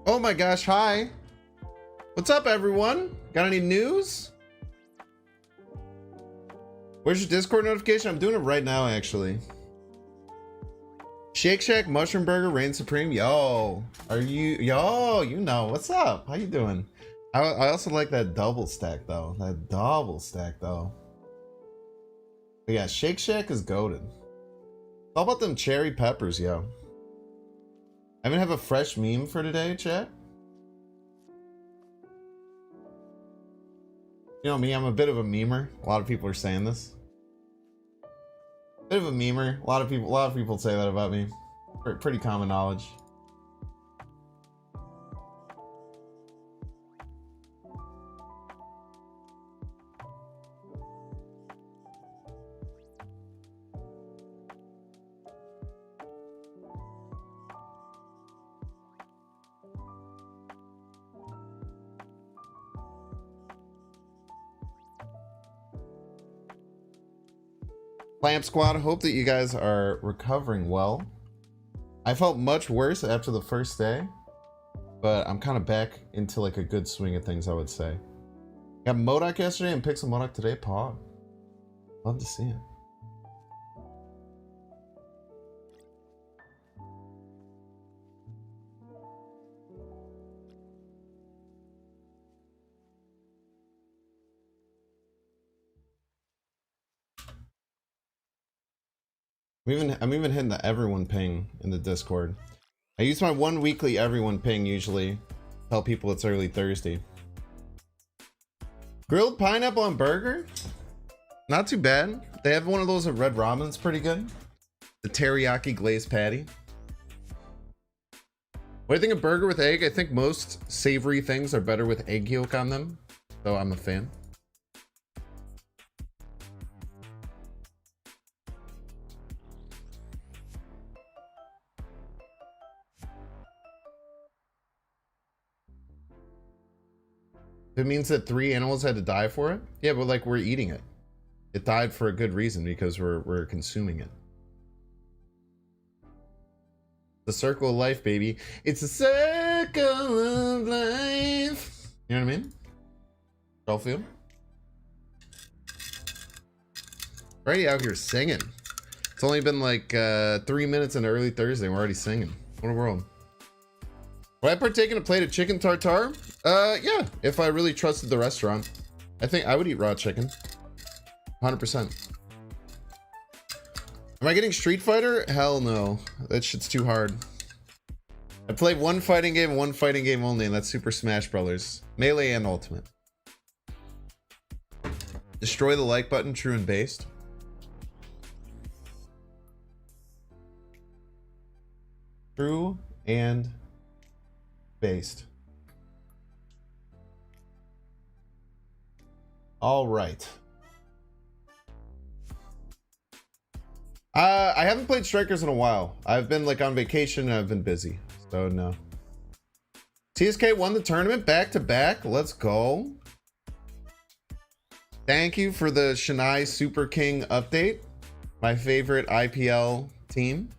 Oh my gosh, hi. What's up, everyone? Got any news? Where's your Discord notification? I'm doing it right now, actually. Shake Shack, Mushroom Burger, Reign Supreme. Yo, are you? Yo, you know. What's up? How you doing? I also like that double stack, though. That double stack, though. But yeah, Shake Shack is goated. How about them cherry peppers, yo? I even have a fresh meme for today, chat. You know me, I'm a bit of a memer. A lot of people are saying this. Bit of a memer. A lot of people say that about me. Pretty common knowledge. Clamp Squad, hope that you guys are recovering well. I felt much worse after the first day, but I'm kind of back into like a good swing of things, I would say. Got Modok yesterday and Pixel Modok today. Pog. Love to see it. I'm even hitting the everyone ping in the Discord. I use my 1 weekly everyone ping usually. Tell people it's early Thursday. Grilled pineapple on burger? Not too bad. They have one of those at Red Robin's, pretty good. The teriyaki glazed patty. What do you think of burger with egg? I think most savory things are better with egg yolk on them. So I'm a fan. It means that 3 animals had to die for it? Yeah, but like we're eating it. It died for a good reason because we're consuming it. The circle of life, baby. It's a circle of life. You know what I mean? Y'all feel? Already out here singing. It's only been like 3 minutes into early Thursday. We're already singing. What a world. Would I partake in a plate of chicken tartare? Yeah, if I really trusted the restaurant. I think I would eat raw chicken. 100%. Am I getting Street Fighter? Hell no. That shit's too hard. I played one fighting game only, and that's Super Smash Bros. Melee and Ultimate. Destroy the like button, true and based. True and based. All right. I haven't played Strikers in a while. I've been like on vacation and I've been busy, so no. TSK won the tournament back to back. Let's go. Thank you for the Shanai Super King update. My favorite IPL team.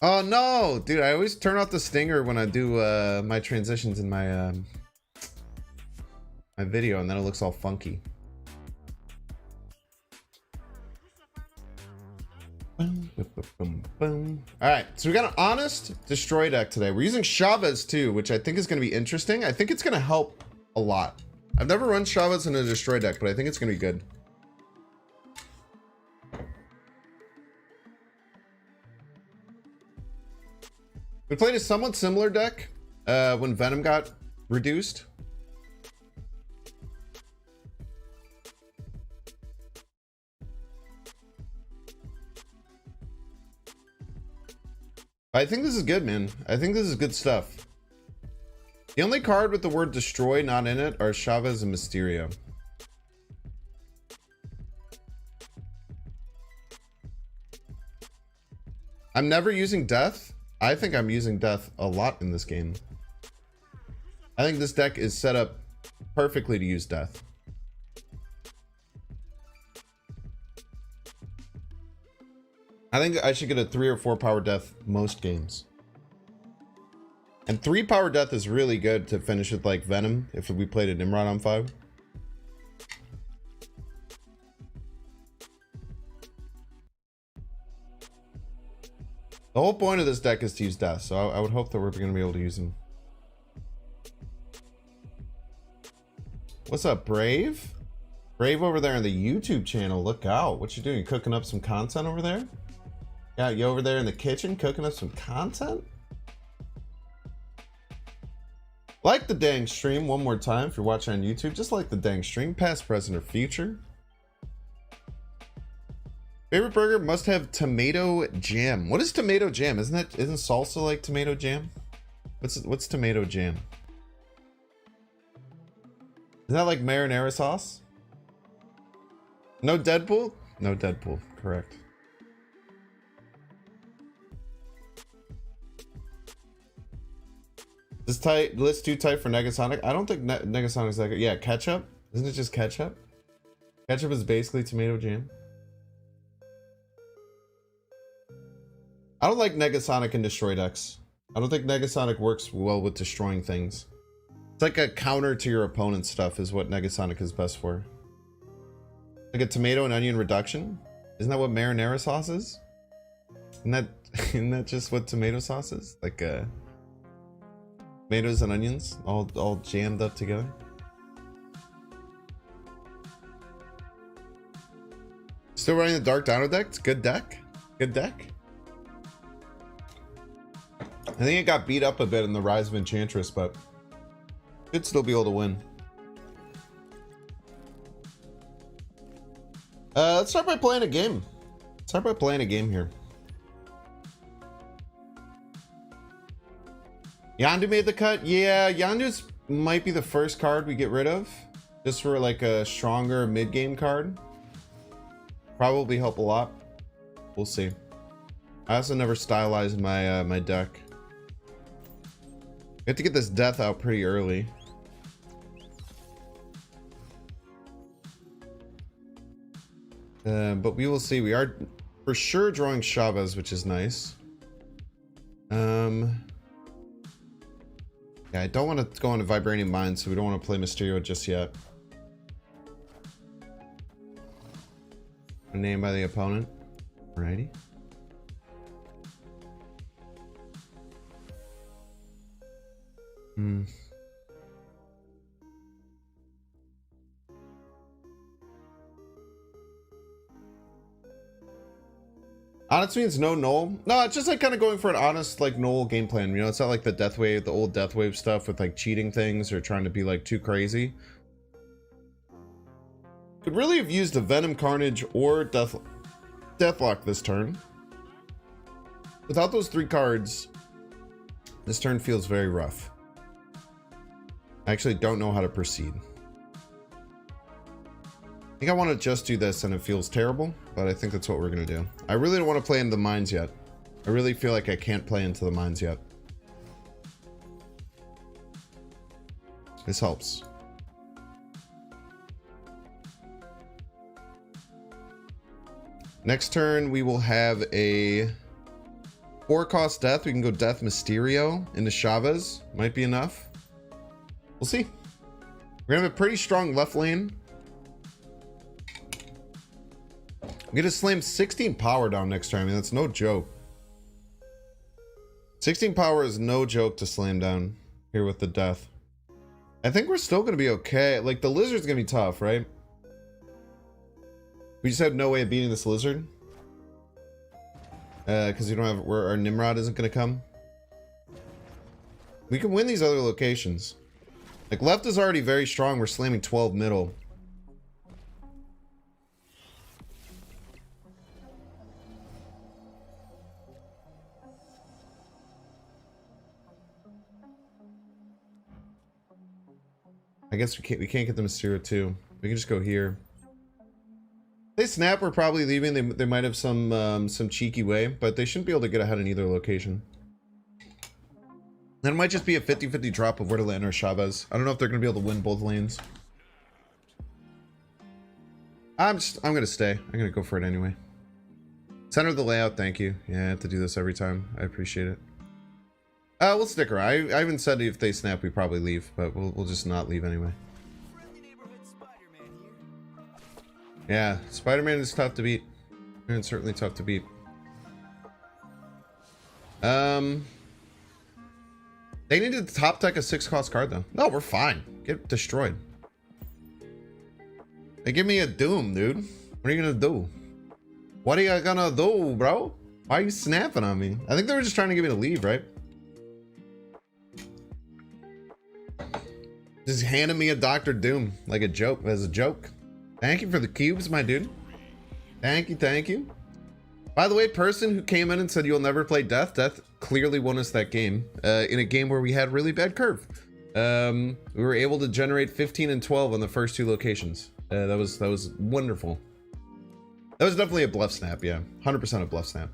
Oh no, dude! I always turn off the stinger when I do my transitions in my my video, and then it looks all funky. All right, so we got an honest destroy deck today. We're using Chavez too, which I think is going to be interesting. I think it's going to help a lot. I've never run Chavez in a destroy deck, but I think it's going to be good. We played a somewhat similar deck when Venom got reduced. I think this is good, man. I think this is good stuff. The only card with the word destroy not in it are Chavez and Mysterio. I'm never using death. I think I'm using death a lot in this game. I think this deck is set up perfectly to use death. I think I should get a 3 or 4 power death most games. And 3 power death is really good to finish with like Venom if we played a Nimrod on 5. The whole point of this deck is to use death, so I would hope that we're going to be able to use them. What's up, Brave? Brave over there on the YouTube channel. Look out. What you doing? Cooking up some content over there? Yeah, you over there in the kitchen cooking up some content? Like the dang stream one more time if you're watching on YouTube. Just like the dang stream, past, present, or future. Favorite burger must have tomato jam. What is tomato jam? Isn't salsa like tomato jam? What's tomato jam? Isn't that like marinara sauce? No Deadpool? No Deadpool, correct. This list too tight for Negasonic? I don't think Negasonic's that good. Yeah, ketchup? Isn't it just ketchup? Ketchup is basically tomato jam. I don't like Negasonic and Destroy decks. I don't think Negasonic works well with destroying things. It's like a counter to your opponent's stuff is what Negasonic is best for. Like a tomato and onion reduction? Isn't that what marinara sauce is? Isn't that just what tomato sauce is? Like tomatoes and onions all jammed up together? Still running the Dark Dino deck? It's a good deck. Good deck. I think it got beat up a bit in the Rise of Enchantress, but could still be able to win. Let's start by playing a game. Start by playing a game here. Yondu made the cut. Yeah, Yondu's might be the first card we get rid of. Just for like a stronger mid-game card. Probably help a lot. We'll see. I also never stylized my my deck. We have to get this death out pretty early. But we will see. We are for sure drawing Chavez, which is nice. Yeah, I don't want to go into Vibranium Mine, so we don't want to play Mysterio just yet. Named by the opponent. Alrighty. Honest means no null. No, it's just like kind of going for an honest like null game plan. You know, it's not like the Death Wave, the old Death Wave stuff with like cheating things or trying to be like too crazy. Could really have used a Venom, Carnage, or Deathlock this turn. Without those 3 cards, this turn feels very rough. I actually don't know how to proceed. I think I want to just do this and it feels terrible, but I think that's what we're going to do. I really don't want to play into the mines yet. I really feel like I can't play into the mines yet. This helps. Next turn, we will have a 4-cost death. We can go Death Mysterio into Chavez. Might be enough. We'll see. We're gonna have a pretty strong left lane. I'm gonna slam 16 power down next turn. I mean, that's no joke. 16 power is no joke to slam down here with the death. I think we're still gonna be okay. Like, the lizard's gonna be tough, right? We just have no way of beating this lizard. Because we don't have where our Nimrod isn't gonna come. We can win these other locations. Like, left is already very strong. We're slamming 12 middle. I guess we can't get the Mysterio too. We can just go here. They snap, we're probably leaving. They might have some cheeky way, but they shouldn't be able to get ahead in either location. Then it might just be a 50-50 drop of where to land our Chavez. I don't know if they're gonna be able to win both lanes. I'm gonna stay. I'm gonna go for it anyway. Center the layout, thank you. Yeah, I have to do this every time. I appreciate it. We'll stick around. I haven't said if they snap, we probably leave, but we'll just not leave anyway. Yeah, Spider-Man is tough to beat. It's certainly tough to beat. They needed to top deck a 6-cost card though. No, we're fine. Get destroyed. They give me a Doom, dude. What are you gonna do? What are you gonna do, bro? Why are you snapping on me? I think they were just trying to get me to leave, right? Just handing me a Dr. Doom like a joke, as a joke. Thank you for the cubes, my dude. Thank you, thank you. By the way, person who came in and said you'll never play Death, Death clearly won us that game in a game where we had really bad curve. We were able to generate 15 and 12 on the first 2 locations. That was wonderful. That was definitely a bluff snap, yeah. 100% a bluff snap.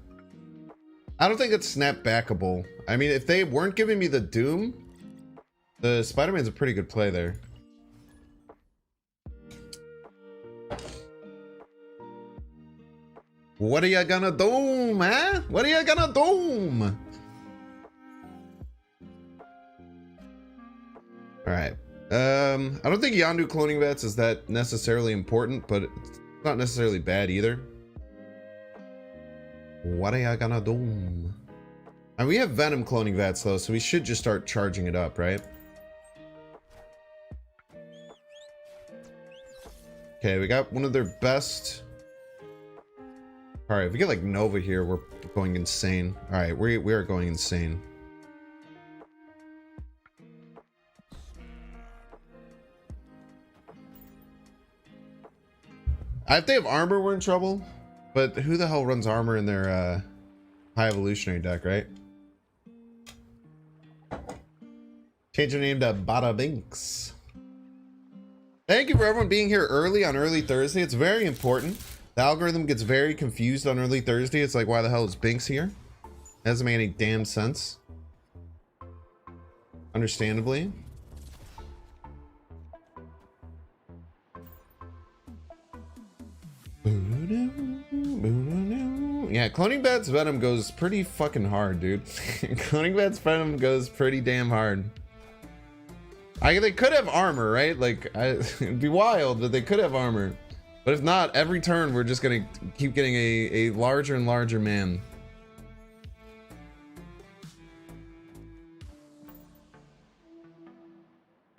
I don't think it's snap backable. I mean, if they weren't giving me the Doom, the Spider-Man's a pretty good play there. What are you gonna do, man? What are you gonna do? Alright. I don't think Yondu cloning vets is that necessarily important, but it's not necessarily bad either. What are you gonna do? And we have Venom cloning vets though, so we should just start charging it up, right? Okay, we got one of their best. Alright, if we get like Nova here, we're going insane. Alright, we are going insane. If they have armor, we're in trouble. But who the hell runs armor in their high evolutionary deck, right? Change your name to Bada Binks. Thank you for everyone being here early on early Thursday. It's very important. The algorithm gets very confused on early Thursday. It's like, why the hell is Binks here? Doesn't make any damn sense. Understandably. Yeah, cloning bats Venom goes pretty fucking hard, dude. Cloning bats Venom goes pretty damn hard. They could have armor, right? Like, it'd be wild, but they could have armor. But if not, every turn we're just gonna keep getting a larger and larger man.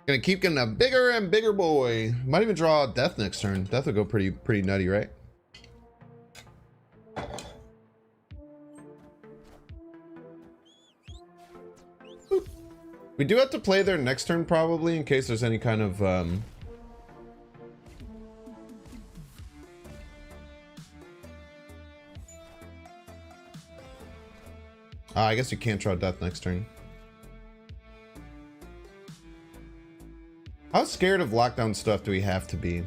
Gonna keep getting a bigger and bigger boy. Might even draw Death next turn. Death will go pretty nutty, right? Boop. We do have to play their next turn probably in case there's any kind of I guess you can't draw Death next turn. How scared of lockdown stuff do we have to be?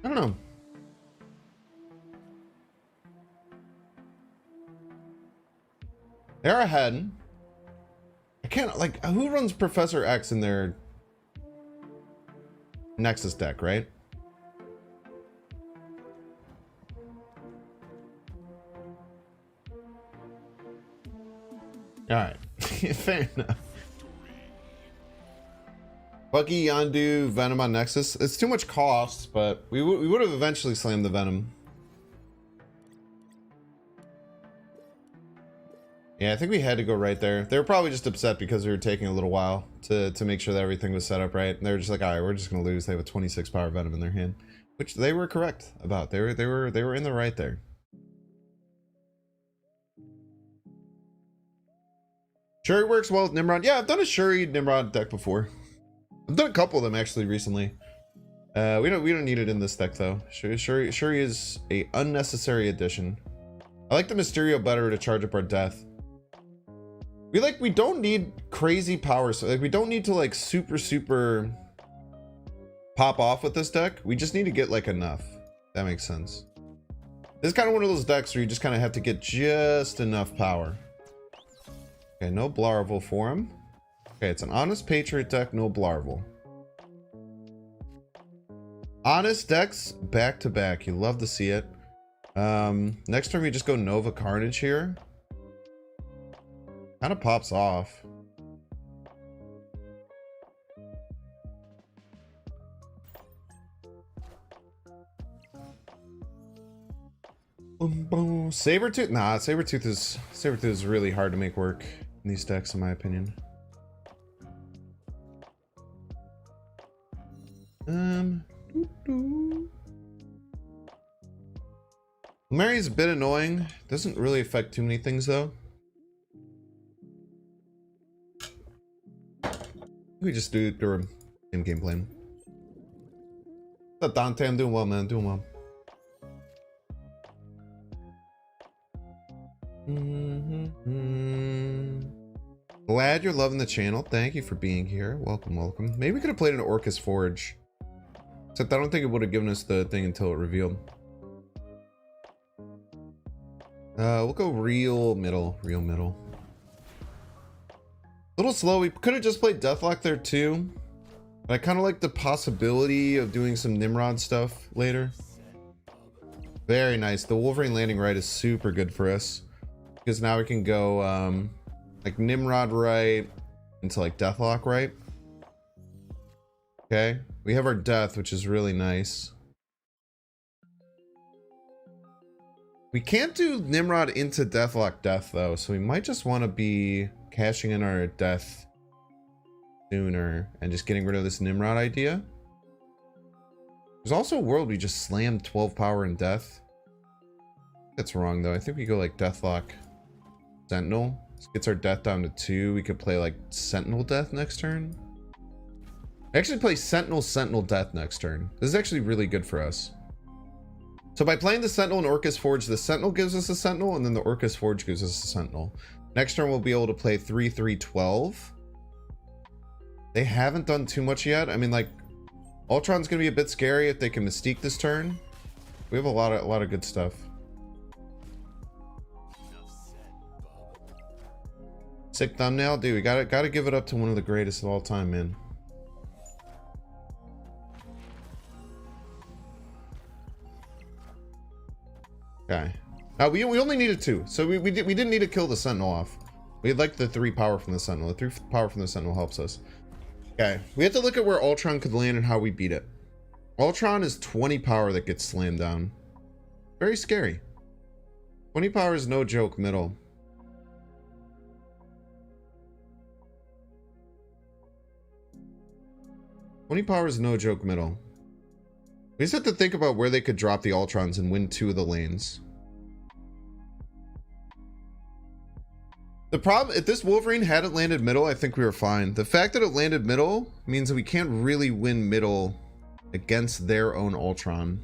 I don't know. They're ahead. I can't, like, who runs Professor X in their Nexus deck, right? Alright. Fair enough. Bucky, Yondu, Venom on Nexus. It's too much cost, but we would have eventually slammed the Venom. Yeah, I think we had to go right there. They were probably just upset because we were taking a little while to make sure that everything was set up right. And they were just like, all right, we're just gonna lose. They have a 26 power Venom in their hand, which they were correct about. They were in the right there. Shuri works well with Nimrod. Yeah, I've done a Shuri Nimrod deck before. I've done a couple of them actually recently. We don't need it in this deck though. Shuri is a unnecessary addition. I like the Mysterio better to charge up our Death. We don't need crazy power, so like we don't need to like super pop off with this deck. We just need to get like enough. That makes sense. This is kind of one of those decks where you just kind of have to get just enough power. Okay, no Blarvel for him. Okay, it's an Honest Patriot deck, no Blarvel. Honest decks back to back. You love to see it. Next turn we just go Nova Carnage here. Kind of pops off. Sabretooth? Nah, Sabretooth is really hard to make work in these decks, in my opinion. Mary's a bit annoying. Doesn't really affect too many things though. We just do a game plan. What's up, Dante? I'm doing well, man. Doing well. Glad you're loving the channel. Thank you for being here. Welcome, welcome. Maybe we could have played an Orcus Forge. Except I don't think it would have given us the thing until it revealed. We'll go real middle. Real middle. A little slow. We could have just played Deathlock there too. But I kind of like the possibility of doing some Nimrod stuff later. Very nice. The Wolverine landing right is super good for us. Because now we can go like Nimrod right into like Deathlock right. Okay. We have our death, which is really nice. We can't do Nimrod into Deathlock death though, so we might just want to be cashing in our death sooner and just getting rid of this Nimrod idea. There's also a world we just slammed 12 power and death. That's wrong though. I think we go like Deathlock Sentinel. This gets our death down to 2. We could play like Sentinel death next turn. Actually play Sentinel death next turn. This is actually really good for us. So by playing the Sentinel and Orcus Forge, the Sentinel gives us a Sentinel, and then the Orcus Forge gives us a Sentinel. Next turn we'll be able to play 3/3/12. They haven't done too much yet. I mean, like, Ultron's gonna be a bit scary if they can Mystique this turn. We have a lot of good stuff. Sick thumbnail, dude. We gotta give it up to one of the greatest of all time, man. Okay. We only needed 2, so we didn't need to kill the Sentinel off. We had like the 3 power from the Sentinel. The 3 power from the Sentinel helps us. Okay, we have to look at where Ultron could land and how we beat it. Ultron is 20 power that gets slammed down. Very scary. 20 power is no joke middle. Power is no joke middle. We just have to think about where they could drop the Ultrons and win 2 of the lanes. The problem, if this Wolverine hadn't landed middle, I think we were fine. The fact that it landed middle means that we can't really win middle against their own Ultron.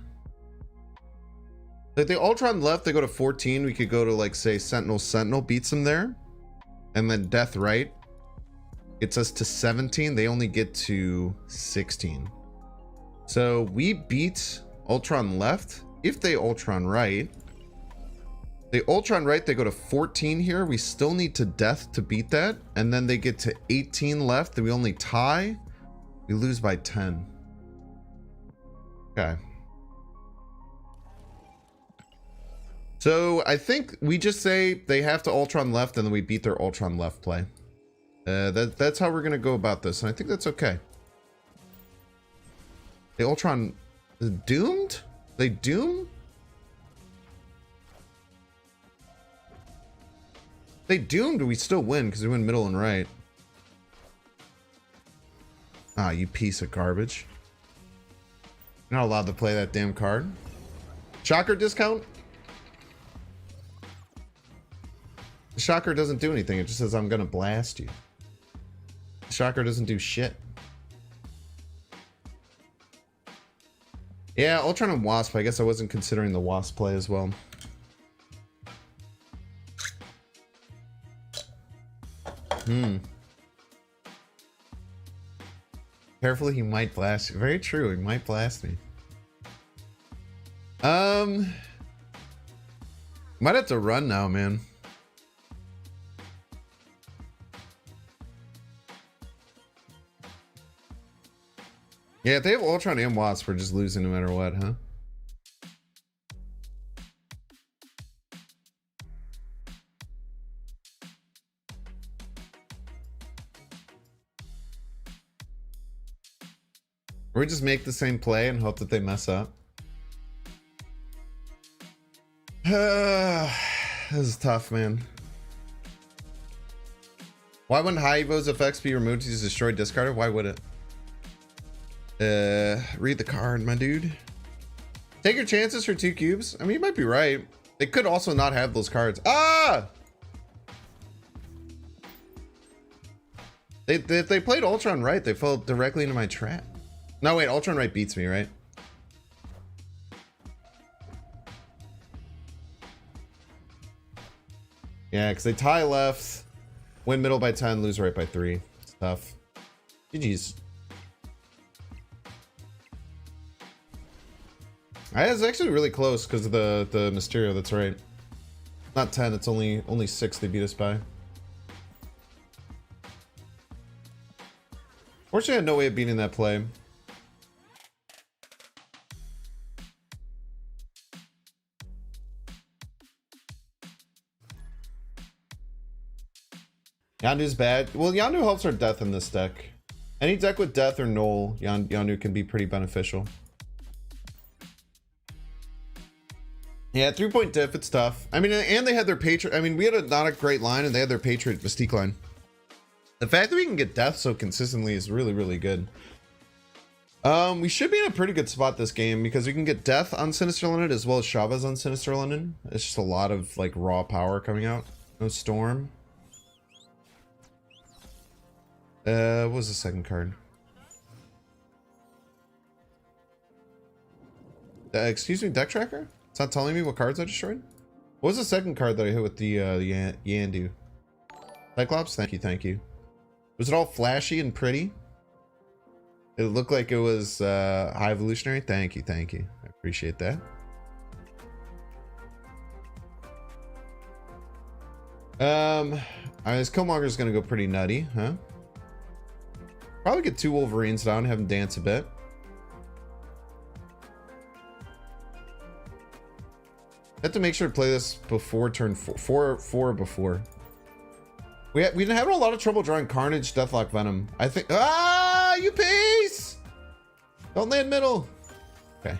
If the Ultron left, they go to 14. We could go to, like, say, Sentinel beats them there. And then Death right gets us to 17. They only get to 16. So we beat Ultron left. If they Ultron right, they Ultron right, they go to 14 here. We still need to death to beat that. And then they get to 18 left. Then we only tie. We lose by 10. Okay. So I think we just say they have to Ultron left and then we beat their Ultron left play. That's how we're going to go about this. And I think that's okay. The Ultron is doomed? They doom? They doomed, we still win because we win middle and right. Ah, you piece of garbage. You're not allowed to play that damn card. Shocker discount? The Shocker doesn't do anything. It just says, I'm going to blast you. The Shocker doesn't do shit. Yeah, Ultron and Wasp. I guess I wasn't considering the Wasp play as well. Carefully, he might blast you. Very true, he might blast me. Might have to run now, man. Yeah, if they have Ultron and Wasp, we're just losing no matter what, huh? Or we just make the same play and hope that they mess up. This is tough, man. Why wouldn't High Evo's effects be removed to destroy discarded? Why would it? Read the card, my dude. Take your chances for 2 cubes. I mean, you might be right. They could also not have those cards. Ah! If they played Ultron right, they fell directly into my trap. No, wait, Ultron right beats me, right? Yeah, because they tie left, win middle by 10, lose right by 3. It's tough. GG's. It's actually really close because of the Mysterio, that's right. Not 10, it's only 6 they beat us by. Fortunately, I had no way of beating that play. Yandu's bad. Well, Yandu helps our death in this deck. Any deck with death or null, Yandu can be pretty beneficial. Yeah, 3-point diff, it's tough. I mean, and they had their Patriot. I mean, we had not a great line, and they had their Patriot Mystique line. The fact that we can get death so consistently is really, really good. We should be in a pretty good spot this game because we can get death on Sinister London as well as Chavez on Sinister London. It's just a lot of like raw power coming out. No Storm. What was the second card? Excuse me, deck tracker? It's not telling me what cards I destroyed? What was the second card that I hit with the Yandu? Cyclops? Thank you, thank you. Was it all flashy and pretty? It looked like it was High Evolutionary? Thank you, thank you. I appreciate that. This Killmonger's gonna go pretty nutty, huh? Probably get 2 Wolverines down, have them dance a bit. I have to make sure to play this before turn 4 before. We've been having a lot of trouble drawing Carnage, Deathlock, Venom. I think. Ah, you piece! Don't land middle. Okay.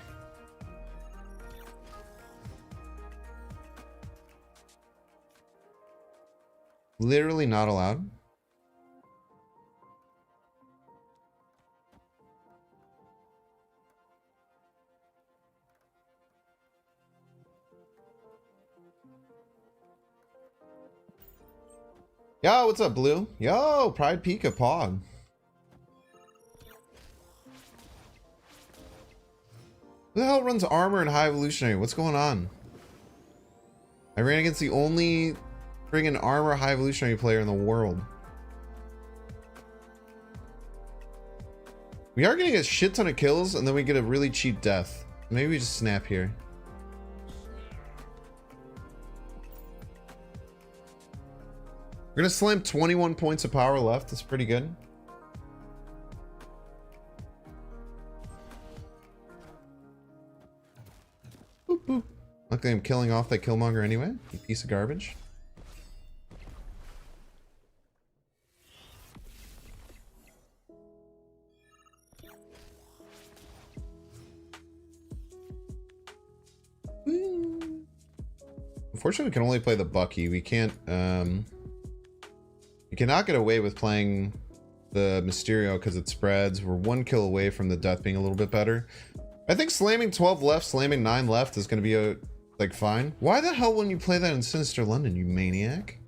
Literally not allowed. Yo, what's up, Blue? Yo, Pride Pika Pog. Who the hell runs armor and High Evolutionary? What's going on? I ran against the only friggin' armor High Evolutionary player in the world. We are getting a shit ton of kills, and then we get a really cheap death. Maybe we just snap here. We're gonna slam 21 points of power left. That's pretty good. Boop, boop. Luckily, I'm killing off that Killmonger anyway. You piece of garbage. Unfortunately, we can only play the Bucky. We can't. We cannot get away with playing the Mysterio because it spreads. We're 1 kill away from the death being a little bit better. I think slamming 12 left, slamming 9 left is going to be like fine. Why the hell wouldn't you play that in Sinister London, you maniac?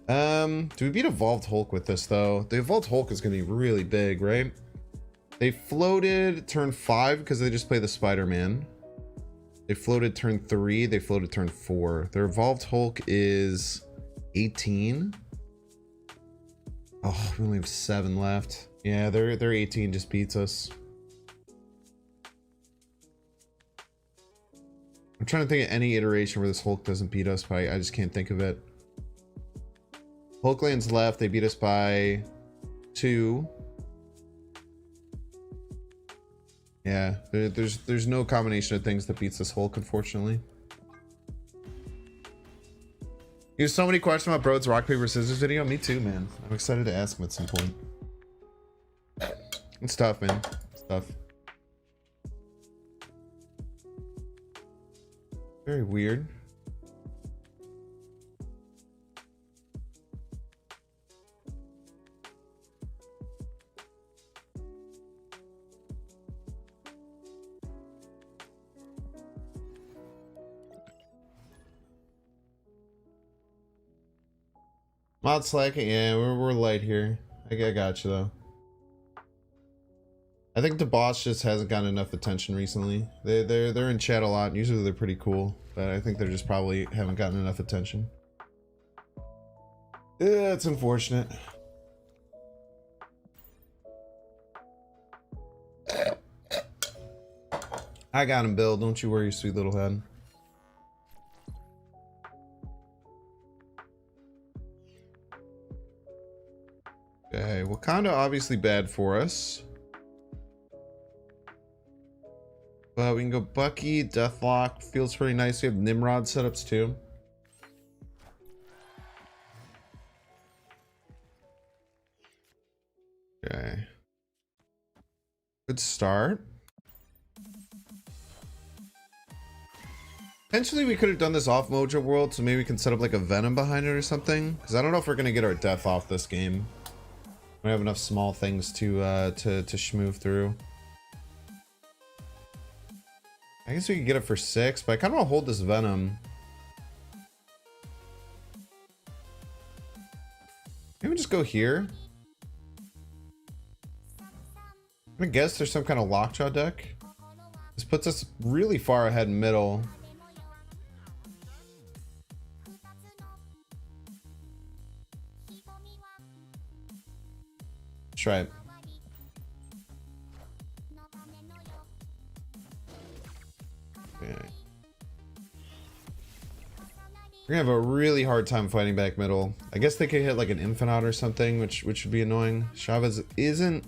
Do we beat Evolved Hulk with this though? The Evolved Hulk is going to be really big, right? They floated turn 5 because they just play the Spider-Man. They floated turn 3. They floated turn 4. Their Evolved Hulk is 18. Oh, we only have 7 left. Yeah, their 18 just beats us. I'm trying to think of any iteration where this Hulk doesn't beat us, but I just can't think of it. Hulkland's left. They beat us by 2. Yeah, there's no combination of things that beats this Hulk, unfortunately. You have so many questions about Broad's rock paper scissors video. Me too, man. I'm excited to ask him at some point. It's tough, man. It's tough. Very weird. Mod slacking, yeah, we're light here. I got you though. I think the boss just hasn't gotten enough attention recently. They're in chat a lot. Usually they're pretty cool, but I think they're just probably haven't gotten enough attention. Yeah, it's unfortunate. I got him, Bill. Don't you worry, sweet little head. Okay, Wakanda obviously bad for us. But we can go Bucky, Deathlock, feels pretty nice. We have Nimrod setups too. Okay. Good start. Potentially we could have done this off Mojo World, so maybe we can set up like a Venom behind it or something. Because I don't know if we're gonna get our death off this game. We have enough small things to schmooze through. I guess we could get it for 6, but I kind of want to hold this Venom. Maybe just go here. I'm gonna guess there's some kind of Lockjaw deck. This puts us really far ahead middle. Let's try it. Okay. We're gonna have a really hard time fighting back middle. I guess they could hit like an Infinite or something, which would be annoying. Chavez isn't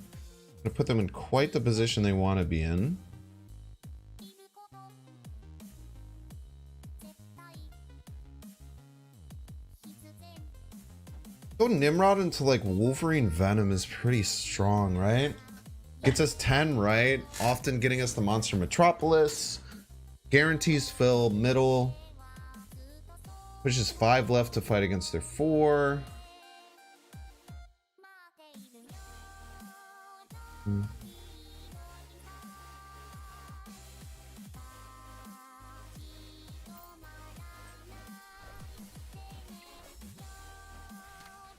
gonna put them in quite the position they want to be in. Go Nimrod into like Wolverine Venom is pretty strong, right? Gets us 10 right, often getting us the Monster Metropolis. Guarantees fill middle. Pushes 5 left to fight against their 4.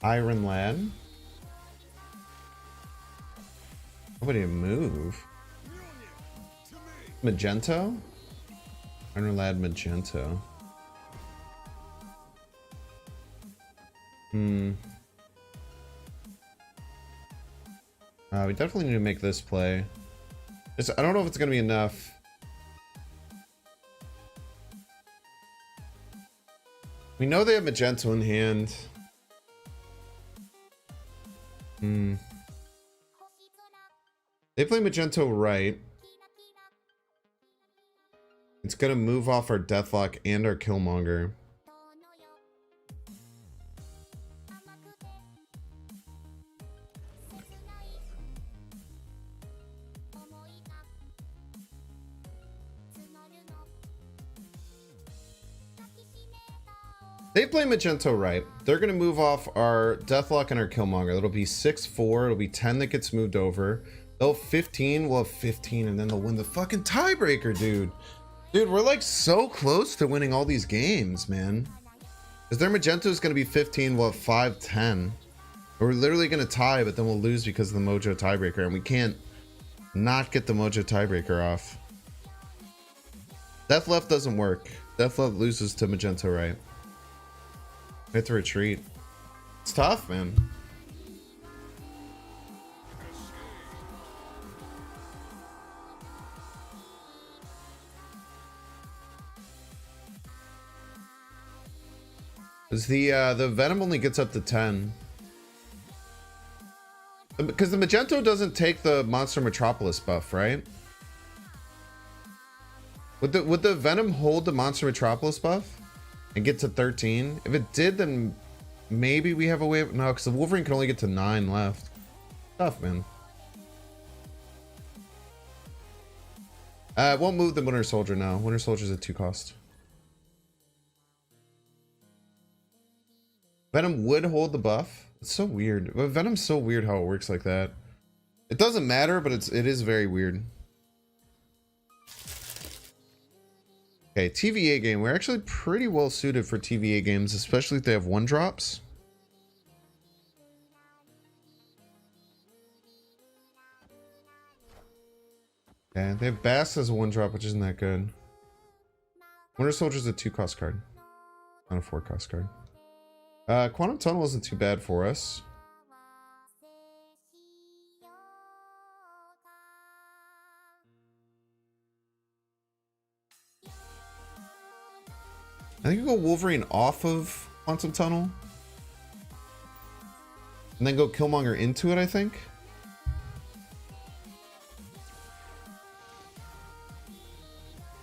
Iron Lad. Nobody to move. Magento? Iron Lad Magento. We definitely need to make this play. I don't know if it's gonna be enough. We know they have Magento in hand. They play Magento right. It's gonna move off our Deathlock and our Killmonger. They play Magento right. They're going to move off our Deathlock and our Killmonger. That'll be 6-4. It'll be 10 that gets moved over. They'll have 15. We'll have 15, and then they'll win the fucking tiebreaker, dude. Dude, we're like so close to winning all these games, man. Because their Magento is going to be 15. We'll have 5-10. We're literally going to tie, but then we'll lose because of the Mojo tiebreaker, and we can't not get the Mojo tiebreaker off. Death left doesn't work. Death left loses to Magento right. We have to retreat. It's tough, man. Because the Venom only gets up to 10. Because the Magento doesn't take the Monster Metropolis buff, right? Would the Venom hold the Monster Metropolis buff and get to 13? If it did, then maybe we have a way of... No, because the Wolverine can only get to 9 left. Tough, man. It won't move the Winter Soldier now. Winter Soldier's at 2 cost. Venom would hold the buff. It's so weird. But Venom's so weird how it works like that. It doesn't matter, but it is very weird. Okay, TVA game. We're actually pretty well suited for TVA games, especially if they have 1-drops. Okay, they have Bass as a 1-drop, which isn't that good. Winter Soldier's a 2-cost card. Not a 4-cost card. Quantum Tunnel isn't too bad for us. I think we'll go Wolverine off of Quantum Tunnel. And then go Killmonger into it, I think.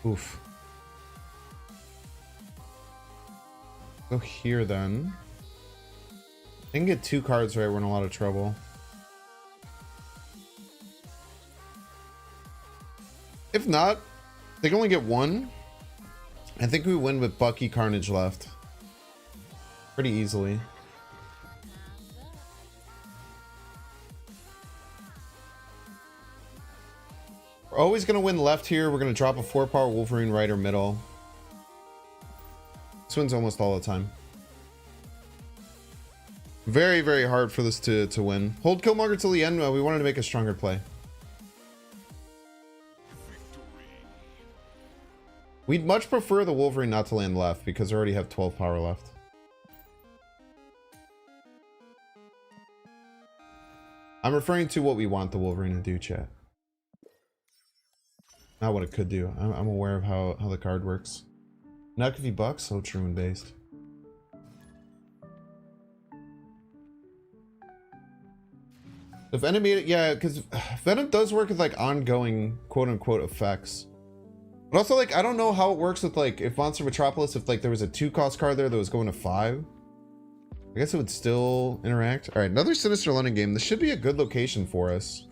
Oof. Go here then. I can get 2 cards right, we're in a lot of trouble. If not, they can only get 1. I think we win with Bucky Carnage left. Pretty easily. We're always going to win left here. We're going to drop a 4-power Wolverine right or middle. This wins almost all the time. Very, very hard for this to win. Hold Killmonger till the end. We wanted to make a stronger play. We'd much prefer the Wolverine not to land left because we already have 12 power left. I'm referring to what we want the Wolverine to do, chat. Not what it could do. I'm aware of how the card works. Not if you bucks, so true and based. If enemy, yeah, because Venom does work with like ongoing quote-unquote effects. But also, like, I don't know how it works with, like, if Monster Metropolis, if, like, there was a 2-cost card there that was going to 5. I guess it would still interact. Alright, another Sinister London game. This should be a good location for us.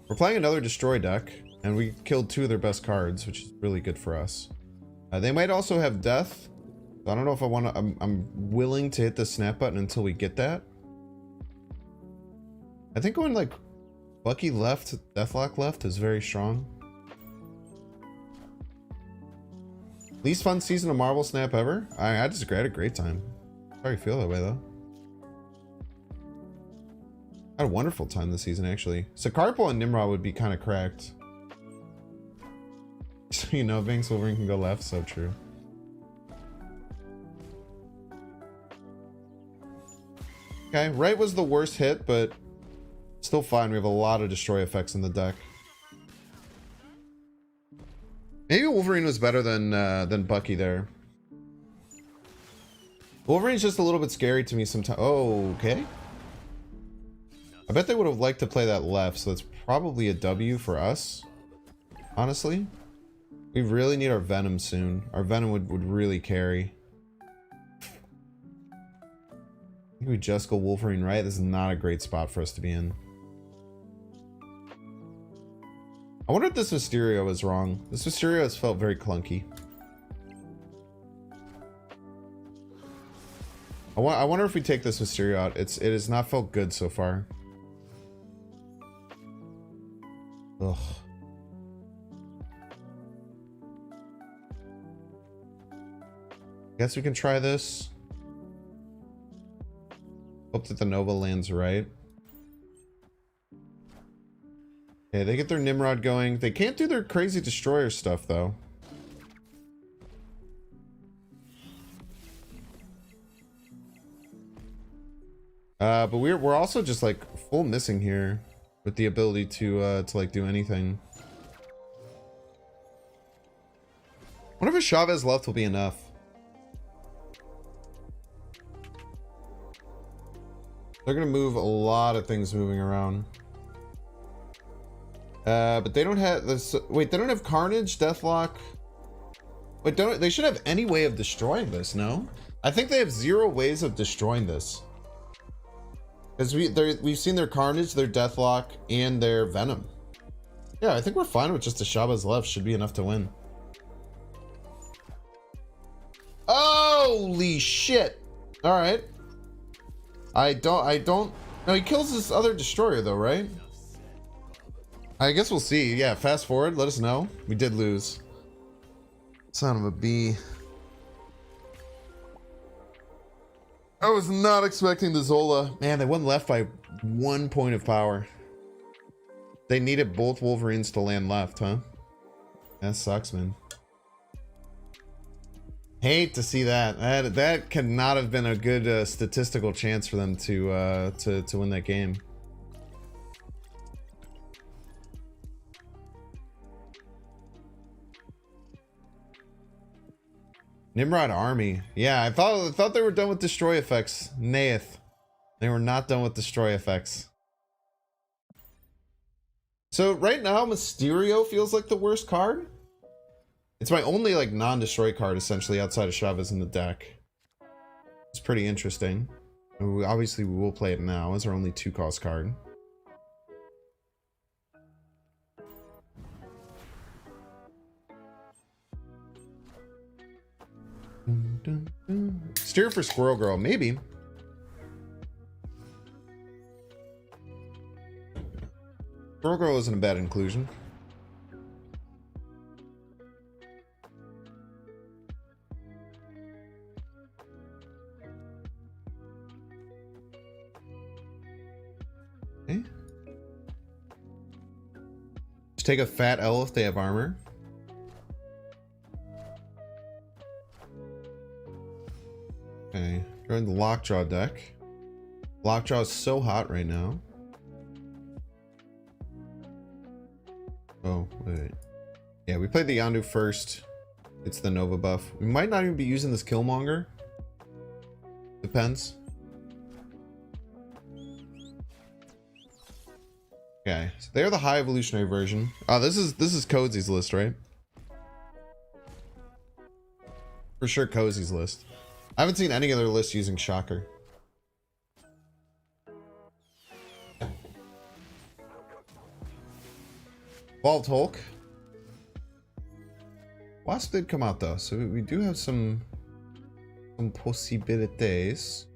We're playing another Destroy deck, and we killed 2 of their best cards, which is really good for us. They might also have Death. So I don't know if I want to... I'm willing to hit the snap button until we get that. I think going, like, Bucky left, Deathlock left is very strong. Least fun season of Marvel Snap ever? I just had a great time. Sorry you feel that way though. I had a wonderful time this season actually. Sakarpo and Nimrod would be kind of cracked. So you know, Banks Wolverine can go left, so true. Okay, right was the worst hit, but still fine. We have a lot of destroy effects in the deck. Maybe Wolverine was better than Bucky there. Wolverine's just a little bit scary to me sometimes. Oh, okay. I bet they would have liked to play that left, so that's probably a W for us. Honestly. We really need our Venom soon. Our Venom would really carry. I think we just go Wolverine right. This is not a great spot for us to be in. I wonder if this Mysterio is wrong. This Mysterio has felt very clunky. I wonder if we take this Mysterio out. It has not felt good so far. Ugh. Guess we can try this. Hope that the Nova lands right. Okay, they get their Nimrod going. They can't do their crazy destroyer stuff though. But we're also just like full missing here with the ability to like do anything. Wonder if a Chavez left will be enough. They're gonna move a lot of things moving around. But they don't have this. Wait, they don't have Carnage, Deathlock. Wait, they should have any way of destroying this, no? I think they have 0 ways of destroying this. Because we've seen their Carnage, their Deathlock, and their Venom. Yeah, I think we're fine with just the Shabba's left. Should be enough to win. Holy shit! Alright. I don't... No, he kills this other destroyer though, right? I guess we'll see. Yeah, fast forward, let us know. We did lose. Son of a bee. I was not expecting the Zola. Man, they won left by 1 point of power. They needed both Wolverines to land left, huh? That sucks, man. Hate to see that. That cannot have been a good statistical chance for them to win that game. Nimrod Army. Yeah, I thought they were done with destroy effects. Nayeth. They were not done with destroy effects. So right now, Mysterio feels like the worst card. It's my only like non-destroy card essentially outside of Chavez in the deck. It's pretty interesting. Obviously, we will play it now as our only 2-cost card. Steer for Squirrel Girl, maybe. Squirrel Girl isn't a bad inclusion. Okay. Just take a fat L if they have armor. Okay, we're in the Lockjaw deck. Lockjaw is so hot right now. Oh, wait. Yeah, we played the Yondu first. It's the Nova buff. We might not even be using this Killmonger. Depends. Okay, so they're the high evolutionary version. Oh, this is Cozy's list, right? For sure, Cozy's list. I haven't seen any other list using Shocker. Evolved Hulk. Wasp did come out though, so we do have some possibilities.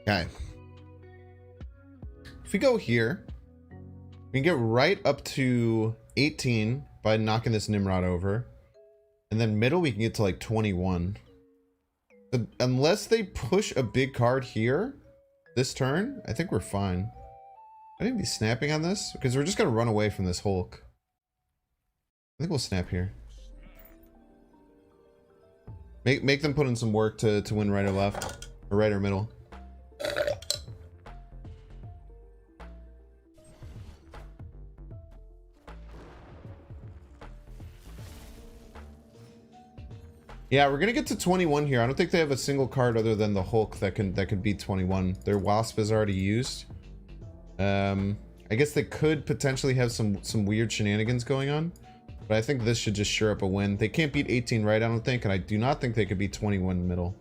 Okay. If we go here, we can get right up to 18 by knocking this Nimrod over. And then middle, we can get to like 21. But unless they push a big card here, this turn, I think we're fine. I need to be snapping on this, because we're just going to run away from this Hulk. I think we'll snap here. Make them put in some work to win right or left. Or right or middle. Yeah, we're gonna get to 21 here. I don't think they have a single card other than the Hulk that could beat 21. Their Wasp is already used. I guess they could potentially have some weird shenanigans going on, but I think this should just sure up a win. They can't beat 18 right, I don't think, and I do not think they could beat 21 middle.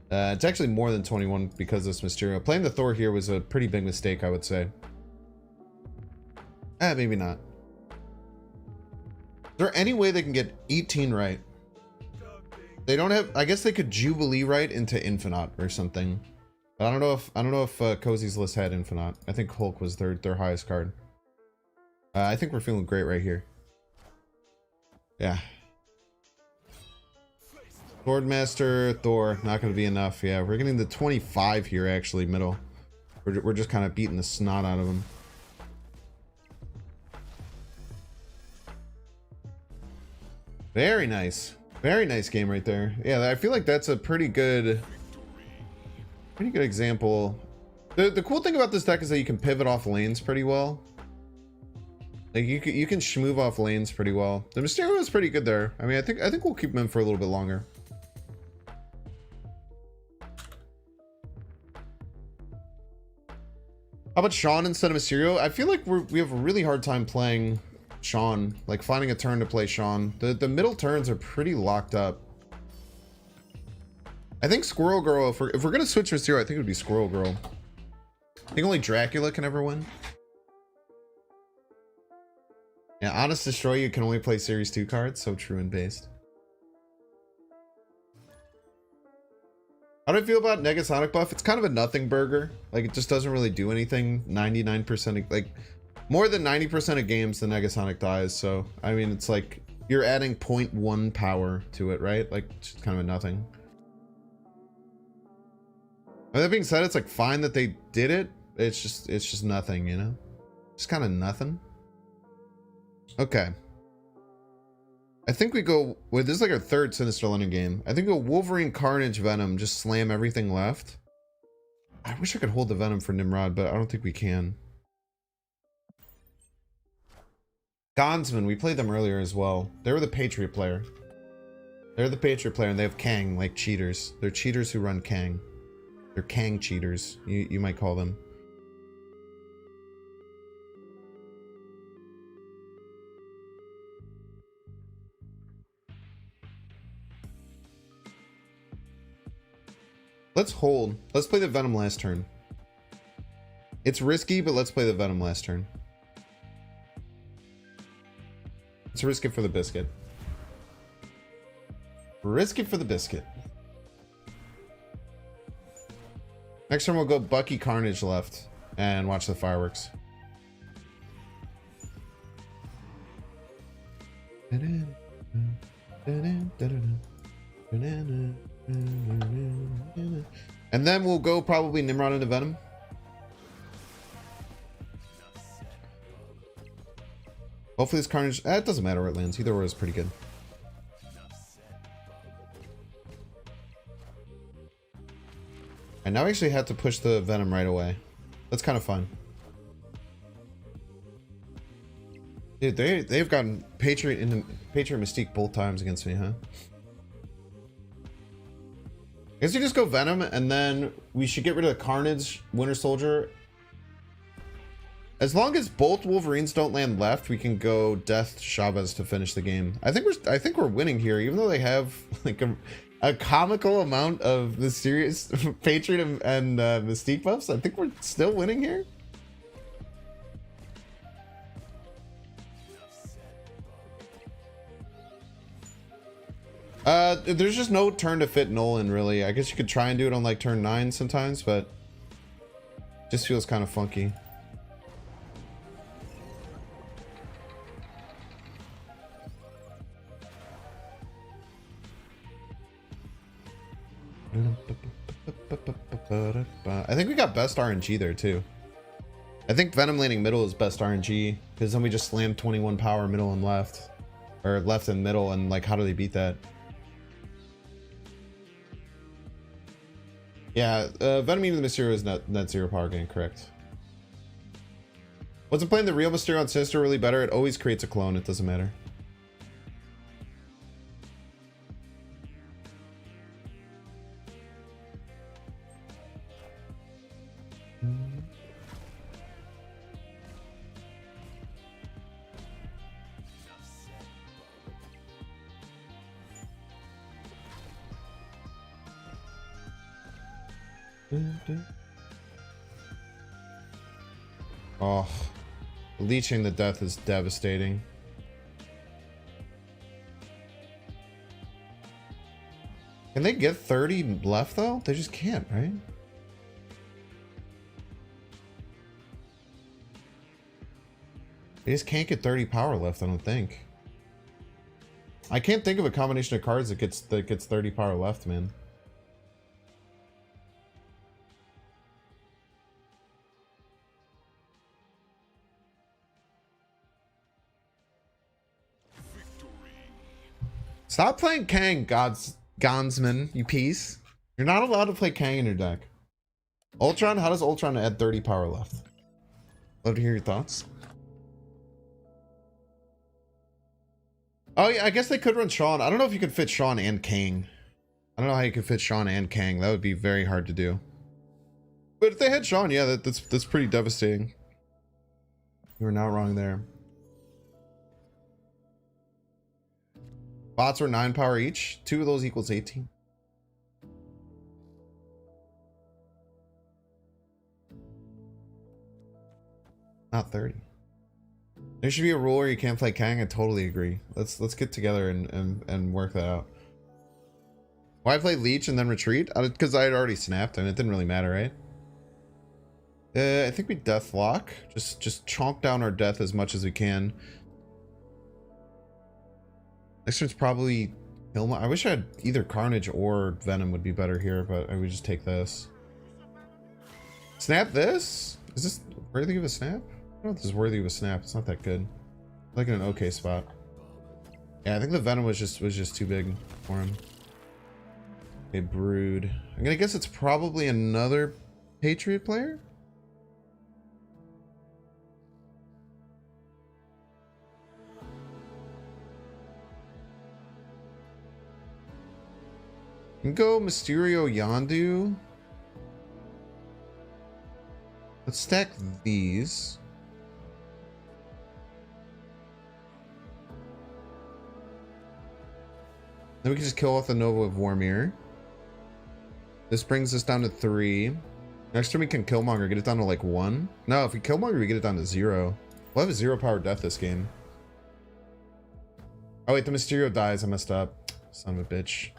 It's actually more than 21 because of this Mysterio. Playing the Thor here was a pretty big mistake, I would say. Maybe not. Is there any way they can get 18 right? They don't have. I guess they could Jubilee right into Infinite or something. But I don't know if Cozy's list had Infinite. I think Hulk was their highest card. I think we're feeling great right here. Yeah. Swordmaster, Thor, not going to be enough. Yeah, we're getting the 25 here actually, middle. We're just kind of beating the snot out of them. Very nice. Very nice game right there. Yeah, I feel like that's a pretty good example. The cool thing about this deck is that you can pivot off lanes pretty well. Like you can schmove off lanes pretty well. The Mysterio is pretty good there. I mean, I think we'll keep him in for a little bit longer. How about Sean instead of Mysterio? I feel like we have a really hard time playing Sean, like finding a turn to play Sean. The middle turns are pretty locked up. I think Squirrel Girl, if we're gonna switch Mysterio, I think it would be Squirrel Girl. I think only Dracula can ever win. Yeah, Honest Destroy, you can only play Series 2 cards. So true and based. How do I feel about Negasonic buff? It's kind of a nothing burger. Like, it just doesn't really do anything. 99%, like, more than 90% of games, the Negasonic dies. So, I mean, it's like, you're adding 0.1 power to it, right? Like, it's just kind of a nothing. And that being said, it's like fine that they did it. It's just nothing, you know? Just kind of nothing. Okay. I think we go with this is like our third Sinister London game. I think we go Wolverine, Carnage, Venom, just slam everything left. I wish I could hold the Venom for Nimrod, but I don't think we can. Gonsman, we played them earlier as well. They were the Patriot player. They're the Patriot player and they have Kang, like cheaters. They're cheaters who run Kang. They're Kang cheaters, you might call them. Let's hold. Let's play the Venom last turn. It's risky, but let's play the Venom last turn. Let's risk it for the biscuit. Risk it for the biscuit. Next turn we'll go Bucky Carnage left and watch the fireworks. And then we'll go probably Nimrod into Venom. Hopefully this Carnage... it doesn't matter where it lands. Either way is pretty good. And now we actually have to push the Venom right away. That's kind of fun. Dude, they've gotten Patriot into Patriot Mystique both times against me, huh? I guess you just go Venom, and then we should get rid of the Carnage, Winter Soldier. As long as both Wolverines don't land left, we can go Death Chavez to finish the game. I think we're winning here, even though they have like a comical amount of the serious Patriot and Mystique buffs. I think we're still winning here. There's just no turn to fit Nolan, really. I guess you could try and do it on like turn 9 sometimes, but just feels kind of funky. I think we got best RNG there too. I think Venom landing middle is best RNG because then we just slammed 21 power middle and left, or left and middle, and like how do they beat that? Yeah, Venom even the Mysterio is net 0 power gain, correct. Wasn't playing the real Mysterio on Sinister really better? It always creates a clone, it doesn't matter. Oh, leeching the death is devastating. Can they get 30 left though? They just can't, right? They just can't get 30 power left, I don't think. I can't think of a combination of cards that gets 30 power left, man. Stop playing Kang, Gonsman, you piece. You're not allowed to play Kang in your deck. Ultron, how does Ultron add 30 power left? Love to hear your thoughts. Oh yeah, I guess they could run Sean. I don't know if you could fit Sean and Kang. I don't know how you could fit Sean and Kang. That would be very hard to do. But if they had Sean, yeah, that's pretty devastating. You were not wrong there. Bots were 9 power each. 2 of those equals 18. Not 30. There should be a rule where you can't play Kang. I totally agree. Let's get together and work that out. Why play Leech and then retreat? Because I had already snapped and it didn't really matter, right? I think we Deathlock. Just chomp down our death as much as we can. Next turn's probably Killmonger. I wish I had either Carnage or Venom would be better here, but I would just take this. Snap this? Is this worthy of a snap? I don't know if this is worthy of a snap. It's not that good. Like in an okay spot. Yeah, I think the Venom was just too big for him. Okay, Brood. I'm gonna guess it's probably another Patriot player. And go Mysterio Yondu. Let's stack these. Then we can just kill off the Nova of Vormir. This brings us down to 3. Next time we can Killmonger, get it down to like 1. No, if we Killmonger, we get it down to 0. We'll have a 0 power death this game. Oh wait, the Mysterio dies. I messed up. Son of a bitch.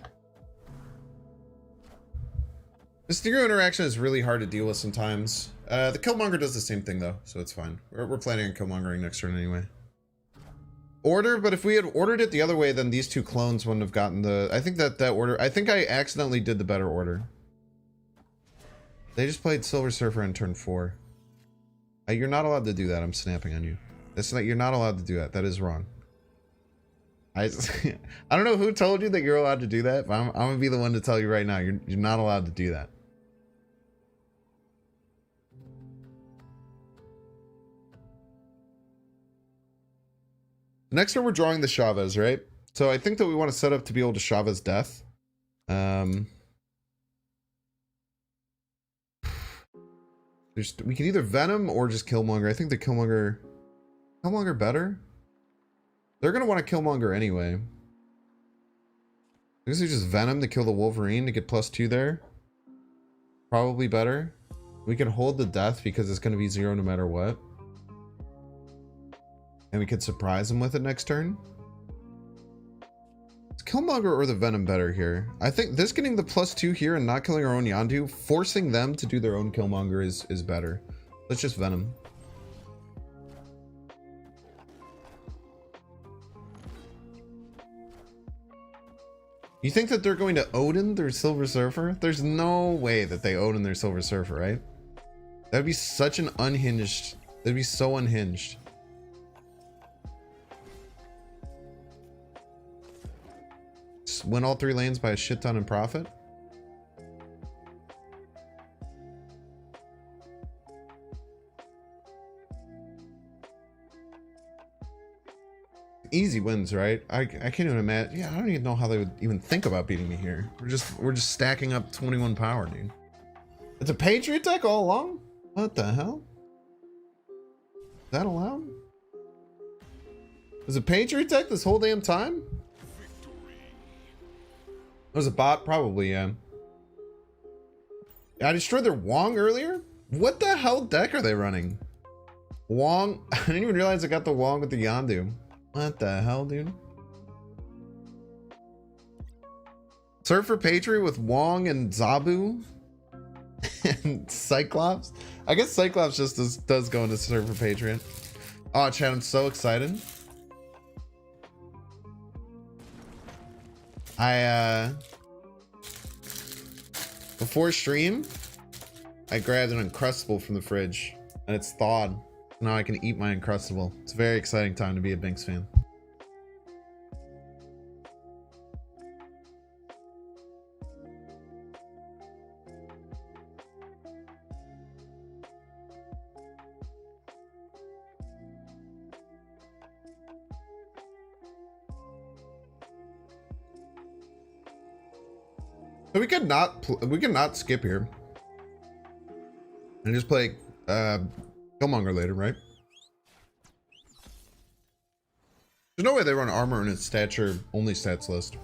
Mysterio interaction is really hard to deal with sometimes. The Killmonger does the same thing though, so it's fine. We're planning on Killmongering next turn anyway. Order, but if we had ordered it the other way, then these 2 clones wouldn't have gotten the... I think that order... I think I accidentally did the better order. They just played Silver Surfer in turn 4. You're not allowed to do that. I'm snapping on you. You're not allowed to do that. That is wrong. I don't know who told you that you're allowed to do that, but I'm gonna be the one to tell you right now. You're not allowed to do that. Next turn we're drawing the Chavez, right? So I think that we want to set up to be able to Chavez death. We can either Venom or just Killmonger. I think the Killmonger better. They're gonna want to Killmonger anyway. I guess we just Venom to kill the Wolverine to get +2 there. Probably better. We can hold the death because it's gonna be 0 no matter what. And we could surprise him with it next turn. Is Killmonger or the Venom better here? I think this getting the +2 here and not killing our own Yondu, forcing them to do their own Killmonger is better. Let's just Venom. You think that they're going to Odin their Silver Surfer? There's no way that they Odin their Silver Surfer, right? That'd be such an unhinged... That'd be so unhinged. Just win all 3 lanes by a shit ton in profit. Easy wins, right? I can't even imagine. Yeah, I don't even know how they would even think about beating me here. We're just stacking up 21 power, dude. It's a Patriot deck all along? What the hell? Is that allowed? Was a Patriot deck this whole damn time? It was a bot, probably, yeah. I destroyed their Wong earlier? What the hell deck are they running? Wong? I didn't even realize I got the Wong with the Yondu. What the hell, dude? Surfer Patriot with Wong and Zabu and Cyclops. I guess Cyclops just does go into Surfer Patriot. Oh, Chad, I'm so excited. Before stream, I grabbed an Uncrustable from the fridge and it's thawed. Now I can eat my Uncrustable. It's a very exciting time to be a Binks fan. So we could not skip here and just play Killmonger later, right? There's no way they run armor in its stature only stats list.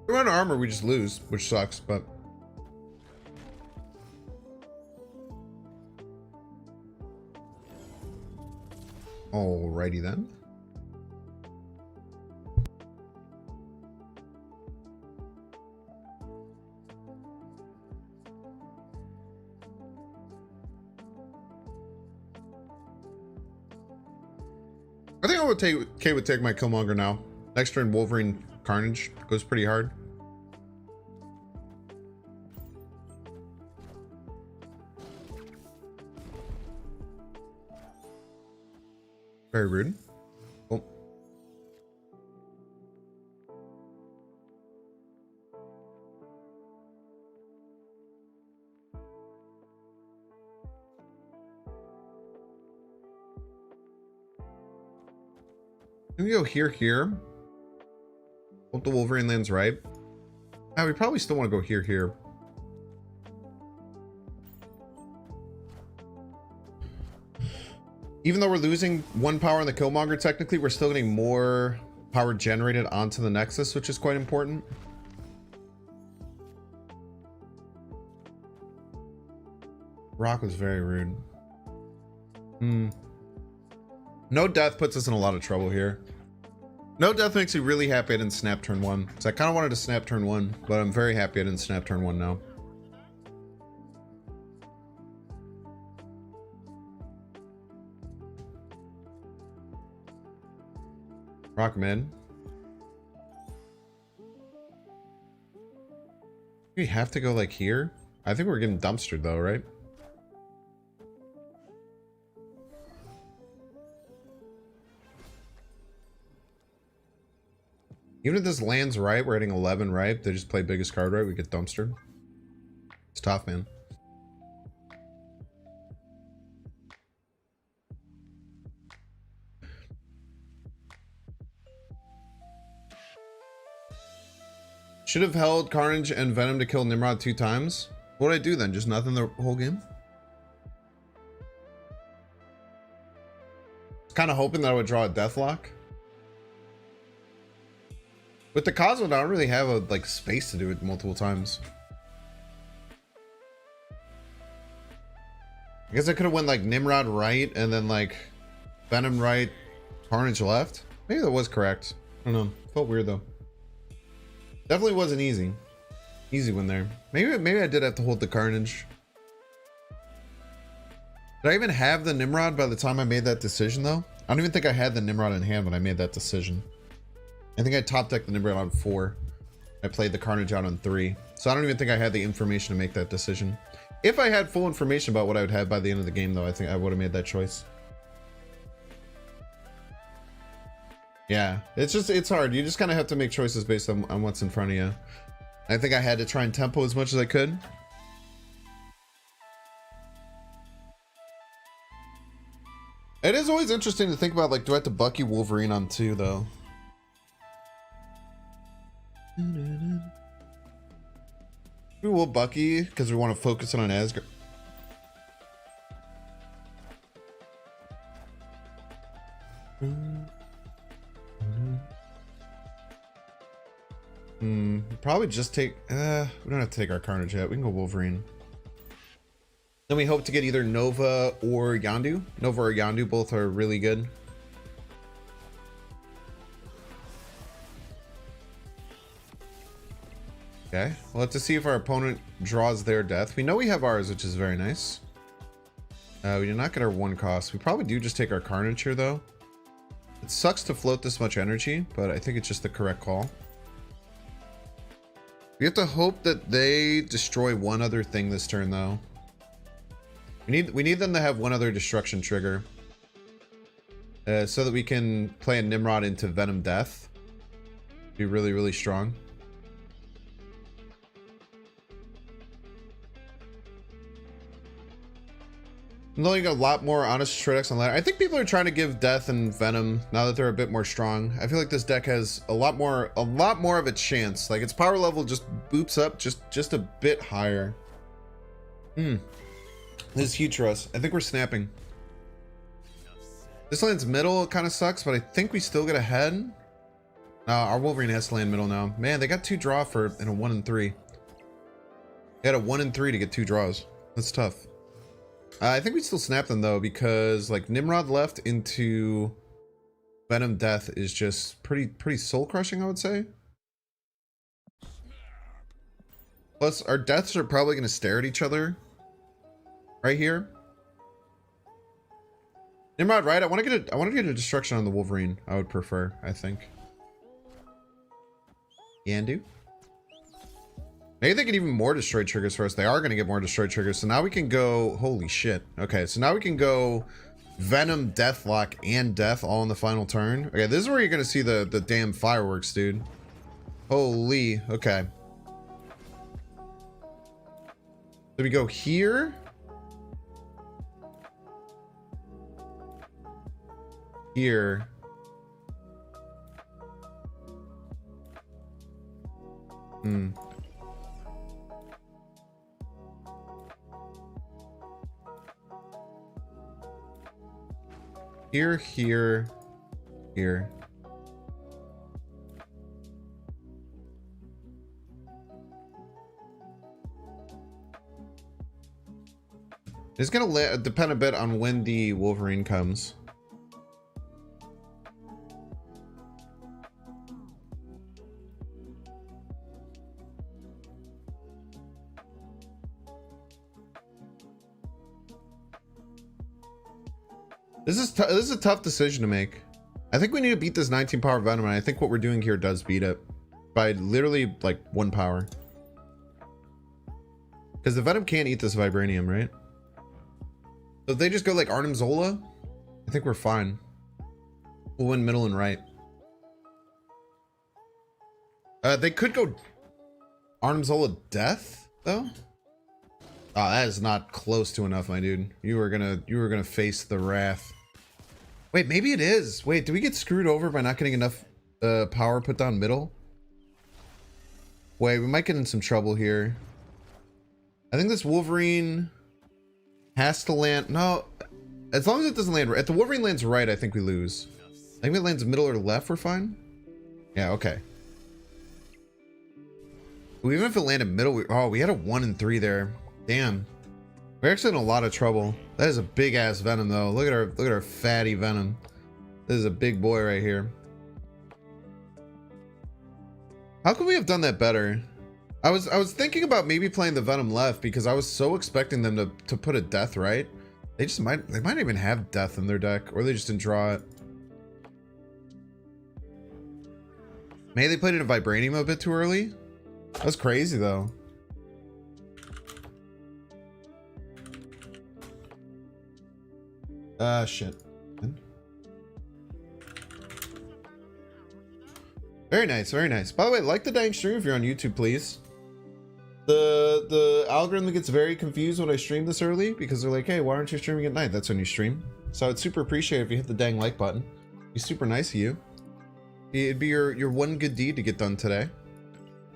If we run armor, we just lose, which sucks, but alrighty then. I think I would take my Killmonger now. Next turn, Wolverine Carnage goes pretty hard. Very rude. Cool. Can we go here? Hope the Wolverine lands right. We probably still want to go here. Even though we're losing 1 power on the Killmonger, technically we're still getting more power generated onto the Nexus, which is quite important. Rock was very rude. No death puts us in a lot of trouble here. No death makes me really happy I didn't snap turn 1. So I kind of wanted to snap turn 1, but I'm very happy I didn't snap turn 1 now. Rock mid. We have to go like here? I think we're getting dumpstered though, right? Even if this lands right, we're hitting 11 right. They just play biggest card right, we get dumpstered. It's tough, man. Should have held Carnage and Venom to kill Nimrod 2 times. What did I do then? Just nothing the whole game? Kind of hoping that I would draw a Deathlock. With the Cosmo, I don't really have a space to do it multiple times. I guess I could have went Nimrod right and then Venom right, Carnage left. Maybe that was correct. I don't know. Felt weird though. Definitely wasn't easy. Easy one there. Maybe I did have to hold the Carnage. Did I even have the Nimrod by the time I made that decision though? I don't even think I had the Nimrod in hand when I made that decision. I think I top decked the Nimrod on 4. I played the Carnage out on 3. So I don't even think I had the information to make that decision. If I had full information about what I would have by the end of the game though, I think I would have made that choice. Yeah, it's hard. You just kind of have to make choices based on what's in front of you. I think I had to try and tempo as much as I could. It is always interesting to think about, do I have to Bucky Wolverine on 2 though? We will Bucky because we want to focus on Asgard. Probably just take we don't have to take our Carnage yet. We can go Wolverine. Then we hope to get either Nova or Yondu. Nova or Yondu, both are really good. Okay, we'll have to see if our opponent draws their death. We know we have ours, which is very nice. We did not get our 1 cost. We probably do just take our Carnage here though. It sucks to float this much energy, but I think it's just the correct call. We have to hope that they destroy one other thing this turn though. We need them to have one other destruction trigger. So that we can play a Nimrod into Venom Death. Be really, really strong. I'm knowing a lot more honest tricks on that. I think people are trying to give Death and Venom now that they're a bit more strong. I feel like this deck has a lot more of a chance. Like its power level just boops up just a bit higher. This is huge for us. I think we're snapping. This lands middle kind of sucks, but I think we still get ahead. Our Wolverine has to land middle now. Man, they got 2 draw in a 1 and 3. They had a 1 and 3 to get 2 draws. That's tough. I think we still snap them though, because like Nimrod left into Venom Death is just pretty soul crushing, I would say. Plus our deaths are probably going to stare at each other right here. Nimrod, right? I want to get a destruction on the Wolverine. I would prefer, I think. Yandu. Maybe they get even more destroy triggers for us. They are going to get more destroy triggers. So now we can go... Holy shit. Okay, so now we can go Venom, Deathlock, and Death all in the final turn. Okay, this is where you're going to see the damn fireworks, dude. Holy. Okay. So we go here. Here. Here, here, here. It's gonna depend a bit on when the Wolverine comes. This is a tough decision to make. I think we need to beat this 19 power Venom, and I think what we're doing here does beat it by literally like 1 power. Because the Venom can't eat this Vibranium, right? So if they just go like Arnim Zola, I think we're fine. We'll win middle and right. They could go Arnim Zola Death though. Oh, that is not close to enough, my dude. You were gonna face the wrath. Wait, maybe it is. Wait, do we get screwed over by not getting enough power put down middle? Wait, we might get in some trouble here. I think this Wolverine has to land. No, as long as it doesn't land right. If the Wolverine lands right, I think we lose. I think if it lands middle or left, we're fine. Yeah, okay. Even if it landed middle, we had a 1 and 3 there. Damn. We're actually in a lot of trouble. That is a big ass Venom though. Look at our fatty Venom. This is a big boy right here. How could we have done that better? I was thinking about maybe playing the Venom left because I was so expecting them to put a Death right. They might even have Death in their deck, or they just didn't draw it. Maybe they played it in Vibranium a bit too early. That's crazy though. Shit. Very nice, very nice. By the way, like the dang stream if you're on YouTube, please. The algorithm gets very confused when I stream this early because they're like, hey, why aren't you streaming at night? That's when you stream. So I'd super appreciate it if you hit the dang like button. It'd be super nice of you. It'd be your one good deed to get done today.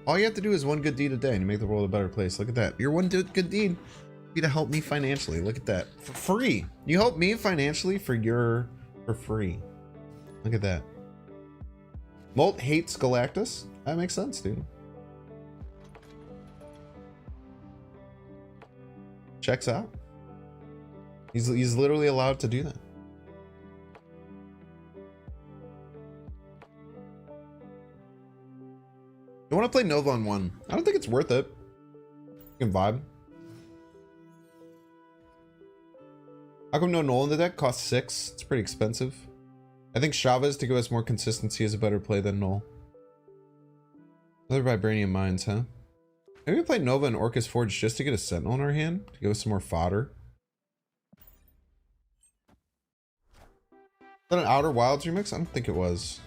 All you have to do is one good deed a day and you make the world a better place. Look at that. Your one good deed be to help me financially. Look at that. For free. You help me financially for free. Look at that. Molt hates Galactus. That makes sense, dude. Checks out. He's literally allowed to do that. You want to play Nova on 1? I don't think it's worth it. You can vibe. How come no Null in the deck? Costs 6. It's pretty expensive. I think Chavez to give us more consistency is a better play than Null. Other Vibranium Mines, huh? Maybe we play Nova and Orcus Forge just to get a Sentinel in our hand to give us some more fodder. Is that an Outer Wilds remix? I don't think it was.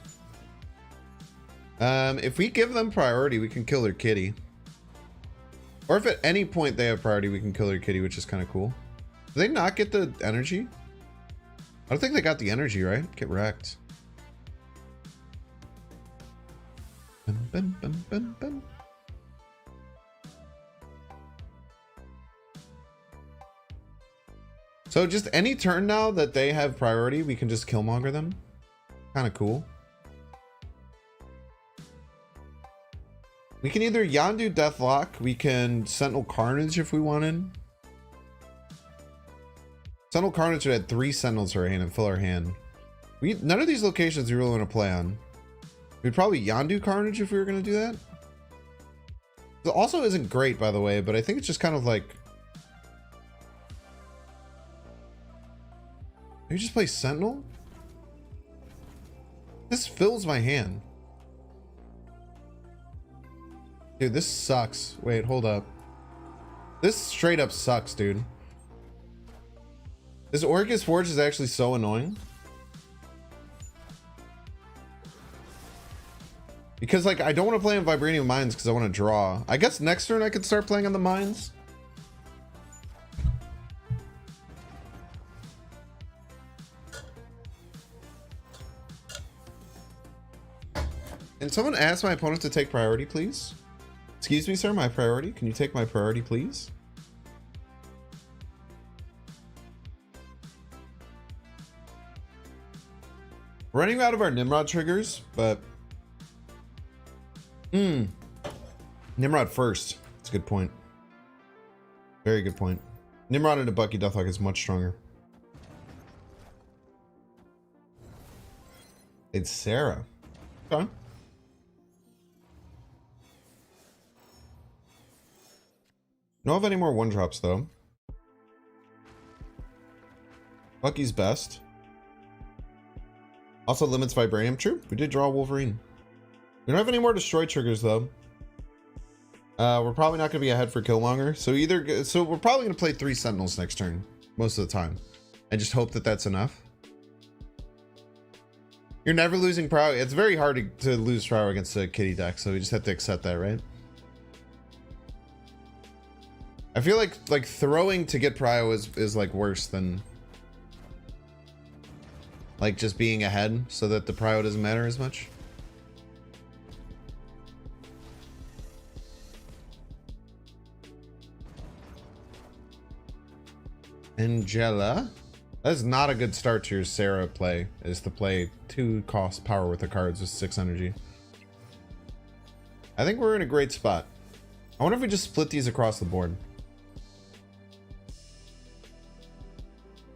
If we give them priority, we can kill their kitty. Or if at any point they have priority, we can kill their kitty, which is kind of cool. Did they not get the energy? I don't think they got the energy, right? Get wrecked. Bum, bum, bum, bum, bum. So just any turn now that they have priority, we can just Killmonger them. Kind of cool. We can either Yondu Deathlock, we can Sentinel Carnage if we wanted. Sentinel Carnage would add 3 Sentinels to our hand and fill our hand. None of these locations we really want to play on. We'd probably Yondu Carnage if we were going to do that. It also isn't great, by the way, but I think it's just kind of like... Maybe just play Sentinel? This fills my hand. Dude, this sucks. Wait, hold up. This straight up sucks, dude. This Orcus Forge is actually so annoying. Because, like, I don't want to play on Vibranium Mines because I want to draw. I guess next turn I could start playing on the mines. And someone asked my opponent to take priority, please. Excuse me, sir, my priority. Can you take my priority, please? Running out of our Nimrod triggers, but... Nimrod first. That's a good point. Very good point. Nimrod into Bucky Deathlock is much stronger. It's Sarah. Okay. Don't have any more 1-drops though. Bucky's best. Also limits Vibranium. True. We did draw Wolverine. We don't have any more destroy triggers though. We're probably not going to be ahead for Killmonger. So we're probably going to play 3 Sentinels next turn most of the time. I just hope that that's enough. You're never losing power. It's very hard to lose power against a kitty deck, so we just have to accept that, right? I feel like throwing to get prio is like worse than like just being ahead so that the prio doesn't matter as much. Angela. That is not a good start to your Sarah play, is to play 2 cost power worth of cards with 6 energy. I think we're in a great spot. I wonder if we just split these across the board.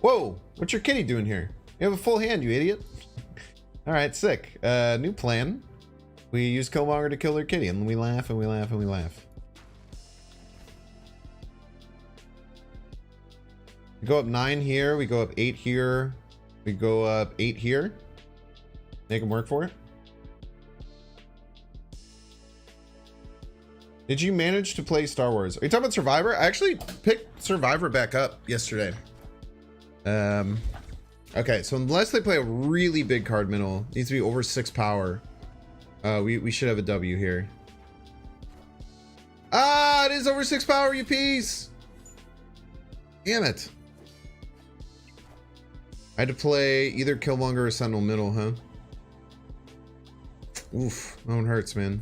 Whoa, what's your kitty doing here? You have a full hand, you idiot. Alright, sick. New plan. We use Killmonger to kill their kitty, and we laugh and we laugh and we laugh. We go up 9 here, we go up 8 here, we go up 8 here. Make them work for it. Did you manage to play Star Wars? Are you talking about Survivor? I actually picked Survivor back up yesterday. Okay, so unless they play a really big card middle, needs to be over 6 power. We should have a W here. Ah, it is over 6 power, you piece! Damn it. I had to play either Killmonger or Sentinel middle, huh? Oof, that one hurts, man.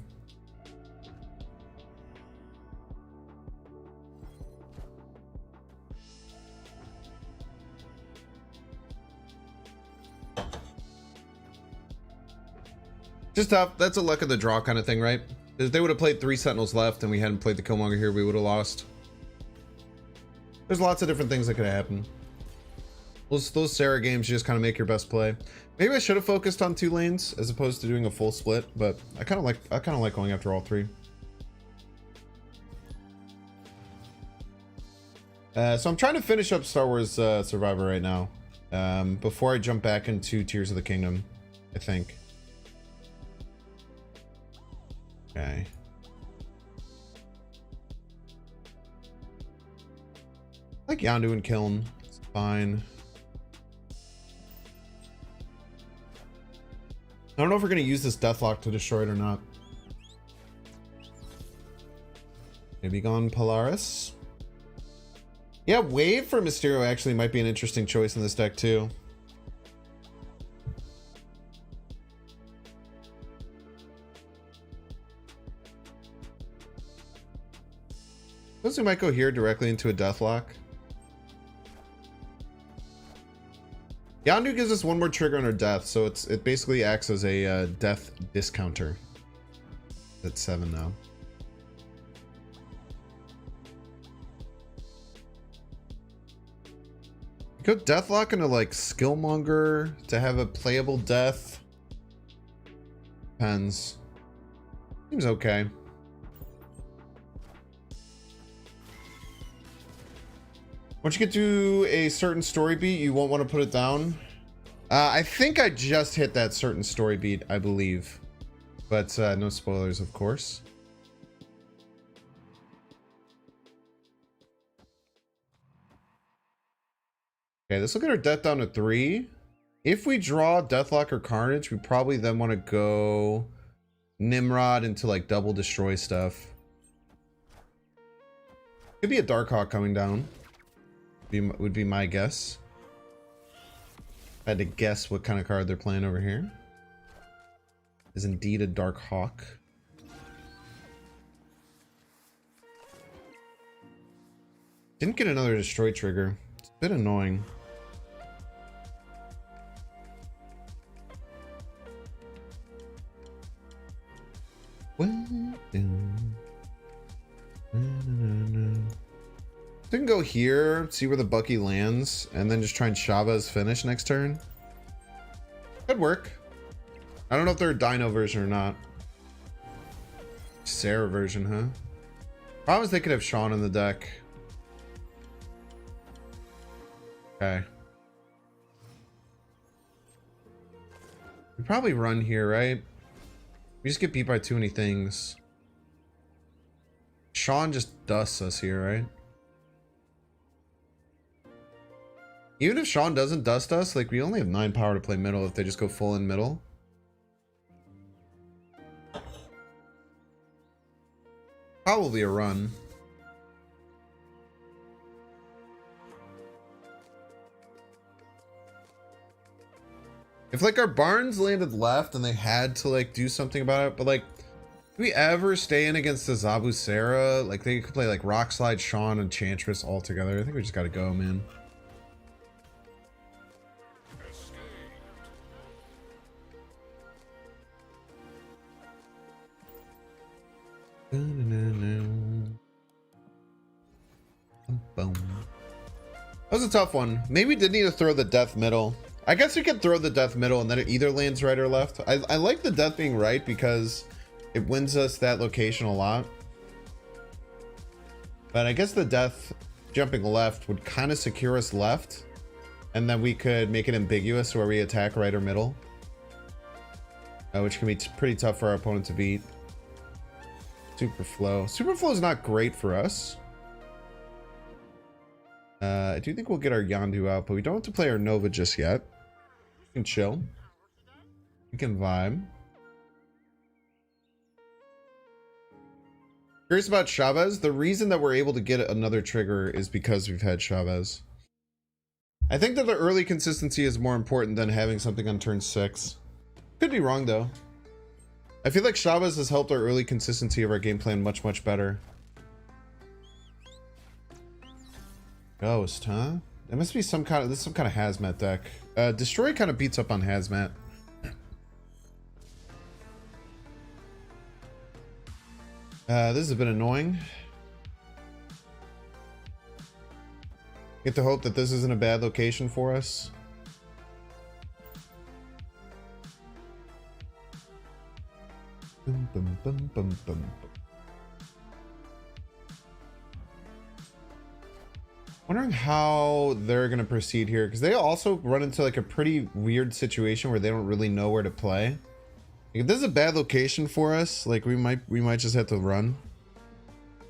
Just tough. That's a luck of the draw kind of thing, right? If they would have played 3 Sentinels left and we hadn't played the Killmonger here, we would have lost. There's lots of different things that could have happened. Those Sarah games, you just kind of make your best play. Maybe I should have focused on 2 lanes as opposed to doing a full split, but I kind of like going after all 3. So I'm trying to finish up Star Wars Survivor right now, before I jump back into Tears of the Kingdom, I think. Okay. I like Yondu and Kiln. It's fine. I don't know if we're going to use this Deathlock to destroy it or not. Maybe gone Polaris. Yeah, Wave for Mysterio actually might be an interesting choice in this deck too. Suppose we might go here directly into a Deathlock. Yondu gives us one more trigger on our death, so it basically acts as a death discounter. That's 7 now. Go Deathlock into like Skillmonger to have a playable death. Depends. Seems okay. Once you get to a certain story beat, you won't want to put it down. I think I just hit that certain story beat, I believe. But no spoilers, of course. Okay, let's look at our death down to 3. If we draw Deathlock or Carnage, we probably then want to go Nimrod into like double destroy stuff. Could be a Darkhawk coming down. Would be my guess. I had to guess what kind of card they're playing over here. Is indeed a Darkhawk. Didn't get another destroy trigger. It's a bit annoying. We can go here, see where the Bucky lands, and then just try and Chavez finish next turn. Could work. I don't know if they're a Dino version or not. Sarah version, huh? Problem is they could have Sean in the deck. Okay. We probably run here, right? We just get beat by too many things. Sean just dusts us here, right? Even if Sean doesn't dust us, like we only have 9 power to play middle if they just go full in middle. Probably a run. If like our Barnes landed left and they had to like do something about it, but like, do we ever stay in against the Zabu Sarah? Like they could play like Rock Slide, Sean, and Enchantress all together. I think we just gotta go, man. That was a tough one. Maybe we did need to throw the death middle. I guess we could throw the death middle and then it either lands right or left. I like the death being right because it wins us that location a lot. But I guess the death jumping left would kind of secure us left. And then we could make it ambiguous where we attack right or middle. Which can be pretty tough for our opponent to beat. Superflow. Superflow is not great for us. I do think we'll get our Yondu out, but we don't have to play our Nova just yet. We can chill. We can vibe. Curious about Chavez. The reason that we're able to get another trigger is because we've had Chavez. I think that the early consistency is more important than having something on turn 6. Could be wrong though. I feel like Chavez has helped our early consistency of our game plan much, much better. Ghost, huh? That must be some kind of, this is some kind of Hazmat deck. Destroy kind of beats up on Hazmat. This is a bit annoying. Get to hope that this isn't a bad location for us. Bum, bum, bum, bum, bum. Wondering how they're gonna proceed here, because they also run into like a pretty weird situation where they don't really know where to play. Like, if this is a bad location for us, like we might just have to run.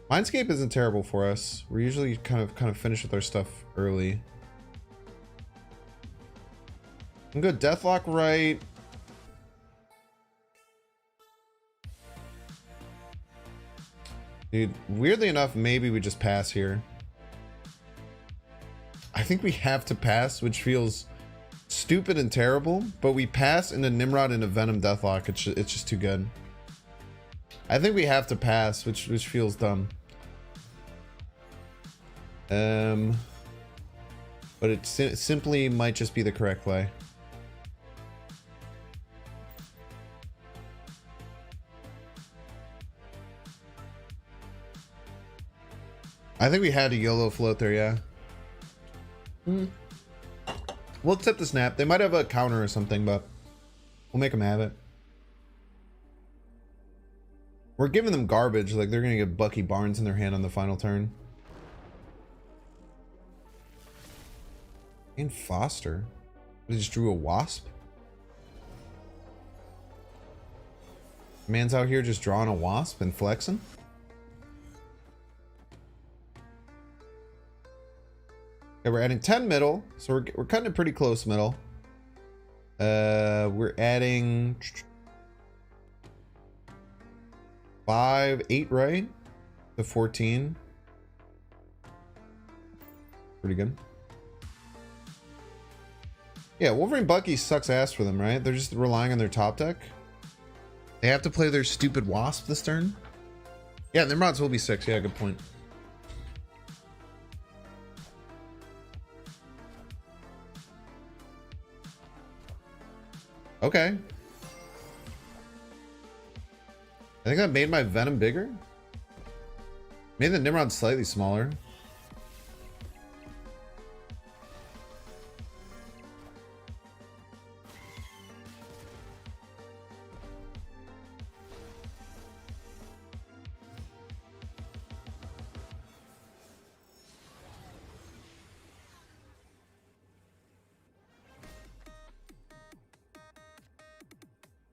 Mindscape isn't terrible for us. We're usually kind of finish with our stuff early. I'm good. Deathlock right. Dude, weirdly enough, maybe we just pass here. I think we have to pass, which feels stupid and terrible, but we pass into Nimrod and a Venom Deathlock. It's just too good. I think we have to pass, which feels dumb. But it simply might just be the correct play. I think we had a YOLO float there, yeah. We'll accept the snap. They might have a counter or something, but we'll make them have it. We're giving them garbage, like they're gonna get Bucky Barnes in their hand on the final turn. And Foster. They just drew a Wasp. Man's out here just drawing a Wasp and flexing. Okay, we're adding 10 middle, so we're cutting it pretty close middle. We're adding 5, 8, right? To 14. Pretty good. Yeah, Wolverine Bucky sucks ass for them, right? They're just relying on their top deck. They have to play their stupid Wasp this turn. Yeah, Nimrods will be 6. Yeah, good point. Okay. I think that made my Venom bigger. Made the Nimrod slightly smaller.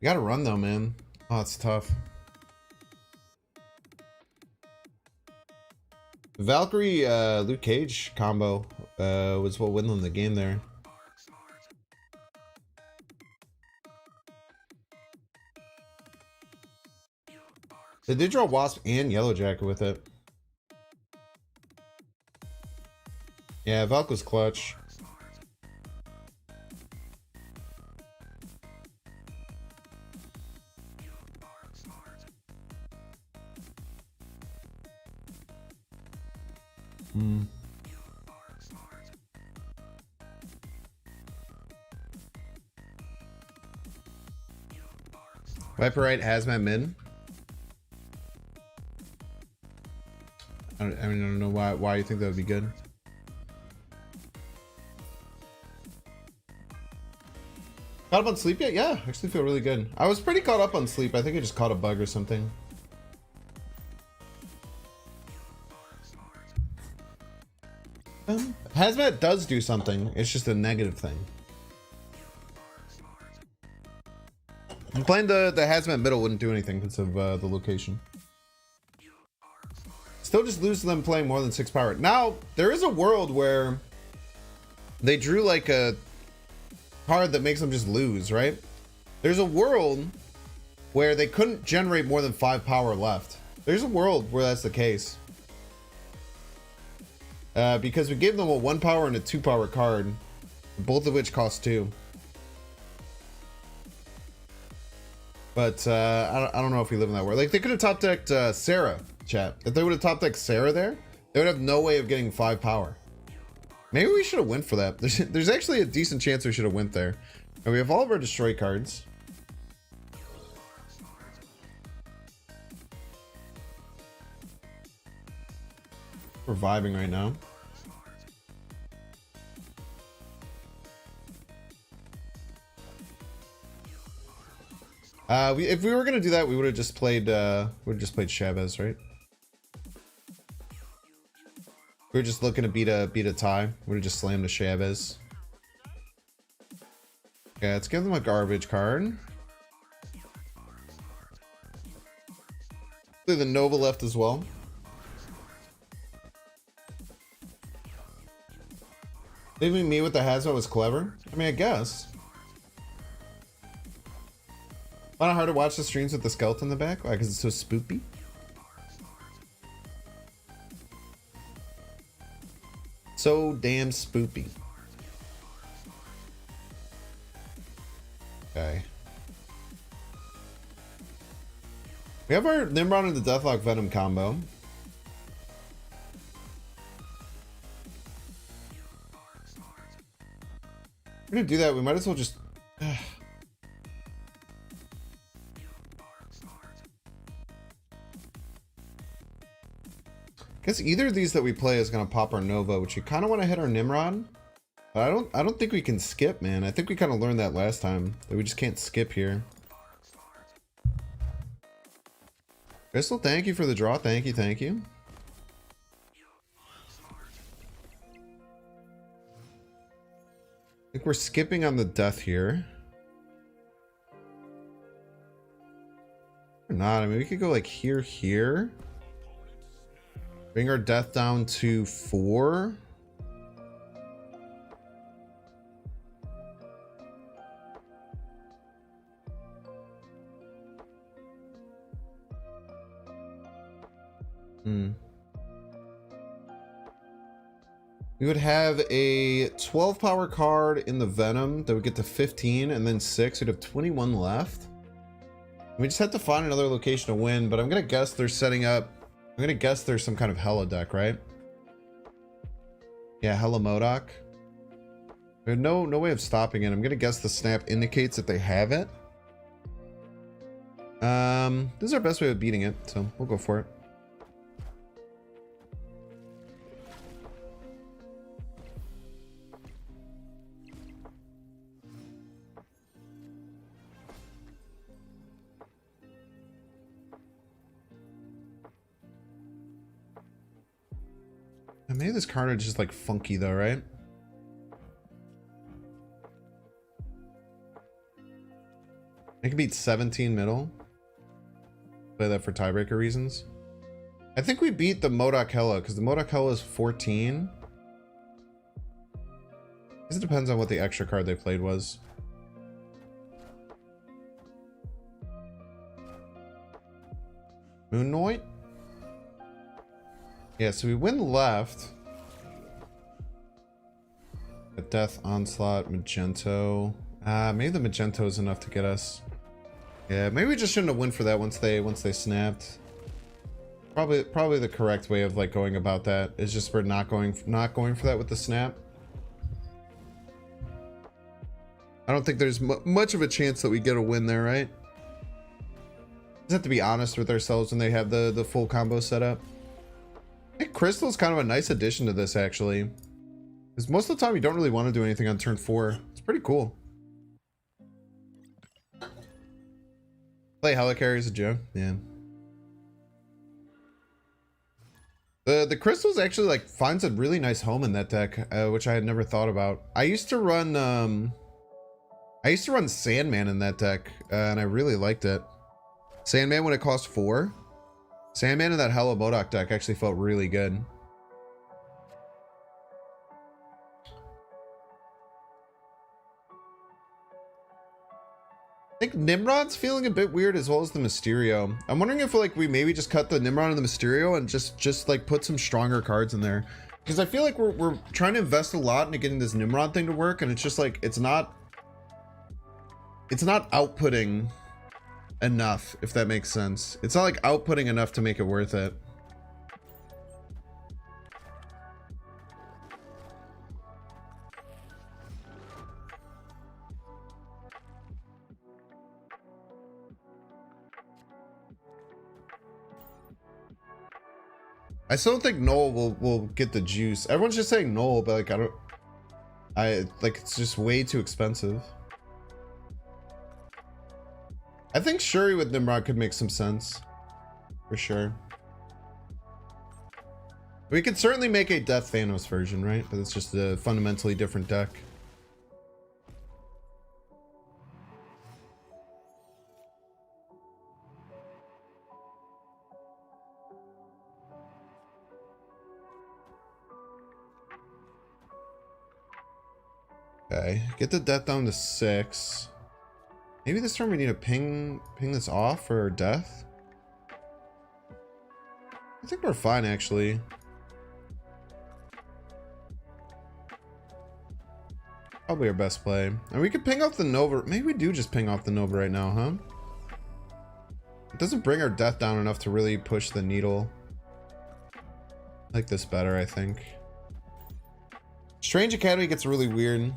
You gotta run though, man. Oh, it's tough. Valkyrie Luke Cage combo was what won them the game there. They did draw Wasp and Yellow Jacket with it. Yeah, Valk was clutch. Viperite Hazmat mid. I don't know why you think that would be good. Caught up on sleep yet? Yeah, actually feel really good. I was pretty caught up on sleep. I think I just caught a bug or something. Hazmat does do something. It's just a negative thing. I'm playing the Hazmat middle wouldn't do anything because of the location. Still just lose to them playing more than 6 power. Now, there is a world where they drew like a card that makes them just lose, right? There's a world where they couldn't generate more than 5 power left. There's a world where that's the case. Because we gave them a 1 power and a 2 power card, both of which cost 2. But I don't know if we live in that world. Like, they could have top decked Sarah, chat. If they would have top decked Sarah there, they would have no way of getting 5 power. Maybe we should have went for that. There's actually a decent chance we should have went there. And we have all of our destroy cards. We're vibing right now. If we were gonna do that, we would have just played Chavez, right? We were just looking to beat a tie. We would have just slammed the Chavez. Okay, let's give them a garbage card. The Nova left as well. Leaving me with the Hazmat was clever. I mean, I guess. Find it hard to watch the streams with the skeleton in the back? Why? Because it's so spoopy? So damn spoopy. Okay. We have our Nimrod and the Deathlock Venom combo. We're gonna do that. We might as well just. Guess either of these that we play is gonna pop our Nova, which we kind of want to hit our Nimrod. But I don't think we can skip, man. I think we kind of learned that last time that we just can't skip here. Crystal, thank you for the draw. Thank you, thank you. I think we're skipping on the death here. Or not. I mean, we could go like here. Bring our death down to 4. We would have a 12 power card in the Venom that would get to 15 and then 6. We'd have 21 left. We just have to find another location to win, but I'm going to guess they're setting up. I'm going to guess there's some kind of Hela deck, right? Yeah, Hela MODOK. There's no way of stopping it. I'm going to guess the snap indicates that they have it. This is our best way of beating it, so we'll go for it. Maybe this card is just like funky though, right? I can beat 17 middle. Play that for tiebreaker reasons. I think we beat the MODOK Hela because the MODOK Hela is 14. It depends on what the extra card they played was. Moon Knight? Yeah, so we win left. A Death, Onslaught, Magento. Maybe the Magento is enough to get us. Yeah, maybe we just shouldn't have won for that once they snapped. Probably the correct way of like going about that is just we're not going for that with the snap. I don't think there's much of a chance that we get a win there, right? Just have to be honest with ourselves when they have the full combo set up. I think Crystal's kind of a nice addition to this, actually. Because most of the time you don't really want to do anything on turn 4. It's pretty cool. Play Helicarrier as a joke. Yeah. The Crystals actually like finds a really nice home in that deck, which I had never thought about. I used to run Sandman in that deck, and I really liked it. Sandman when it cost 4. Sandman in that Hela MODOK deck actually felt really good. I think Nimrod's feeling a bit weird as well as the Mysterio. I'm wondering if like we maybe just cut the Nimrod and the Mysterio and just like put some stronger cards in there. Because I feel like we're trying to invest a lot into getting this Nimrod thing to work, and it's just like it's not outputting enough, if that makes sense. It's not like outputting enough to make it worth it. I still don't think Noel will get the juice. Everyone's just saying Noel, but like I like it's just way too expensive. I think Shuri with Nimrod could make some sense. For sure. We could certainly make a Death Thanos version, right? But it's just a fundamentally different deck. Okay, get the death down to 6. Maybe this turn we need to ping this off for death. I think we're fine, actually. Probably our best play. And we could ping off the Nova. Maybe we do just ping off the Nova right now, huh? It doesn't bring our death down enough to really push the needle. I like this better, I think. Strange Academy gets really weird.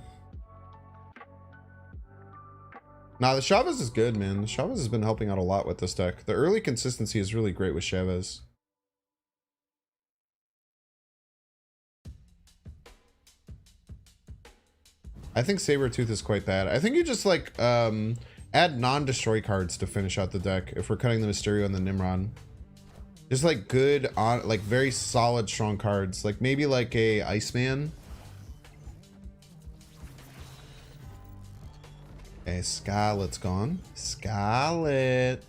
Nah, the Chavez is good, man. The Chavez has been helping out a lot with this deck. The early consistency is really great with Chavez. I think Sabretooth is quite bad. I think you just like add non-destroy cards to finish out the deck if we're cutting the Mysterio and the Nimrod. Just like good on like very solid strong cards. Like maybe like a Iceman. Okay, Scarlet's gone. Scarlet.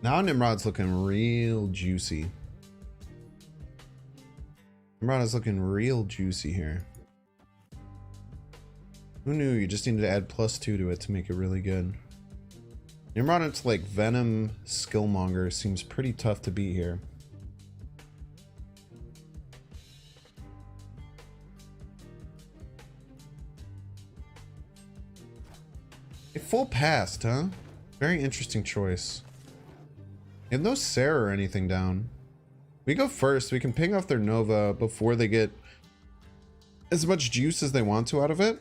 Now Nimrod's looking real juicy. Nimrod is looking real juicy here. Who knew you just needed to add +2 to it to make it really good. Nimrod into like Venom Skillmonger seems pretty tough to beat here. A full past, huh? Very interesting choice. You have no Sarah or anything down. We go first. We can ping off their Nova before they get as much juice as they want to out of it.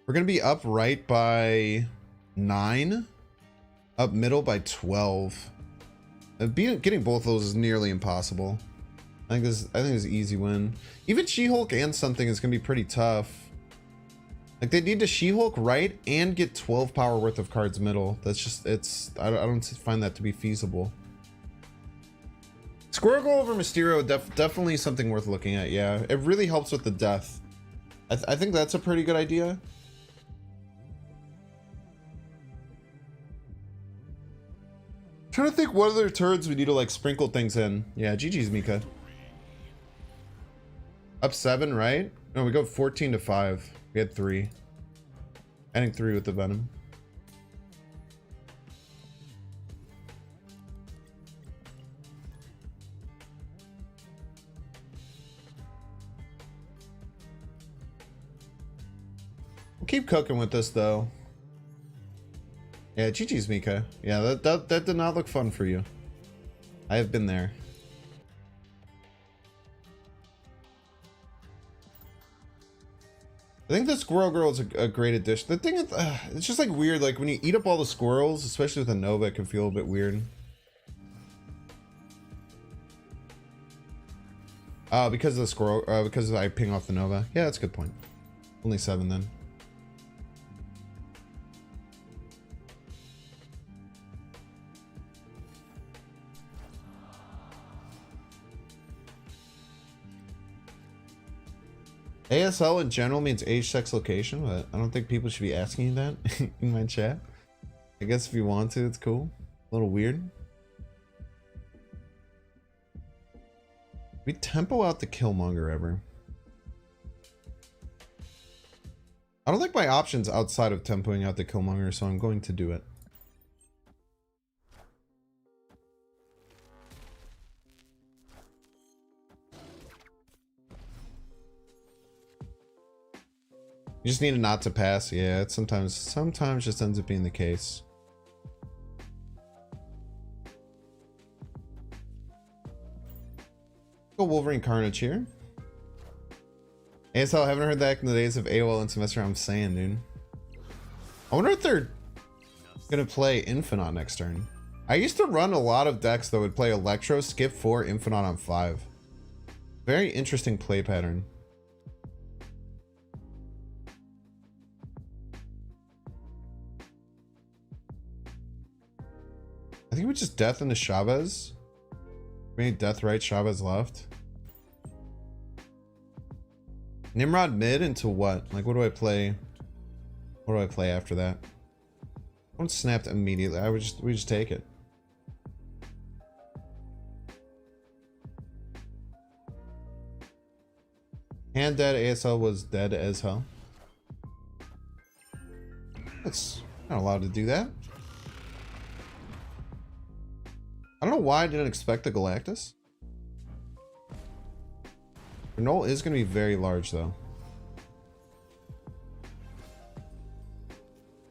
We're going to be up right by 9. Up middle by 12. Getting both of those is nearly impossible. I think this is an easy win. Even She-Hulk and something is going to be pretty tough. Like they need to She-Hulk right and get 12 power worth of cards middle. That's just, I don't find that to be feasible. Squirrel Girl over Mysterio, definitely something worth looking at. Yeah, it really helps with the death. I think that's a pretty good idea. Trying to think what other turns we need to like sprinkle things in. Yeah, GG's Mika. Up 7, right? No, we go 14 to 5. We had 3. Adding 3 with the Venom. We'll keep cooking with this though. Yeah, GG's Mika. Yeah, that did not look fun for you. I have been there. I think the Squirrel Girl is a great addition. The thing is, it's just like weird. Like when you eat up all the squirrels, especially with a Nova, it can feel a bit weird. Because of the squirrel, because I ping off the Nova. Yeah, that's a good point. Only 7 then. ASL in general means age, sex, location, but I don't think people should be asking you that in my chat. I guess if you want to, it's cool. A little weird. We tempo out the Killmonger ever. I don't like my options outside of tempoing out the Killmonger, so I'm going to do it. You just need it not to pass. Yeah, it sometimes just ends up being the case. Go Wolverine Carnage here. ASL, I haven't heard that in the days of AOL and Semester. I'm saying, dude. I wonder if they're gonna play Infinite next turn. I used to run a lot of decks that would play Electro, skip 4, Infinite on 5. Very interesting play pattern. I think we just death into Chavez. We need death right, Chavez left. Nimrod mid into what? Like what do I play? What do I play after that? One snapped immediately. We just take it. Hand dead, ASL was dead as hell. That's not allowed to do that. I don't know why I didn't expect the Galactus. Their null is going to be very large, though.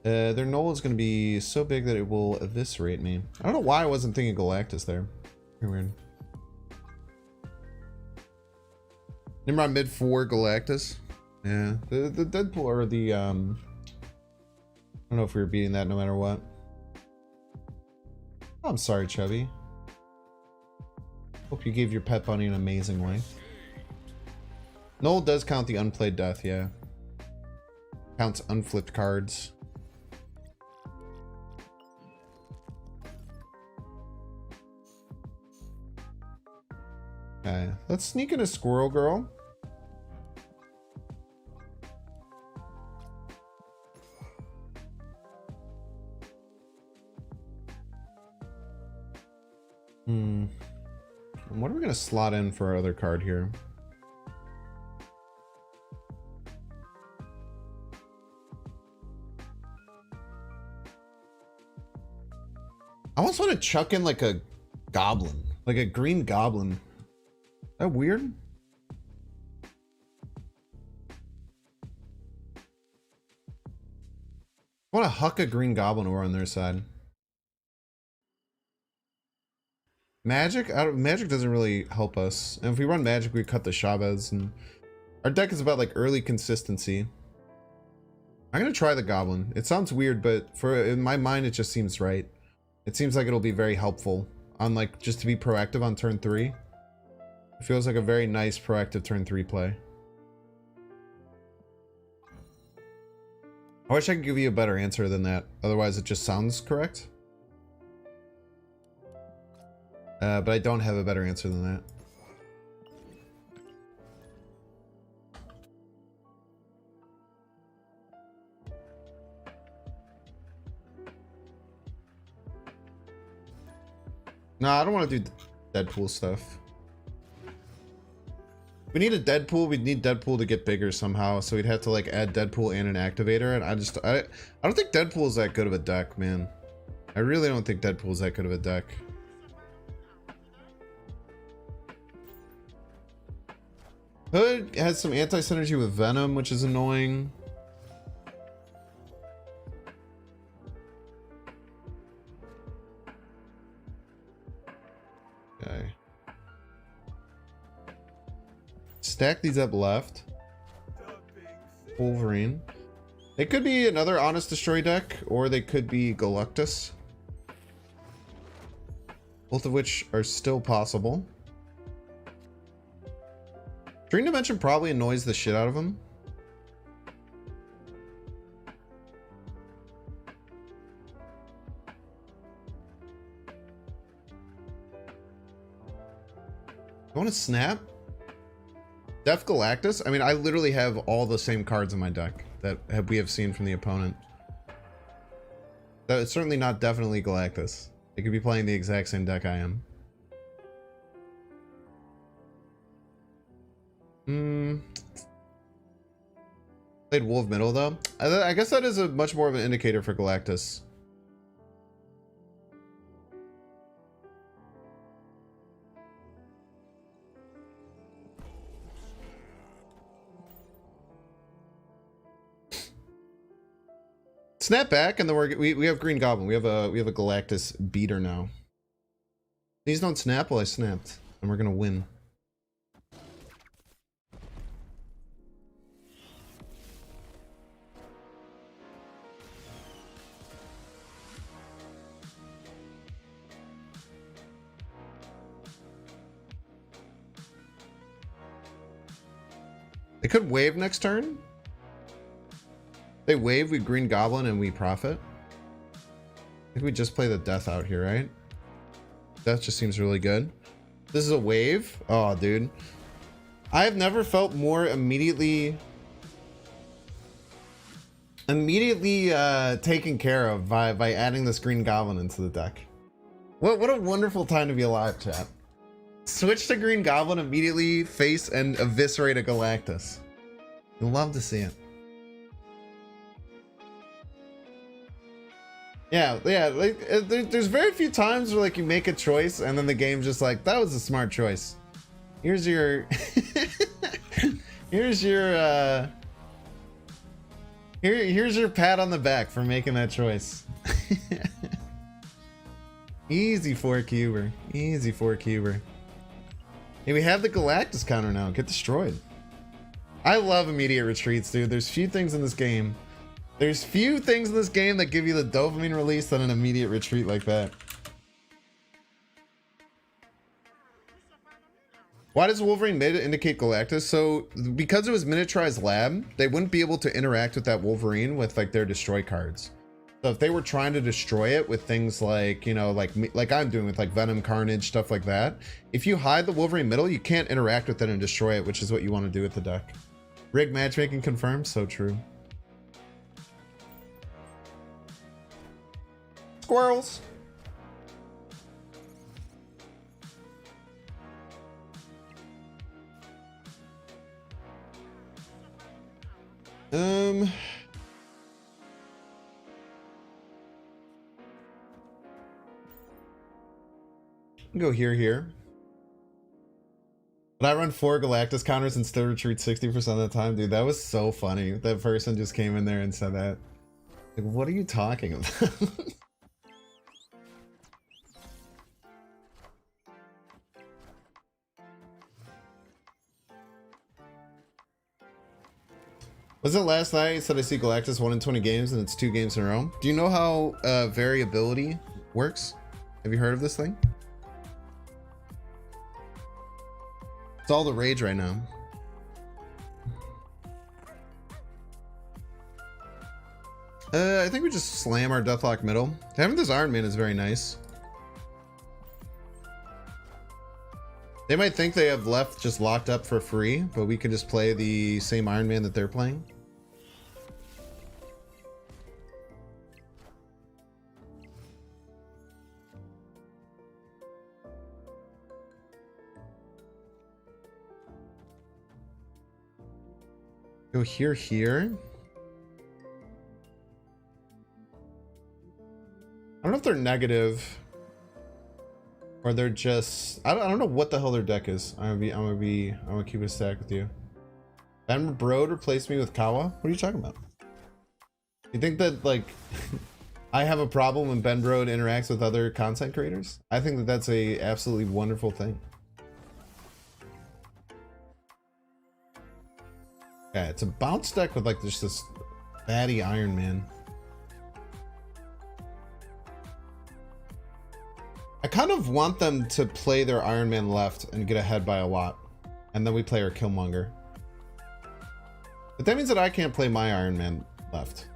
Their null is going to be so big that it will eviscerate me. I don't know why I wasn't thinking Galactus there. Very weird. Nimrod mid 4 Galactus. Yeah, the Deadpool or the I don't know if we were beating that no matter what. Oh, I'm sorry, Chubby. Hope you gave your pet bunny an amazing way. Null does count the unplayed death, yeah. Counts unflipped cards. Okay, let's sneak in a Squirrel Girl. What are we gonna slot in for our other card here? I almost want to chuck in like a goblin, like a green goblin. Is that weird? I want to huck a green goblin over on their side. Magic? Magic doesn't really help us. And if we run magic, we cut the Chavez. And our deck is about like early consistency. I'm going to try the goblin. It sounds weird, but in my mind, it just seems right. It seems like it'll be very helpful on like just to be proactive on turn 3. It feels like a very nice proactive turn 3 play. I wish I could give you a better answer than that. Otherwise, it just sounds correct. But I don't have a better answer than that. No, I don't want to do Deadpool stuff. We need a Deadpool. We'd need Deadpool to get bigger somehow. So we'd have to like add Deadpool and an activator. And I don't think Deadpool is that good of a deck, man. I really don't think Deadpool is that good of a deck. Hood has some anti-synergy with Venom, which is annoying. Okay. Stack these up left. Wolverine. They could be another Honest Destroy deck, or they could be Galactus. Both of which are still possible. Dream Dimension probably annoys the shit out of him. I want to snap? Def Galactus? I mean, I literally have all the same cards in my deck that we have seen from the opponent. That it's certainly not definitely Galactus. They could be playing the exact same deck I am. Played Wolf Middle though. I guess that is a much more of an indicator for Galactus. Snap back, and then we have Green Goblin. We have a Galactus beater now. Please don't snap. Well, I snapped, and we're gonna win. They could wave next turn. They wave, we Green Goblin, and we profit. I think we just play the death out here, right? Death just seems really good. This is a wave. Oh, dude. I have never felt more immediately taken care of by adding this Green Goblin into the deck. What a wonderful time to be alive, chat. Switch to Green Goblin, immediately face and eviscerate a Galactus. You'll love to see it. Yeah, like there's very few times where like you make a choice and then the game's just like, that was a smart choice. Here's your here's your here's your pat on the back for making that choice. Easy 4-cuber. Easy 4-cuber. Hey, we have the Galactus counter now. Get destroyed. I love immediate retreats, dude. There's few things in this game. There's few things in this game that give you the dopamine release than an immediate retreat like that. Why does Wolverine mid indicate Galactus? So because it was miniaturized lab, they wouldn't be able to interact with that Wolverine with like their destroy cards. So if they were trying to destroy it with things like, you know, like I'm doing with like Venom, Carnage, stuff like that, if you hide the Wolverine middle, you can't interact with it and destroy it, which is what you want to do with the deck. Rig matchmaking confirmed. So true. Squirrels. Go here. But I run 4 Galactus counters and still retreat 60% of the time, dude. That was so funny. That person just came in there and said that. Like, what are you talking about? Was it last night you said I see Galactus 1 in 20 games and it's 2 games in a row? Do you know how variability works? Have you heard of this thing? It's all the rage right now. I think we just slam our Deathlock middle. Having this Iron Man is very nice. They might think they have left just locked up for free, but we could just play the same Iron Man that they're playing. Go here. I don't know if they're negative or they're just, I don't know what the hell their deck is. I'm gonna keep it stacked with you. Ben Brode replaced me with Kawa? What are you talking about? You think that like I have a problem when Ben Brode interacts with other content creators? I think that that's a absolutely wonderful thing. Yeah, it's a bounce deck with like just this batty Iron Man. I kind of want them to play their Iron Man left and get ahead by a lot. And then we play our Killmonger. But that means that I can't play my Iron Man left.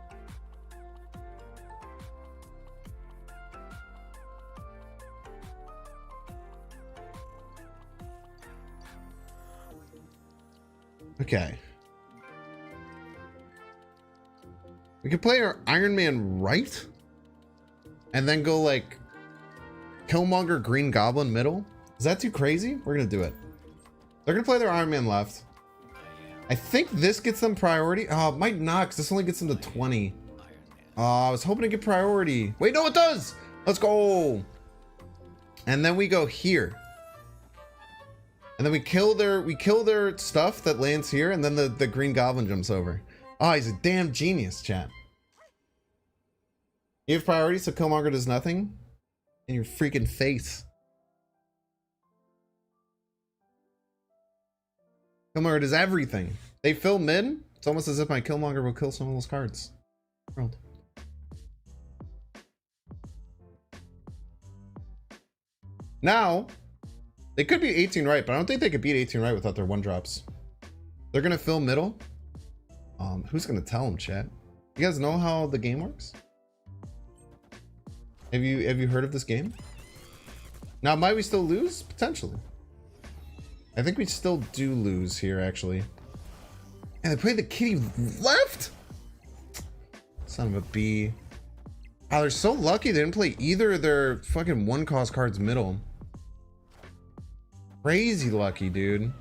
Okay. We could play our Iron Man right and then go like Killmonger Green Goblin middle. Is that too crazy? We're gonna do it. They're gonna play their Iron Man left. I think this gets them priority. Oh, it might not, because this only gets them to 20. I was hoping to get priority. Wait, no, it does. Let's go. And then we go here. And then we kill their stuff that lands here, and then the Green Goblin jumps over. Oh, he's a damn genius, chat. You have priority, so Killmonger does nothing? In your freaking face. Killmonger does everything. They fill mid. It's almost as if my Killmonger will kill some of those cards. World. Now, they could be 18 right, but I don't think they could beat 18 right without their 1-drops. They're gonna fill middle. Who's gonna tell them, chat? You guys know how the game works? Have you heard of this game? Now, might we still lose? Potentially. I think we still do lose here, actually. And they played the kitty left? Son of a bee. Oh, they're so lucky they didn't play either of their fucking 1-cost cards middle. Crazy lucky, dude.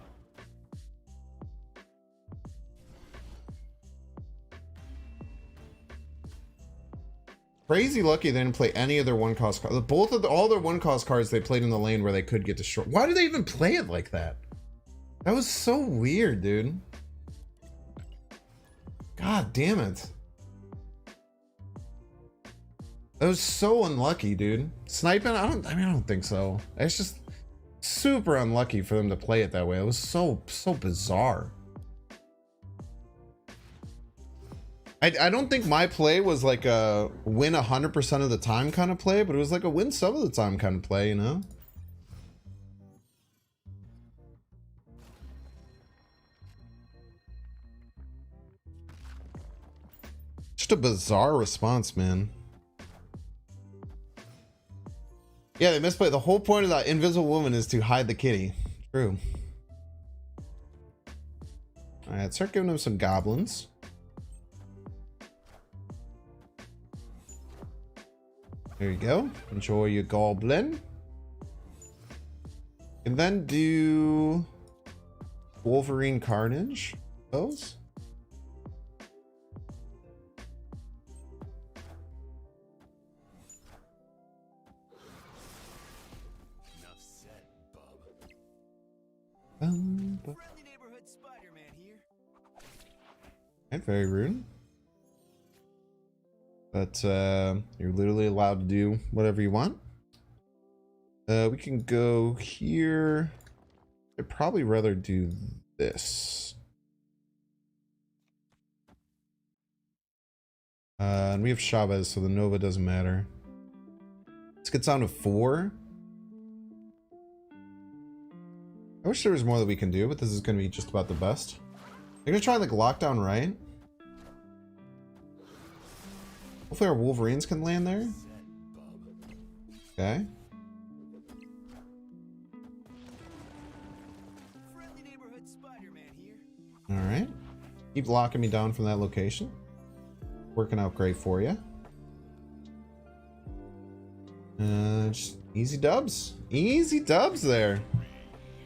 Crazy lucky they didn't play any of their one cost cards. Both of all their one cost cards they played in the lane where they could get destroyed. Why did they even play it like that? That was so weird, dude. God damn it. That was so unlucky, dude. Sniping? I don't think so. It's just super unlucky for them to play it that way. It was so bizarre. I don't think my play was like a win 100% of the time kind of play, but it was like a win some of the time kind of play, you know? Just a bizarre response, man. Yeah, they misplayed. The whole point of that invisible woman is to hide the kitty. True. Alright, start giving them some goblins. There you go. Enjoy your goblin. And then do Wolverine Carnage. Those. Friendly neighborhood Spider-Man here. And very rude. But you're literally allowed to do whatever you want. We can go here. I'd probably rather do this. And we have Chavez, so the Nova doesn't matter. This gets down to 4. I wish there was more that we can do, but this is going to be just about the best. You're going to try like lockdown, right? Hopefully our Wolverines can land there. Okay. Friendly neighborhood Spider-Man here. Alright. Keep locking me down from that location. Working out great for you. Just easy dubs. Easy dubs there.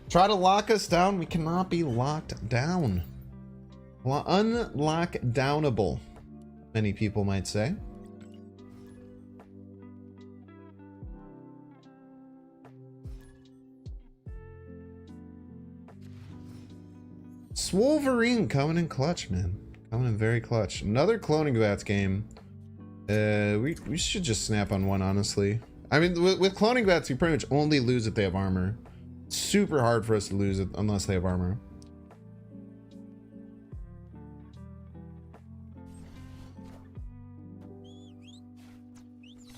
Try to lock us down. We cannot be locked down. Unlockdownable, many people might say. Swolverine coming in clutch, man. Coming in very clutch. Another cloning bats game. We should just snap on one, honestly. I mean, with cloning bats, you pretty much only lose if they have armor. Super hard for us to lose it unless they have armor.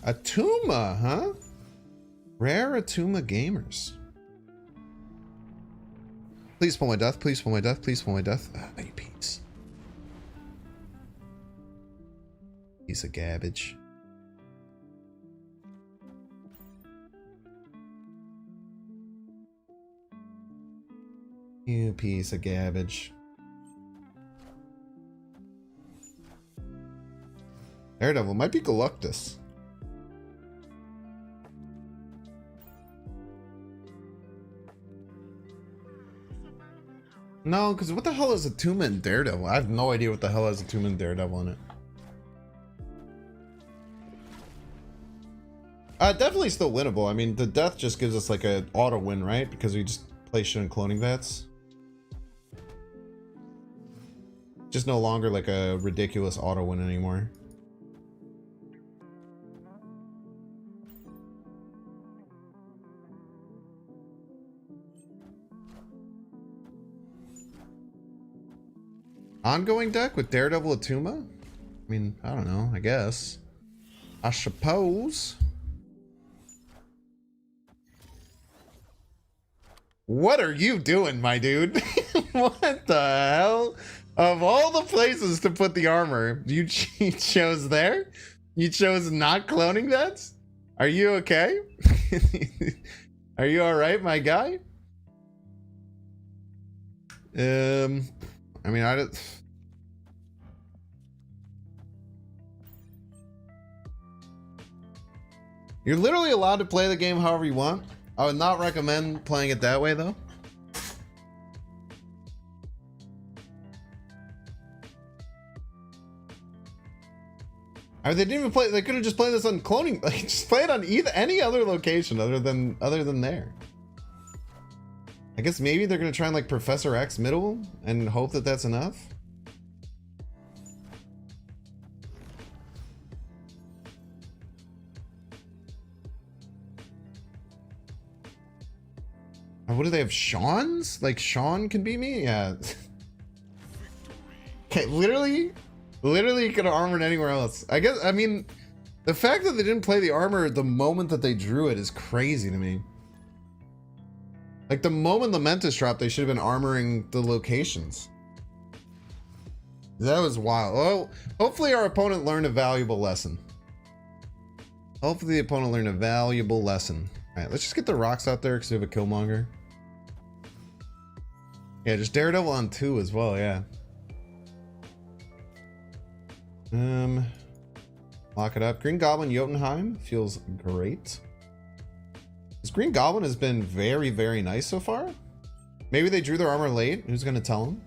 Atuma, huh? Rare Atuma gamers. Please pull my death. Please pull my death. Please pull my death. Ah, you piece. Piece of garbage. You piece of garbage. Daredevil might be Galactus. No, because what the hell is Atuma and Daredevil? I have no idea what the hell is Atuma and Daredevil in it. Definitely still winnable. I mean, the death just gives us like an auto win, right? Because we just play shit in cloning vats. Just no longer like a ridiculous auto win anymore. Ongoing deck with Daredevil Atuma? I mean, I don't know, I guess. I suppose. What are you doing, my dude? What the hell? Of all the places to put the armor, you chose there? You chose not cloning that? Are you okay? Are you alright, my guy? I mean, I don't... You're literally allowed to play the game however you want. I would not recommend playing it that way, though. They didn't even play. They could have just played this on cloning. Like, just play it on any other location other than there. I guess maybe they're gonna try and like Professor X middle and hope that that's enough. What do they have? Sean's? Like Sean can beat me? Yeah. Okay, literally you could have armored anywhere else. I mean, the fact that they didn't play the armor the moment that they drew it is crazy to me. Like the moment Lamentus dropped, they should have been armoring the locations. That was wild. Well, hopefully our opponent learned a valuable lesson. Hopefully the opponent learned a valuable lesson. Alright, let's just get the rocks out there because we have a Killmonger. Yeah, just Daredevil on 2 as well, yeah. Lock it up. Green Goblin Jotunheim feels great. This Green Goblin has been very, very nice so far. Maybe they drew their armor late. Who's gonna tell them?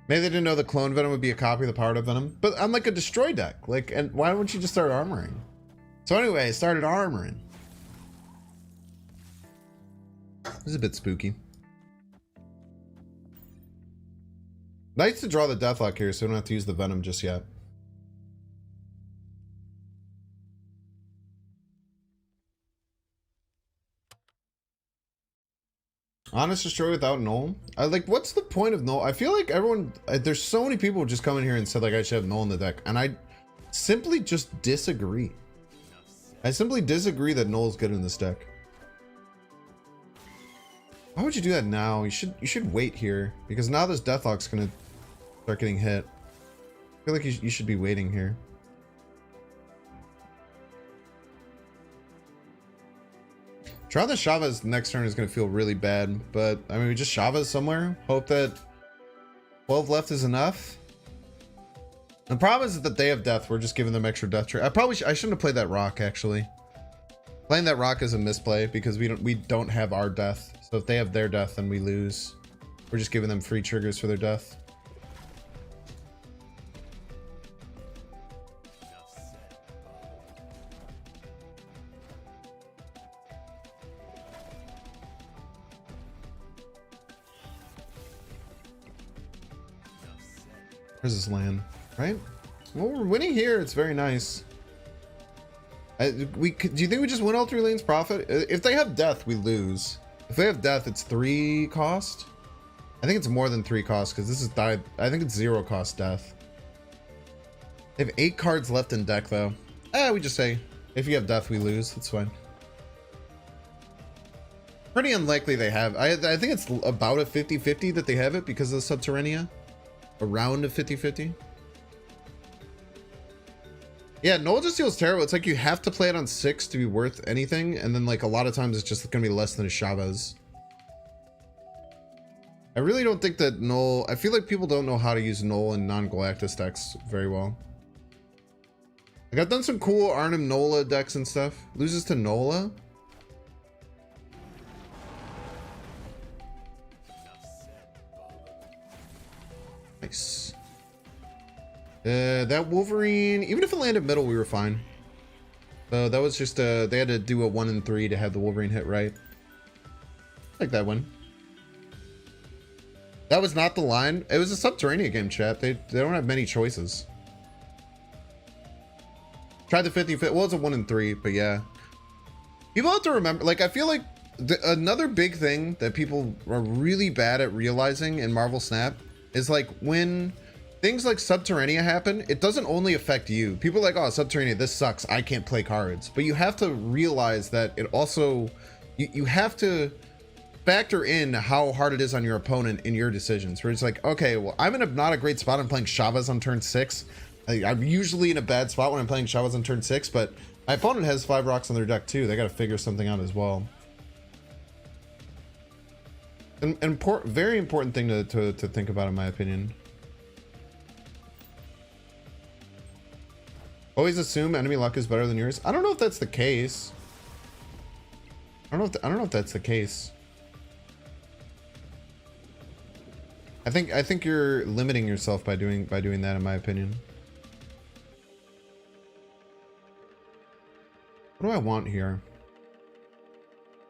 Maybe they didn't know the clone Venom would be a copy of the powered up Venom. But I'm like a destroy deck. Like, and why don't you just start armoring? So anyway, I started armoring. This is a bit spooky. Nice to draw the Deathlock here, so we don't have to use the Venom just yet. Honest Destroy without Null? Like, what's the point of Null? I feel like everyone, there's so many people who just come in here and said like I should have Null in the deck, and I simply just disagree. I simply disagree that Null's good in this deck. Why would you do that now? You should wait here, because now this Deathlock's gonna start getting hit. I feel like you should be waiting here. Try the Chavez next turn is going to feel really bad, but I mean, we just Chavez somewhere. Hope that 12 left is enough. The problem is that they have death. We're just giving them extra death. I shouldn't have played that rock actually. Playing that rock is a misplay because we don't have our death. So if they have their death, then we lose. We're just giving them free triggers for their death. Where's this land? Right? Well, we're winning here. It's very nice. Do you think we just win all 3 lanes profit? If they have death, we lose. If they have death, it's 3 cost. I think it's more than 3 cost because this is died. I think it's 0 cost death. They have 8 cards left in deck though. We just say if you have death, we lose. That's fine. Pretty unlikely they have. I think it's about a 50-50 that they have it because of the Subterranean. Around a 50-50. Yeah, Null just feels terrible. It's like you have to play it on 6 to be worth anything, and then like a lot of times it's just gonna be less than a Chavez. I really don't think that Null, I feel like people don't know how to use Null in non-Galactus decks very well. Like I've done some cool Arnim Nola decks and stuff. Loses to Nola. Nice. That Wolverine, even if it landed middle, we were fine. So that was just they had to do a 1 and 3 to have the Wolverine hit right. Like that one. That was not the line. It was a Subterranean game, chat. They don't have many choices. Tried the 50-50. Well, it's a 1 and 3, but yeah. People have to remember, like, I feel like another big thing that people are really bad at realizing in Marvel Snap is like when things like Subterranean happen, it doesn't only affect you. People are like, oh, Subterranean, this sucks. I can't play cards. But you have to realize that it also, you have to factor in how hard it is on your opponent in your decisions. Where it's like, okay, well, I'm in a not a great spot. I'm playing Chavez on turn 6. I'm usually in a bad spot when I'm playing Chavez on turn 6, but my opponent has 5 rocks on their deck too. They got to figure something out as well. An very important thing to think about, in my opinion. Always assume enemy luck is better than yours. I don't know if that's the case. I don't know if that's the case. I think you're limiting yourself by doing that, in my opinion. What do I want here?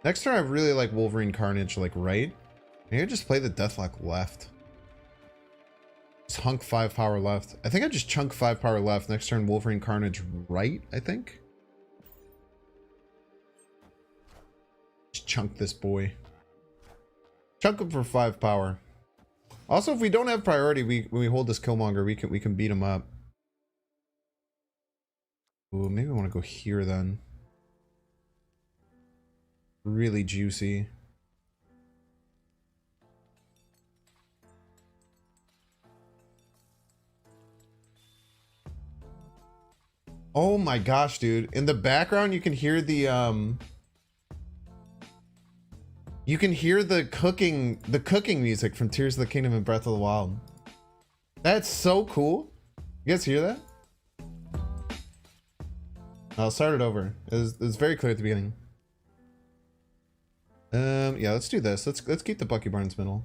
Next turn I really like Wolverine Carnage like right. Maybe I just play the Deathlock left. Just hunk 5 power left. I think I just chunk 5 power left. Next turn Wolverine Carnage right, I think. Just chunk this boy. Chunk him for 5 power. Also, if we don't have priority, when we hold this Killmonger, we can beat him up. Ooh, maybe I want to go here then. Really juicy. Oh my gosh, dude. In the background you can hear the cooking music from Tears of the Kingdom and Breath of the Wild. That's so cool. You guys hear that? I'll start it over. It was very clear at the beginning. Yeah, let's do this. Let's keep the Bucky Barnes middle.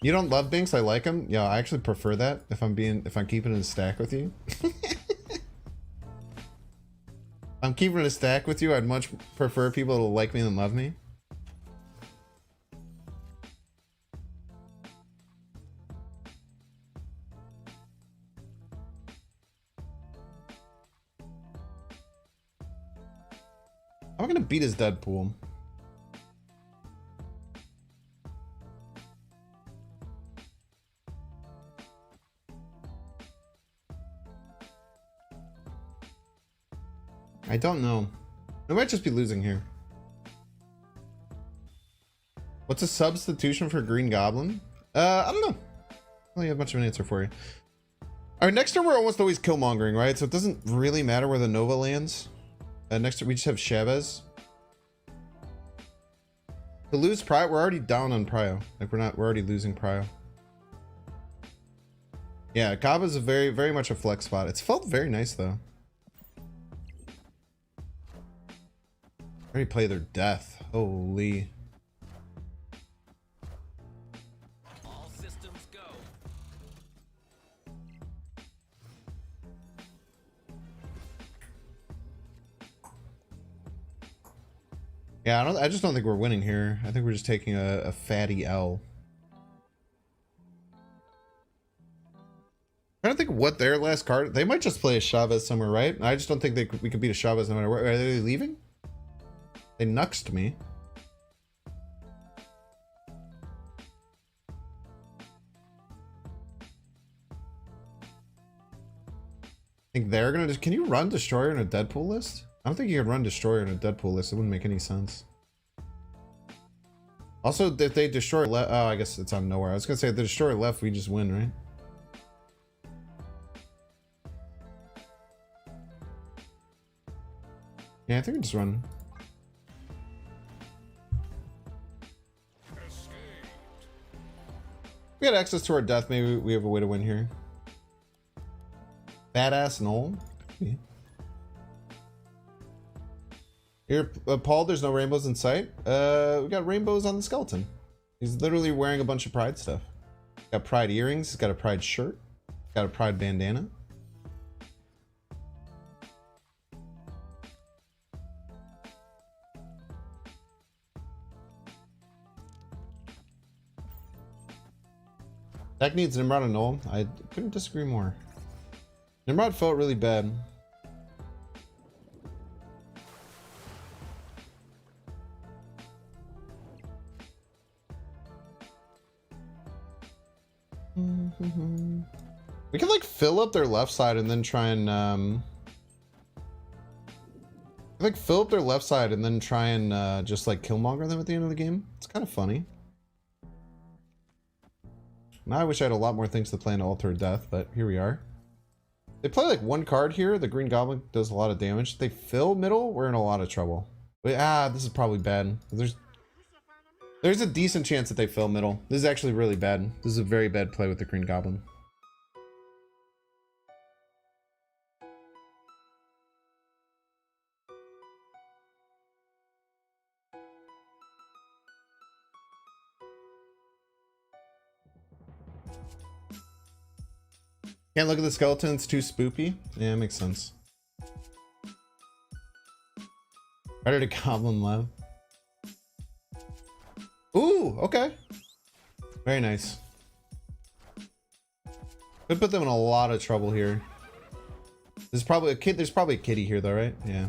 You don't love Binks? I like him. Yeah, I actually prefer that if I'm keeping it in a stack with you. I'm keeping it a stack with you. I'd much prefer people to like me than love me. I'm gonna beat his Deadpool. I don't know. I might just be losing here. What's a substitution for Green Goblin? I don't know. I don't really have much of an answer for you. Alright, next turn we're almost always Killmongering, right? So it doesn't really matter where the Nova lands. Next turn we just have Chavez. To lose Prio, we're already down on Prio. Like we're already losing Prio. Yeah, Gaba's a very much a flex spot. It's felt very nice though. Already play their death. Holy. All systems go. Yeah, I just don't think we're winning here. I think we're just taking a fatty L. I don't think what their last card. They might just play a Chavez somewhere, right? I just don't think we could beat a Chavez no matter where. Are they leaving? They nuxed me. I think they're gonna just. Can you run Destroyer in a Deadpool list? I don't think you can run Destroyer in a Deadpool list. It wouldn't make any sense. Also, if they destroy left, oh, I guess it's on nowhere. I was gonna say if they destroy left, we just win, right? Yeah, I think we just run. We got access to our death. Maybe we have a way to win here. Badass Noel. Here, Paul, there's no rainbows in sight. We got rainbows on the skeleton. He's literally wearing a bunch of Pride stuff. Got Pride earrings. He's got a Pride shirt. Got a Pride bandana. Deck needs Nimrod and Noel. I couldn't disagree more. Nimrod felt really bad. We can like fill up their left side and then try and like fill up their left side and then try and just like Killmonger them at the end of the game. It's kind of funny. Now I wish I had a lot more things to play to alter death, but here we are. They play like one card here. The Green Goblin does a lot of damage. They fill middle. We're in a lot of trouble. Wait, this is probably bad. There's There's a decent chance that they fill middle. This is actually really bad. This is a very bad play with the Green Goblin. Can't look at the skeleton, it's too spoopy. Yeah, it makes sense. Better to Goblin left. Ooh, okay. Very nice. Could put them in a lot of trouble here. There's probably a kid. There's probably a kitty here though, right? Yeah.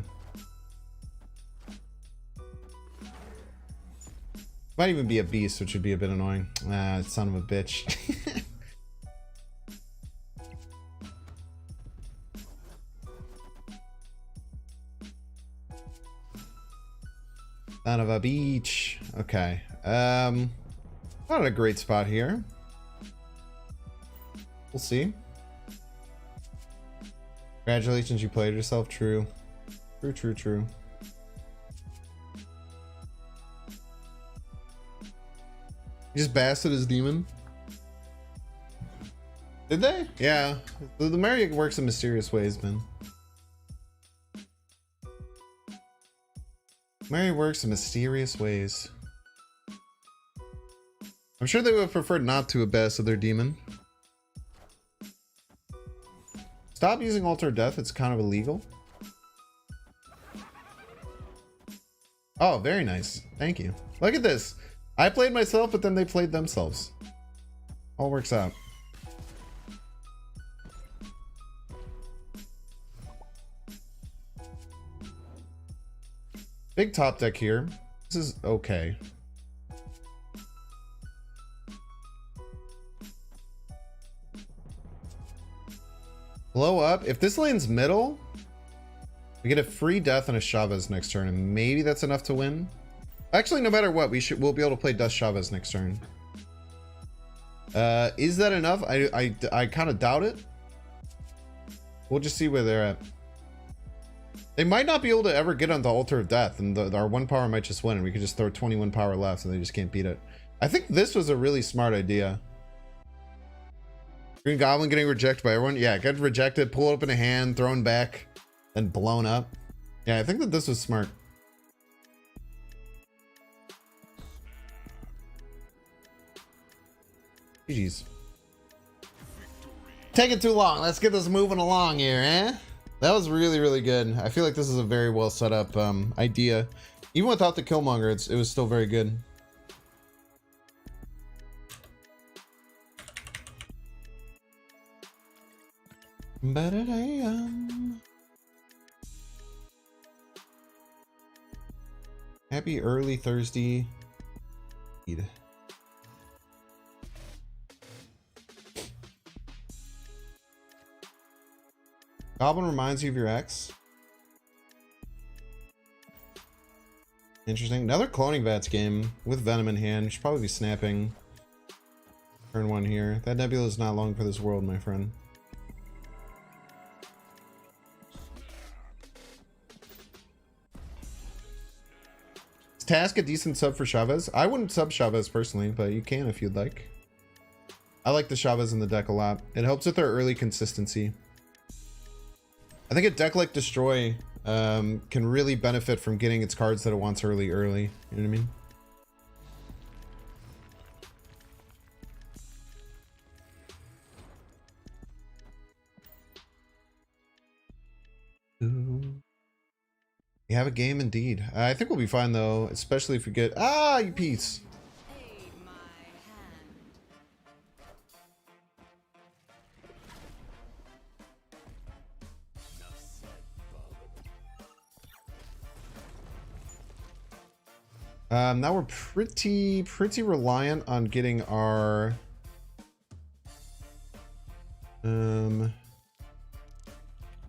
Might even be a beast, which would be a bit annoying. Ah, son of a bitch. Son of a beach. Okay. Not a great spot here. We'll see. Congratulations, you played yourself. True. True, true, true. You just basted his demon? Did they? Yeah. The Mary works in mysterious ways, man. Mary works in mysterious ways. I'm sure they would have preferred not to have bested their demon. Stop using Altar of Death, it's kind of illegal. Oh, very nice. Thank you. Look at this. I played myself, but then they played themselves. All works out. Big top deck here. This is okay. Blow up. If this lands middle, we get a free death and a Chavez next turn, and maybe that's enough to win. Actually, no matter what, we'll be able to play Dust Chavez next turn. Is that enough? I kind of doubt it. We'll just see where they're at. They might not be able to ever get on the Altar of Death, and our 1 power might just win, and we could just throw 21 power left, and they just can't beat it. I think this was a really smart idea. Green Goblin getting rejected by everyone. Yeah, get rejected, pull it up in a hand, thrown back, then blown up. Yeah, I think that this was smart. GG's. Taking too long. Let's get this moving along here, eh? That was really, really good. I feel like this is a very well set up idea. Even without the Killmonger, it was still very good. Happy early Thursday. Goblin reminds you of your ex. Interesting. Another cloning vats game with Venom in hand. You should probably be snapping. Turn 1 here. That nebula is not long for this world, my friend. Is Task a decent sub for Chavez? I wouldn't sub Chavez personally, but you can if you'd like. I like the Chavez in the deck a lot. It helps with their early consistency. I think a deck like Destroy can really benefit from getting its cards that it wants early. You know what I mean? We have a game indeed. I think we'll be fine though, especially if we get... Ah, you piece! Now we're pretty reliant on getting our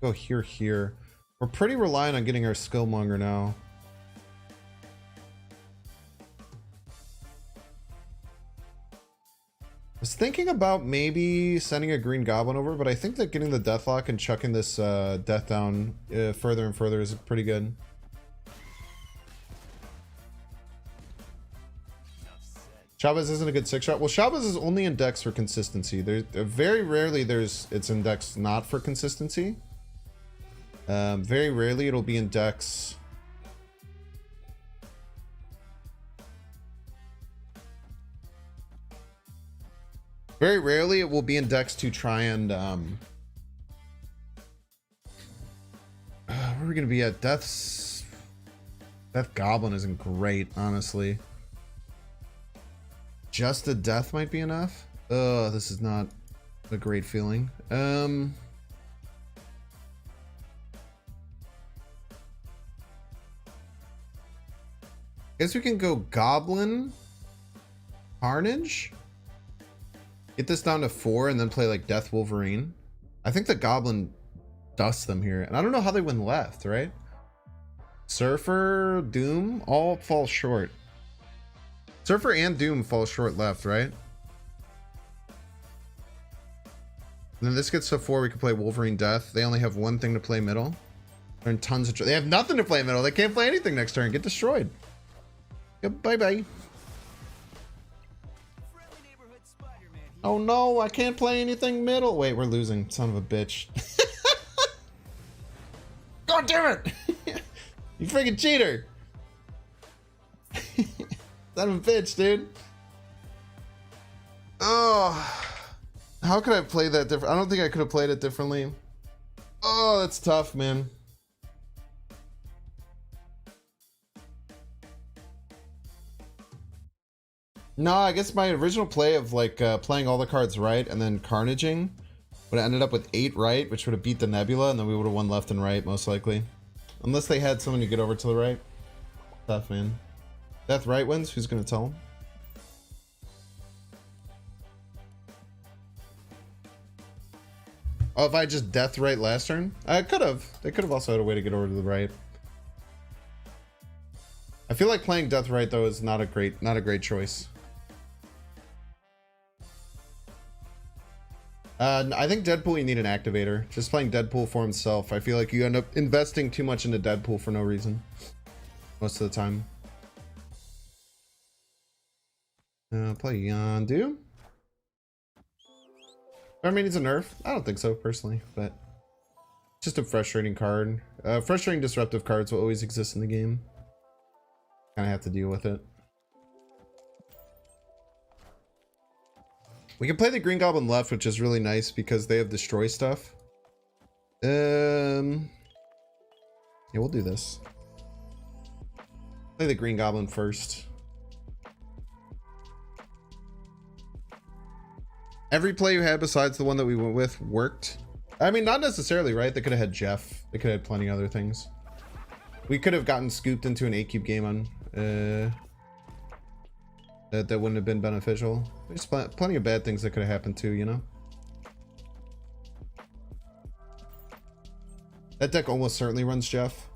go here. We're pretty reliant on getting our Skillmonger now. I was thinking about maybe sending a Green Goblin over, but I think that getting the Deathlock and chucking this death down further and further is pretty good. Chavez isn't a good 6-shot. Well, Chavez is only in decks for consistency. There's very rarely it's in decks not for consistency. Very rarely it'll be in decks. Very rarely it will be in decks to try and where are we gonna be at? Death Goblin isn't great, honestly. Just a death might be enough. This is not a great feeling. Guess we can go Goblin, Carnage. Get this down to 4 and then play like Death Wolverine. I think the Goblin dusts them here. And I don't know how they win left, right? Surfer, Doom, all fall short. Surfer and Doom fall short left, right? And then this gets to 4, we can play Wolverine Death. They only have one thing to play middle. They're in tons of... They have nothing to play middle. They can't play anything next turn. Get destroyed. Yep, bye-bye. Oh no, I can't play anything middle. Wait, we're losing. Son of a bitch. God damn it! You freaking cheater! Son of a bitch, dude. Oh, how could I play that different? I don't think I could have played it differently. Oh, that's tough, man. No, I guess my original play of like playing all the cards right and then carnaging would have ended up with 8 right, which would have beat the Nebula, and then we would have won left and right most likely. Unless they had someone to get over to the right. Tough, man. Death right wins? Who's gonna tell him? Oh, if I just death right last turn? I could have. They could have also had a way to get over to the right. I feel like playing death right though is not a great choice. I think Deadpool, you need an activator. Just playing Deadpool for himself, I feel like you end up investing too much into Deadpool for no reason. Most of the time. Play Yondu. I mean, it's a nerf. I don't think so, personally, but just a frustrating card. Frustrating disruptive cards will always exist in the game. Kind of have to deal with it. We can play the Green Goblin left, which is really nice because they have destroy stuff. Yeah, we'll do this. Play the Green Goblin first. Every play you had besides the one that we went with worked. I mean, not necessarily, right? They could have had Jeff. They could have had plenty of other things. We could have gotten scooped into an 8-cube game on that wouldn't have been beneficial. There's plenty of bad things that could have happened too, you know? That deck almost certainly runs Jeff.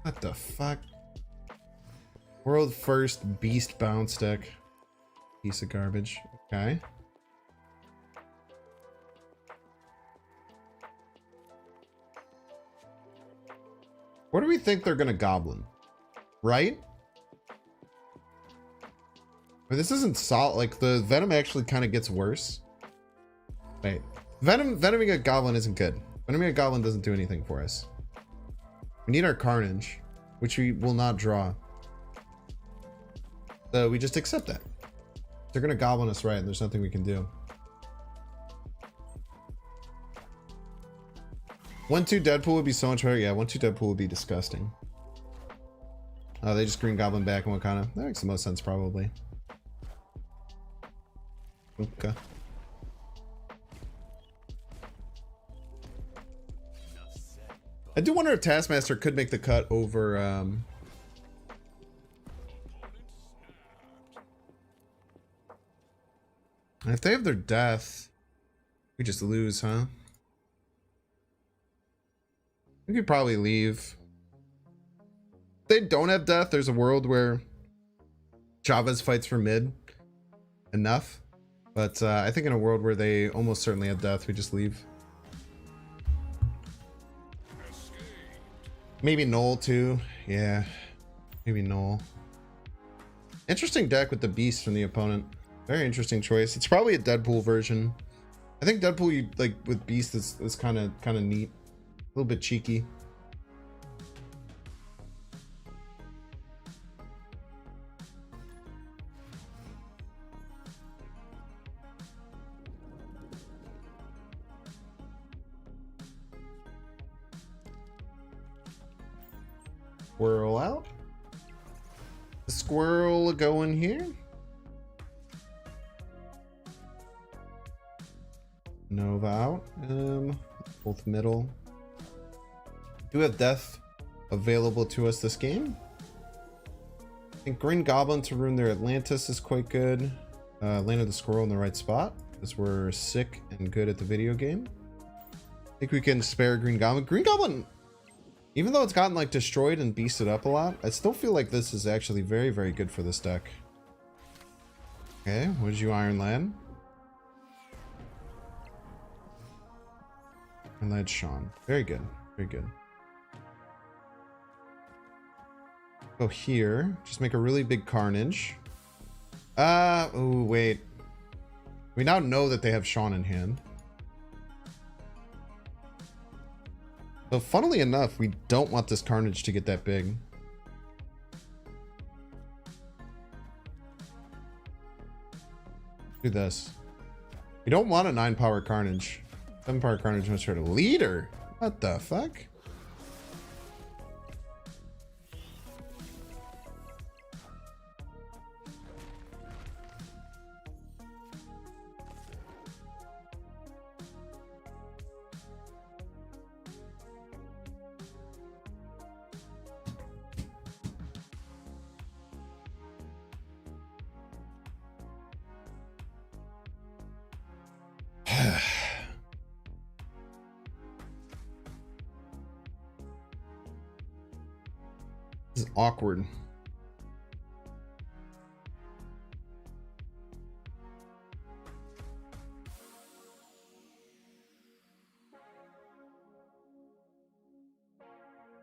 What the fuck? World first beast bounce deck. Piece of garbage. Okay. What do we think they're gonna goblin? Right? But this isn't solid. Like the Venom actually kind of gets worse. Wait. Venoming a goblin isn't good. Venoming a goblin doesn't do anything for us. We need our Carnage, which we will not draw. So we just accept that. They're gonna goblin us right, and there's nothing we can do. 1-2 Deadpool would be so much better. Yeah, 1-2 Deadpool would be disgusting. Oh, they just Green Goblin back and Wakanda. That makes the most sense, probably. Okay. I do wonder if Taskmaster could make the cut over if they have their death, we just lose, huh? We could probably leave. If they don't have death, there's a world where Chavez fights for mid enough. But I think in a world where they almost certainly have death, we just leave. Maybe Null too. Yeah, maybe Null. Interesting deck with the Beast from the opponent. Very interesting choice. It's probably a Deadpool version. I think Deadpool, you like with Beast is kind of neat, a little bit cheeky. Squirrel out. The squirrel going here. Nova out. Both middle. Do have death available to us this game. I think Green Goblin to ruin their Atlantis is quite good. Landed the squirrel in the right spot because we're sick and good at the video game. I think we can spare Green Goblin. Green Goblin, even though it's gotten like destroyed and beasted up a lot, I still feel like this is actually very, very good for this deck. Okay, what did you Iron Land? And that's Sean. Very good. Very good. Go here. Just make a really big Carnage. Oh, wait. We now know that they have Sean in hand. So funnily enough, we don't want this Carnage to get that big. Do this. We don't want a 9-power Carnage. 7-power Carnage must hurt a leader. What the fuck? This is awkward.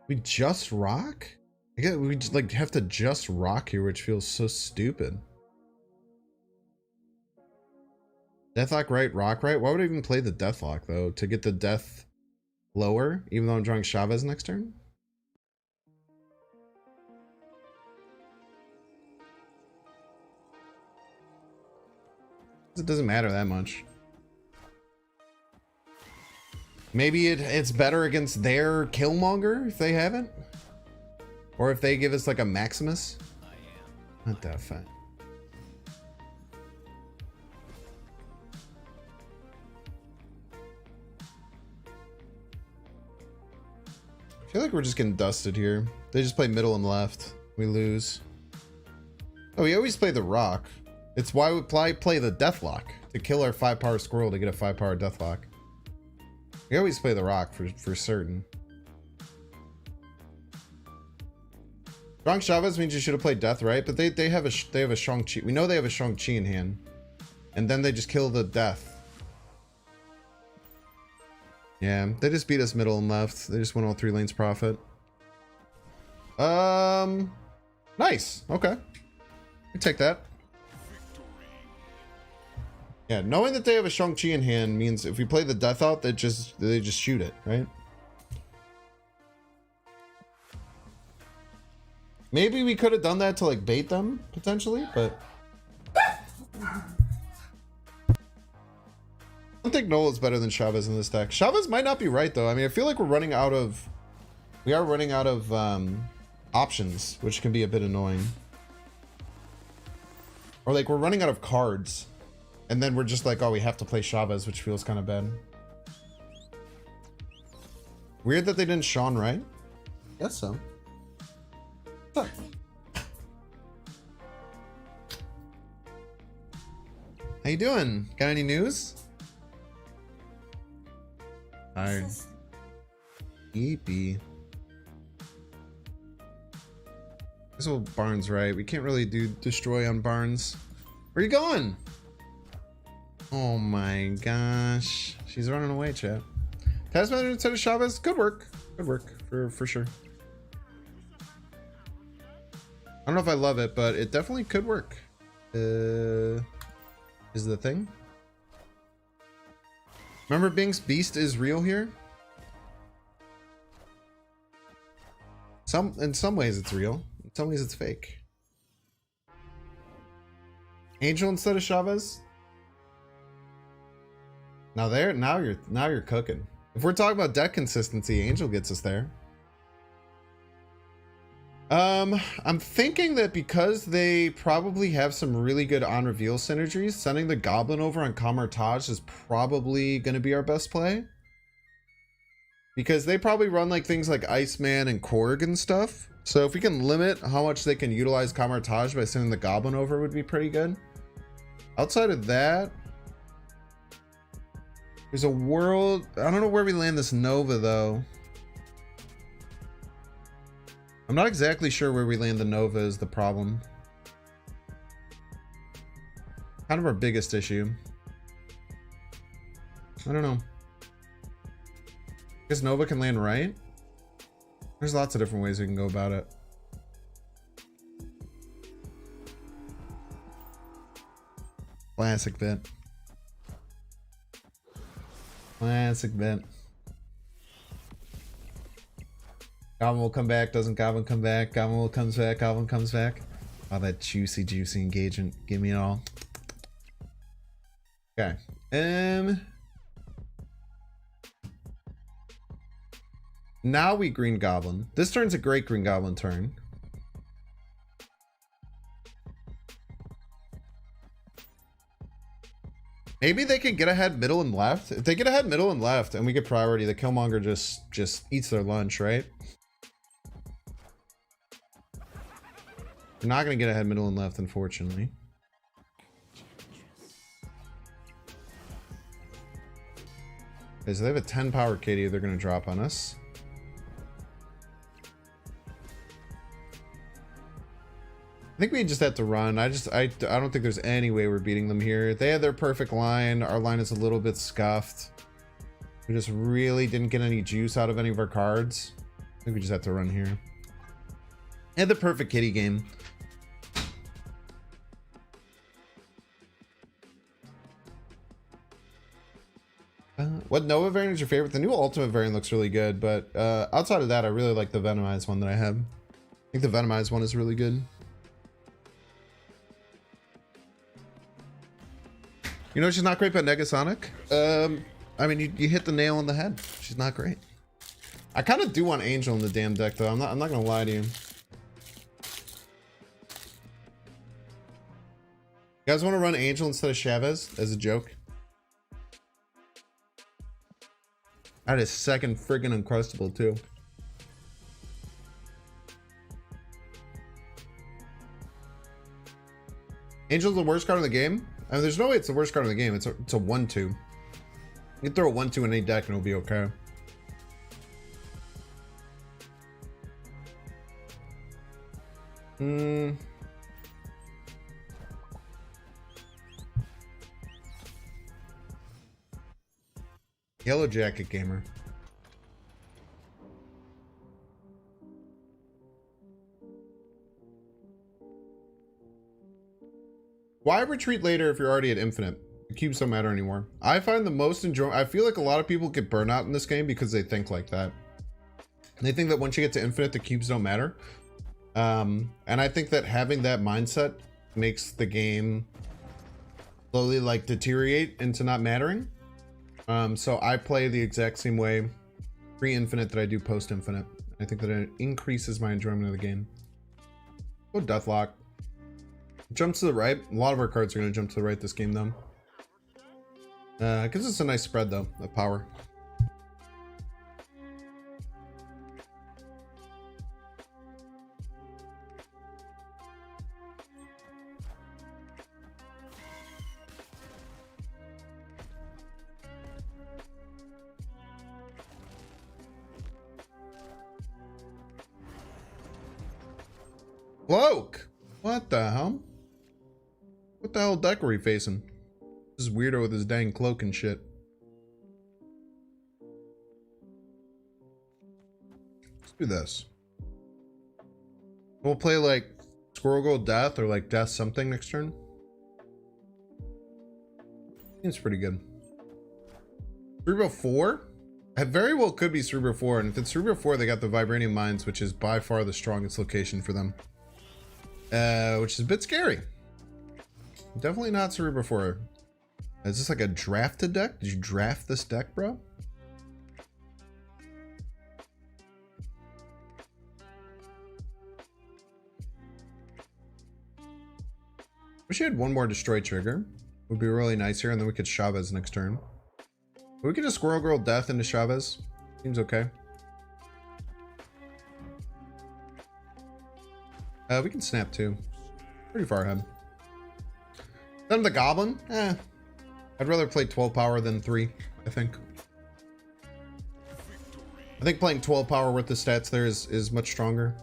We just rock? I guess we just like have to just rock here, which feels so stupid. Deathlock right, rock right? Why would I even play the Deathlock though? To get the death lower, even though I'm drawing Chavez next turn? It doesn't matter that much. Maybe it's better against their Killmonger if they haven't, or if they give us like a Maximus. Not that fat. I feel like we're just getting dusted here. They just play middle and left. We lose. Oh, we always play the rock. It's why we play the Deathlock to kill our 5-power squirrel to get a 5-power Deathlock. We always play the rock for certain. Strong Chavez means you should have played Death, right? But they have a Shang-Chi. We know they have a Shang-Chi in hand, and then they just kill the Death. Yeah, they just beat us middle and left. They just went all 3 lanes profit. Nice. Okay, we take that. Yeah, knowing that they have a Shang-Chi in hand means if we play the Death out, they just shoot it, right? Maybe we could have done that to like bait them potentially, but I don't think Nola is better than Chavez in this deck. Chavez might not be right though. I mean, I feel like we are running out of options, which can be a bit annoying. Or like we're running out of cards. And then we're just like, oh, we have to play Chavez, which feels kind of bad. Weird that they didn't Sean, right? Guess so. Huh. How you doing? Got any news? Tired. Eepy. This old Barnes, right? We can't really do destroy on Barnes. Where you going? Oh my gosh. She's running away, chat. Hazmat instead of Chavez. Good work. Good work for sure. don't know if I love it, but it definitely could work. Is the thing. Remember Bink's Beast is real here? In some ways it's real. In some ways it's fake. Angel instead of Chavez? Now you're cooking. If we're talking about deck consistency, Angel gets us there. I'm thinking that because they probably have some really good on reveal synergies, sending the Goblin over on Kamartaj is probably going to be our best play. Because they probably run like things like Iceman and Korg and stuff. So if we can limit how much they can utilize Kamartaj by sending the Goblin over would be pretty good. Outside of that, there's a world. I don't know where we land this Nova though. I'm not exactly sure where we land the Nova is the problem. Kind of our biggest issue. I don't know. I guess Nova can land right. There's lots of different ways we can go about it. Classic vent. Classic vent. Goblin will come back. Doesn't Goblin come back? Goblin will comes back. Goblin comes back. Oh, that juicy engagement. Give me it all. Okay. Now we Green Goblin. This turn's a great Green Goblin turn. Maybe they can get ahead middle and left. If they get ahead middle and left and we get priority, the Killmonger just eats their lunch, right? We're not going to get ahead middle and left, unfortunately. Okay, so they have a 10 power kitty they're going to drop on us. I think we just have to run. I don't think there's any way we're beating them here. They had their perfect line. Our line is a little bit scuffed. We just really didn't get any juice out of any of our cards. I think we just have to run here. And the perfect kitty game. What Nova variant is your favorite? The new Ultimate variant looks really good, but outside of that, I really like the Venomized one that I have. I think the Venomized one is really good. You know she's not great, but Negasonic? I mean, you hit the nail on the head. She's not great. I kind of do want Angel in the damn deck, though. I'm not gonna lie to you. You guys want to run Angel instead of Chavez as a joke? That is second friggin' Uncrustable, too. Angel's the worst card in the game? I mean, there's no way it's the worst card in the game. It's a 1-2. You can throw a 1-2 in any deck and it'll be okay. Yellow Jacket Gamer. Why retreat later if you're already at infinite? The cubes don't matter anymore. I find the most enjoyable. I feel like a lot of people get burnout in this game because they think like that. They think that once you get to infinite, the cubes don't matter. And I think that having that mindset makes the game slowly like deteriorate into not mattering. So I play the exact same way pre-infinite that I do post-infinite. I think that it increases my enjoyment of the game. Go Deathlock. Jumps to the right. A lot of our cards are going to jump to the right this game, though. It gives us a nice spread, though, of power. Cloak! What the hell? What the hell deck are we facing? This is weirdo with his dang cloak and shit. Let's do this. We'll play like Squirrel Girl Death or like Death something next turn. Seems pretty good. Cerebro 4? It very well could be Cerebro 4, and if it's Cerebro 4, they got the Vibranium Mines, which is by far the strongest location for them. Which is a bit scary. Definitely not Cerebro 4. Is this like a drafted deck? Did you draft this deck, bro? Wish you had one more Destroy trigger. Would be really nice here, and then we could Chavez next turn. But we could just Squirrel Girl Death into Chavez. Seems okay. We can snap too. Pretty far ahead. Then the Goblin? I'd rather play 12 power than 3, I think. I think playing 12 power with the stats there is much stronger.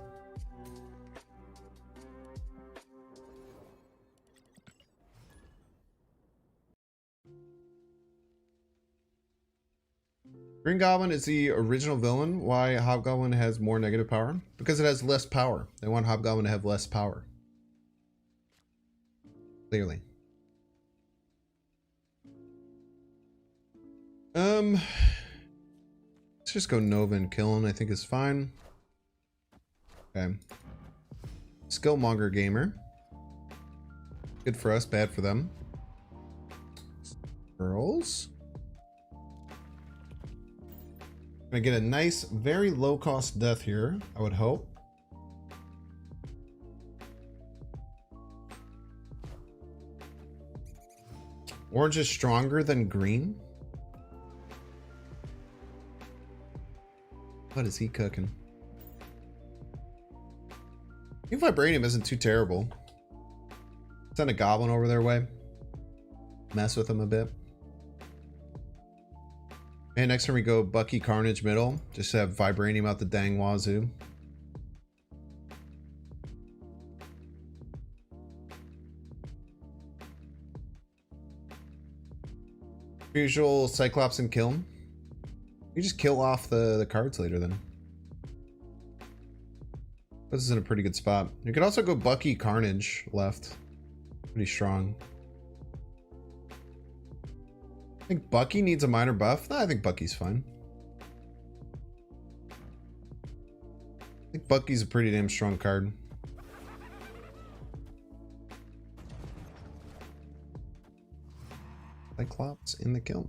Green Goblin is the original villain. Why Hobgoblin has more negative power? Because it has less power. They want Hobgoblin to have less power. Clearly. Let's just go Nova and kill him. I think is fine. Okay. Skillmonger Gamer. Good for us, bad for them. Girls. Gonna get a nice, very low cost death here, I would hope. Orange is stronger than green? What is he cooking? I think Vibranium isn't too terrible. Send a Goblin over their way. Mess with them a bit. And next time we go Bucky Carnage middle. Just have Vibranium out the dang wazoo. Usual Cyclops and kill him. You just kill off the cards later then. This is in a pretty good spot. You could also go Bucky Carnage left. Pretty strong. I think Bucky needs a minor buff. No, I think Bucky's fine. I think Bucky's a pretty damn strong card. Cyclops in the kill.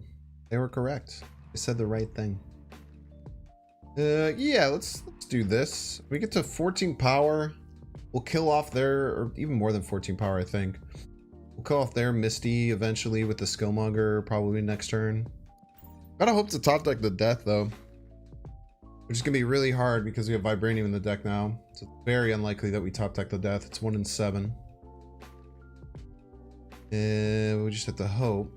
They were correct. They said the right thing. Yeah, let's do this. We get to 14 power. We'll kill off their, or even more than 14 power, I think. We'll kill off their Misty eventually with the Skillmonger, probably next turn. Gotta hope to top deck the death though, which is gonna be really hard because we have Vibranium in the deck now. So it's very unlikely that we top deck the death. It's 1 in 7. And we just have to hope.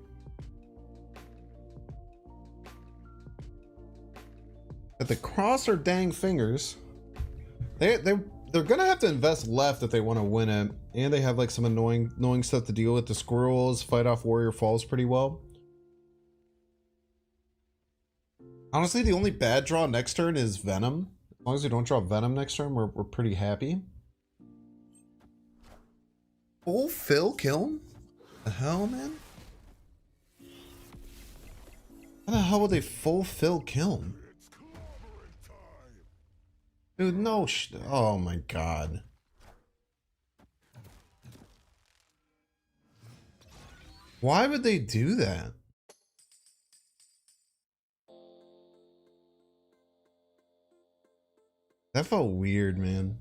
That they cross our dang fingers. They're gonna have to invest left if they want to win it, and they have like some annoying stuff to deal with. The squirrels fight off Warrior Falls pretty well. Honestly, the only bad draw next turn is Venom. As long as we don't draw Venom next turn, we're pretty happy. Full fill kill him? The hell, man? How the hell would they full fill kill him? Dude, no oh my god. Why would they do that? That felt weird, man.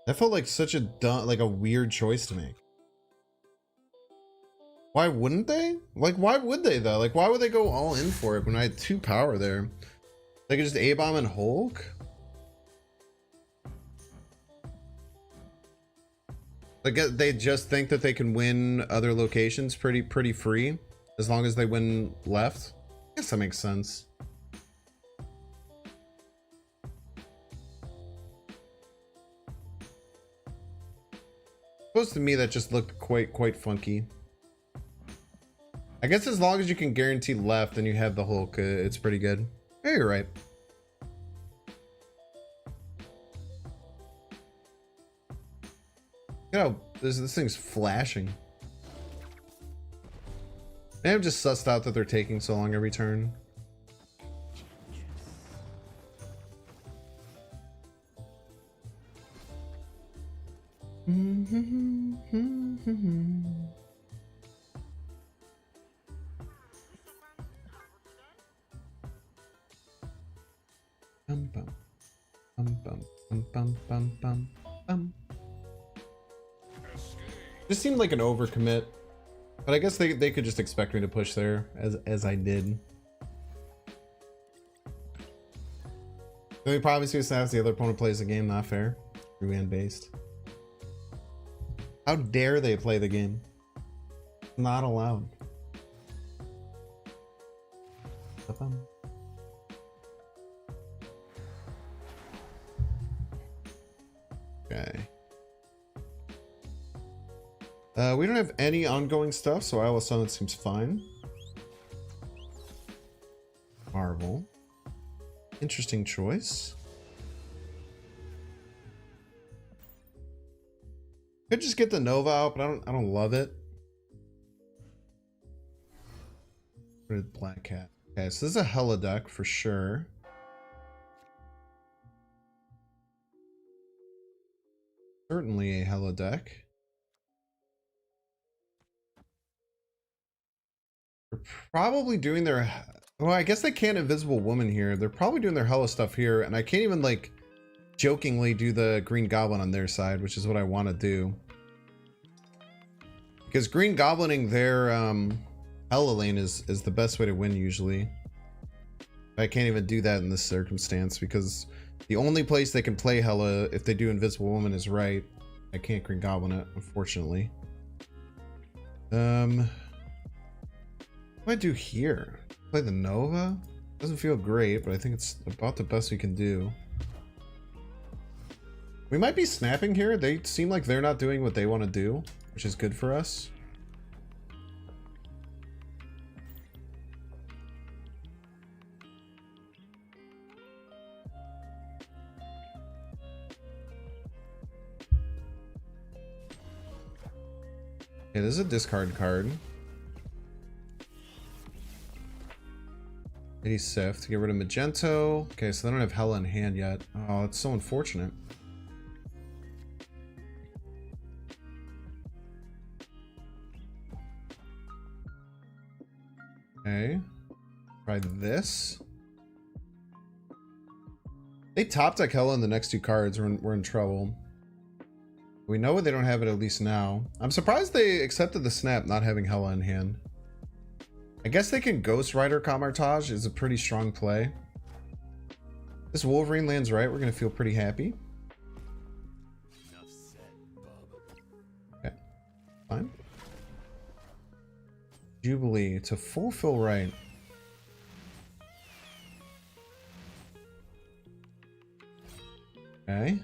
That felt like such a dumb, like a weird choice to make. Why wouldn't they? Like, why would they though? Like, why would they go all in for it when I had 2 power there? They could just A-bomb and Hulk? Like, they just think that they can win other locations pretty free as long as they win left? I guess that makes sense. Supposed to me that just looked quite funky. I guess as long as you can guarantee left and you have the Hulk, it's pretty good. Yeah, you're right. You know, this thing's flashing. Maybe I'm just sussed out that they're taking so long every turn. Bum, bum, bum, bum, bum, bum, bum, bum, bum. Just seemed like an overcommit, but I guess they could just expect me to push there as I did. The only problem is who snaps the other opponent plays the game, not fair. Ruan based. How dare they play the game? Not allowed. Ba-bum. Okay. We don't have any ongoing stuff, so Isle of Summit seems fine. Marvel. Interesting choice. Could just get the Nova out, but I don't love it. Black Cat. Okay, so this is a Hela deck for sure. Certainly a Hela deck. They're probably doing their... Well, I guess they can't Invisible Woman here. They're probably doing their Hela stuff here, and I can't even, like, jokingly do the Green Goblin on their side, which is what I want to do. Because Green Goblining their Hela lane is the best way to win usually. I can't even do that in this circumstance because the only place they can play Hela if they do Invisible Woman is right. I can't Green Goblin it, unfortunately. What do I do here? Play the Nova? Doesn't feel great, but I think it's about the best we can do. We might be snapping here. They seem like they're not doing what they want to do, which is good for us. Okay, this is a discard card. 80 Sift to get rid of Magento. Okay, so they don't have Hela in hand yet. Oh, it's so unfortunate. Okay. Try this. They top deck Hela in the next two cards. We're in trouble. We know they don't have it at least now. I'm surprised they accepted the snap not having Hela in hand. I guess they can Ghost Rider Camartage is a pretty strong play. This Wolverine lands right, we're gonna feel pretty happy. Okay, fine. Jubilee to fulfill right. Okay.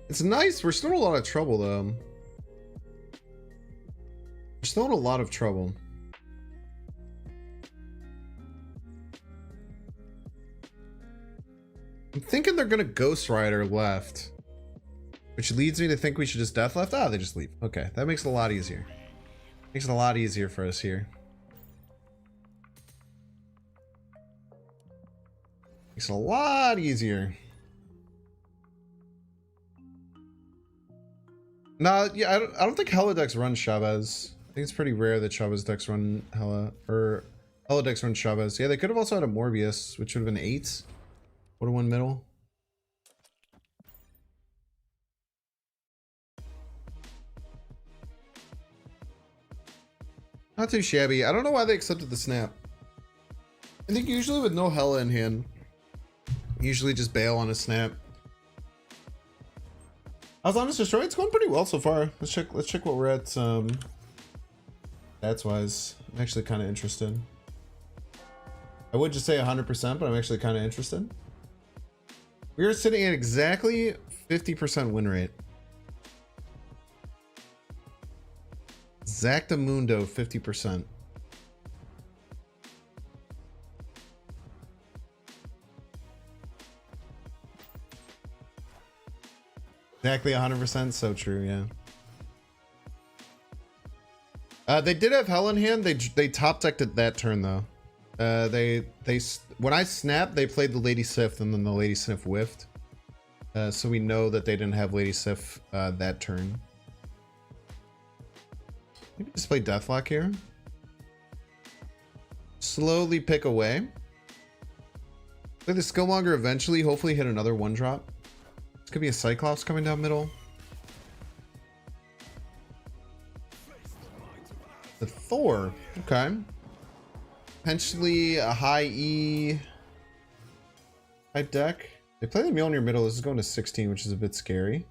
It's nice. We're still in a lot of trouble, though. We're still in a lot of trouble. I'm thinking they're gonna Ghost Rider left, which leads me to think we should just Death left. Ah, they just leave. Okay, that makes it a lot easier. Makes it a lot easier for us here. Makes it a lot easier. No, yeah, I don't think Hela decks run Chavez. I think it's pretty rare that Chavez decks run Hela, or Hela decks run Chavez. Yeah, they could have also had a Morbius, which would have been 8. What a one middle. Not too shabby. I don't know why they accepted the snap. I think usually with no Hela in hand, usually just bail on a snap. I was honest, destroy. It's going pretty well so far. Let's check what we're at. Stats wise, I'm actually kind of interested. I would just say 100%, but I'm actually kind of interested. We are sitting at exactly 50% win rate. Exactamundo 50%. Exactly 100%. So true, yeah. They did have Hela in hand. They top decked it that turn though. When I snapped, they played the Lady Sif and then the Lady Sif whiffed. So we know that they didn't have Lady Sif that turn. Maybe just play Deathlock here. Slowly pick away. Play the Skillmonger eventually. Hopefully hit another one drop. This could be a Cyclops coming down middle. The Thor. Okay. Potentially a high E type deck. They play the Mjolnir middle. This is going to 16, which is a bit scary.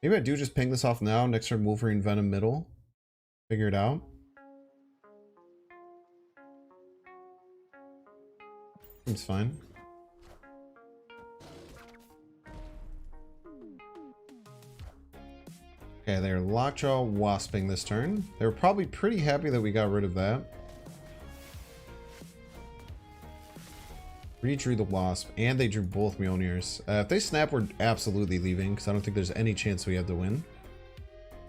Maybe I do just ping this off now. Next turn, Wolverine Venom middle. Figure it out. Seems fine. Okay, they're Lockjaw Wasping this turn. They were probably pretty happy that we got rid of that. Redrew the Wasp, and they drew both Mjolnirs. If they snap, we're absolutely leaving, because I don't think there's any chance we have to win.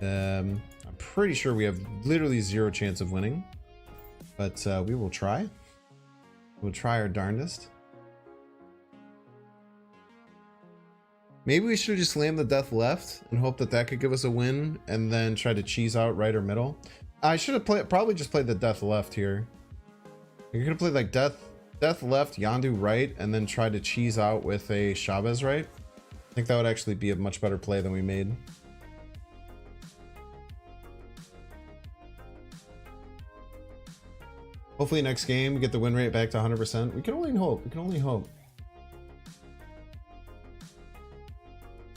I'm pretty sure we have literally zero chance of winning. But we will try. We'll try our darndest. Maybe we should just slam the death left and hope that that could give us a win, and then try to cheese out right or middle. I should have probably just played the death left here. We could have played like death left, Yondu right, and then try to cheese out with a Chavez right. I think that would actually be a much better play than we made. Hopefully next game we get the win rate back to 100%. We can only hope. We can only hope.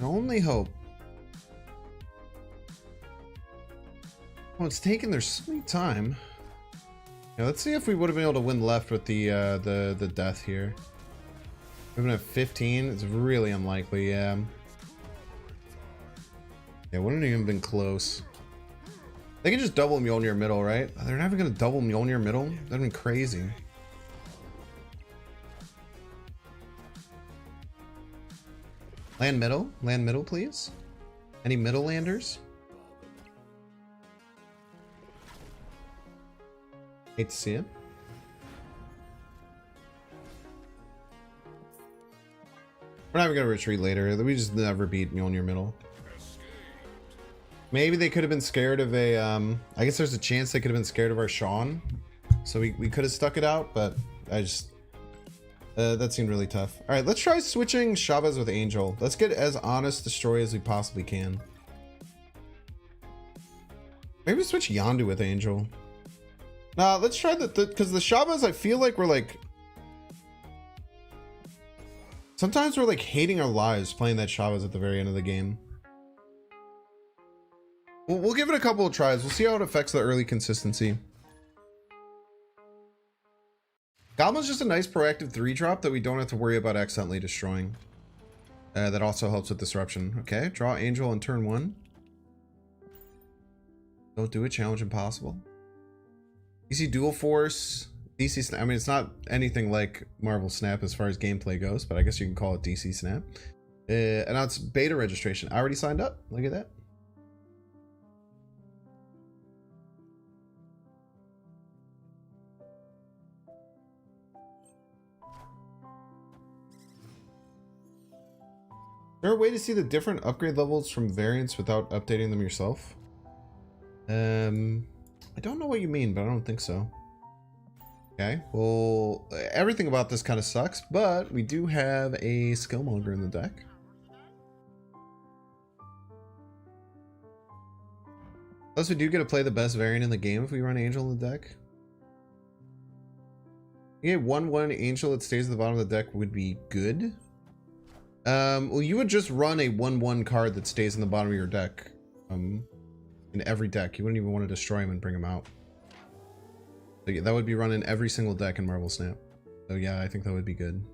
Only hope. Oh, it's taking their sweet time. Yeah, let's see if we would have been able to win left with the death here. We've been at 15. It's really unlikely. Yeah. Yeah, wouldn't have even been close. They can just double Mjolnir middle, right? They're never gonna double Mjolnir middle. That'd been crazy. Land middle, please. Any middle landers? Hate to see it. We're not even gonna retreat later. We just never beat Mjolnir middle. Maybe they could have been scared of a. I guess there's a chance they could have been scared of our Sean, so we could have stuck it out. But I just. That seemed really tough. All right, let's try switching Chavez with Angel. Let's get as honest destroy as we possibly can. Maybe switch Yondu with Angel. Nah, let's try because the Chavez, I feel like we're like. Sometimes we're like hating our lives playing that Chavez at the very end of the game. We'll give it a couple of tries. We'll see how it affects the early consistency. Goblin's just a nice proactive 3-drop that we don't have to worry about accidentally destroying. That also helps with disruption. Okay, draw Angel on turn 1. Don't do it. Challenge impossible. DC Dual Force. DC Snap. I mean, it's not anything like Marvel Snap as far as gameplay goes, but I guess you can call it DC Snap. And now it's beta registration. I already signed up. Look at that. Is there a way to see the different upgrade levels from variants without updating them yourself? I don't know what you mean, but I don't think so. Okay, well, everything about this kind of sucks, but we do have a Skillmonger in the deck. Plus, we do get to play the best variant in the game if we run Angel in the deck. You get 1/1 Angel that stays at the bottom of the deck would be good. Well, you would just run a 1/1 card that stays in the bottom of your deck. In every deck. You wouldn't even want to destroy him and bring him out. So yeah, that would be running every single deck in Marvel Snap. So yeah, I think that would be good.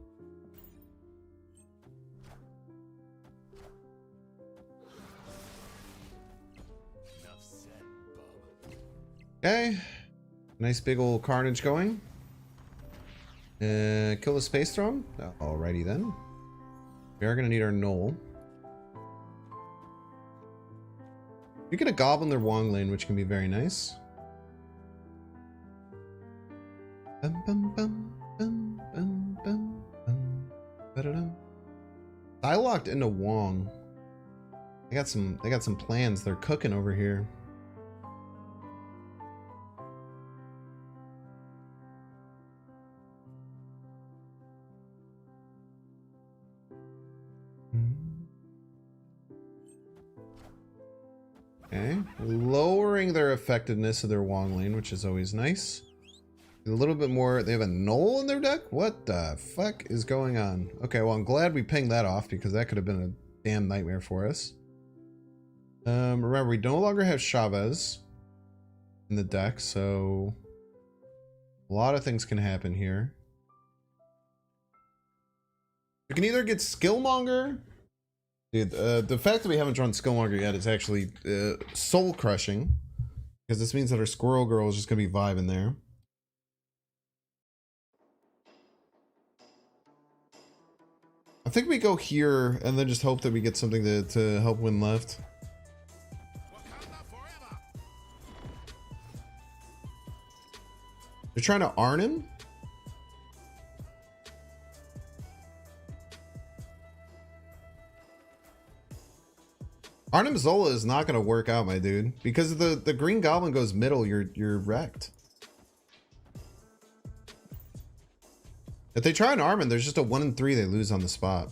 Okay. Nice big old carnage going. Kill the Space Throne? Alrighty then. We are gonna need our Knoll. You get a Goblin their Wong lane, which can be very nice. Bum, bum, bum, bum, bum, bum, bum, ba-da-dum. I locked into Wong. They got some plans. They're cooking over here. Okay, lowering their effectiveness of their Wong lane, which is always nice. A little bit more. They have a Knoll in their deck? What the fuck is going on? Okay, well, I'm glad we pinged that off because that could have been a damn nightmare for us. Remember, we no longer have Chavez in the deck, so a lot of things can happen here. You can either get Skillmonger. Dude, the fact that we haven't drawn Skillmonger yet is actually soul crushing, because this means that our Squirrel Girl is just gonna be vibing there. I think we go here and then just hope that we get something to help win left. They're trying to Arnim? Arnim Zola is not going to work out, my dude. Because if the Green Goblin goes middle, you're wrecked. If they try an Armin, there's just a 1 in 3 they lose on the spot.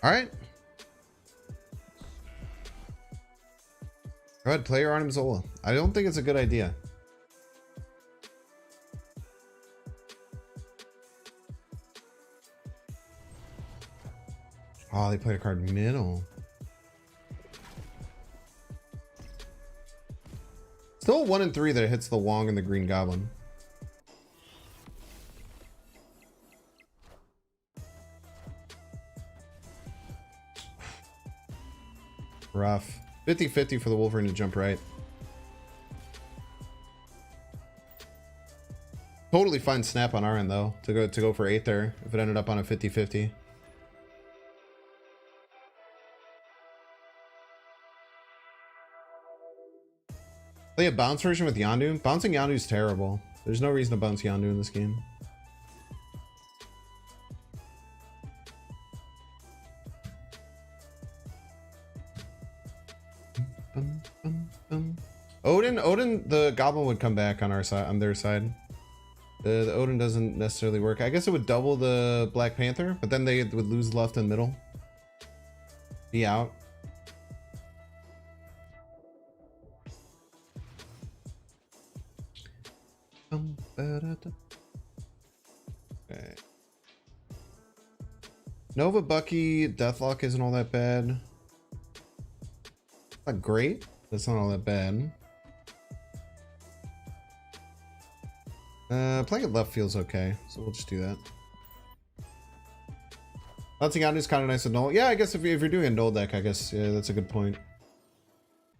Alright. Go ahead, play your Arnim Zola. I don't think it's a good idea. Oh, they played a card middle. Still a 1 in 3 that hits the Wong and the Green Goblin. Rough. 50-50 for the Wolverine to jump right. Totally fine snap on our end though, to go for 8 there if it ended up on a 50-50. Play a bounce version with Yondu. Bouncing Yondu is terrible. There's no reason to bounce Yondu in this game. Odin, the Goblin would come back on our side, on their side. The Odin doesn't necessarily work. I guess it would double the Black Panther, but then they would lose left and middle. Be out. Okay. Nova Bucky Deathlock isn't all that bad. Not great. That's not all that bad. Playing it left feels okay, so we'll just do that. Bouncing out is kind of nice and null. Yeah, I guess if you're doing a null deck, I guess yeah, that's a good point.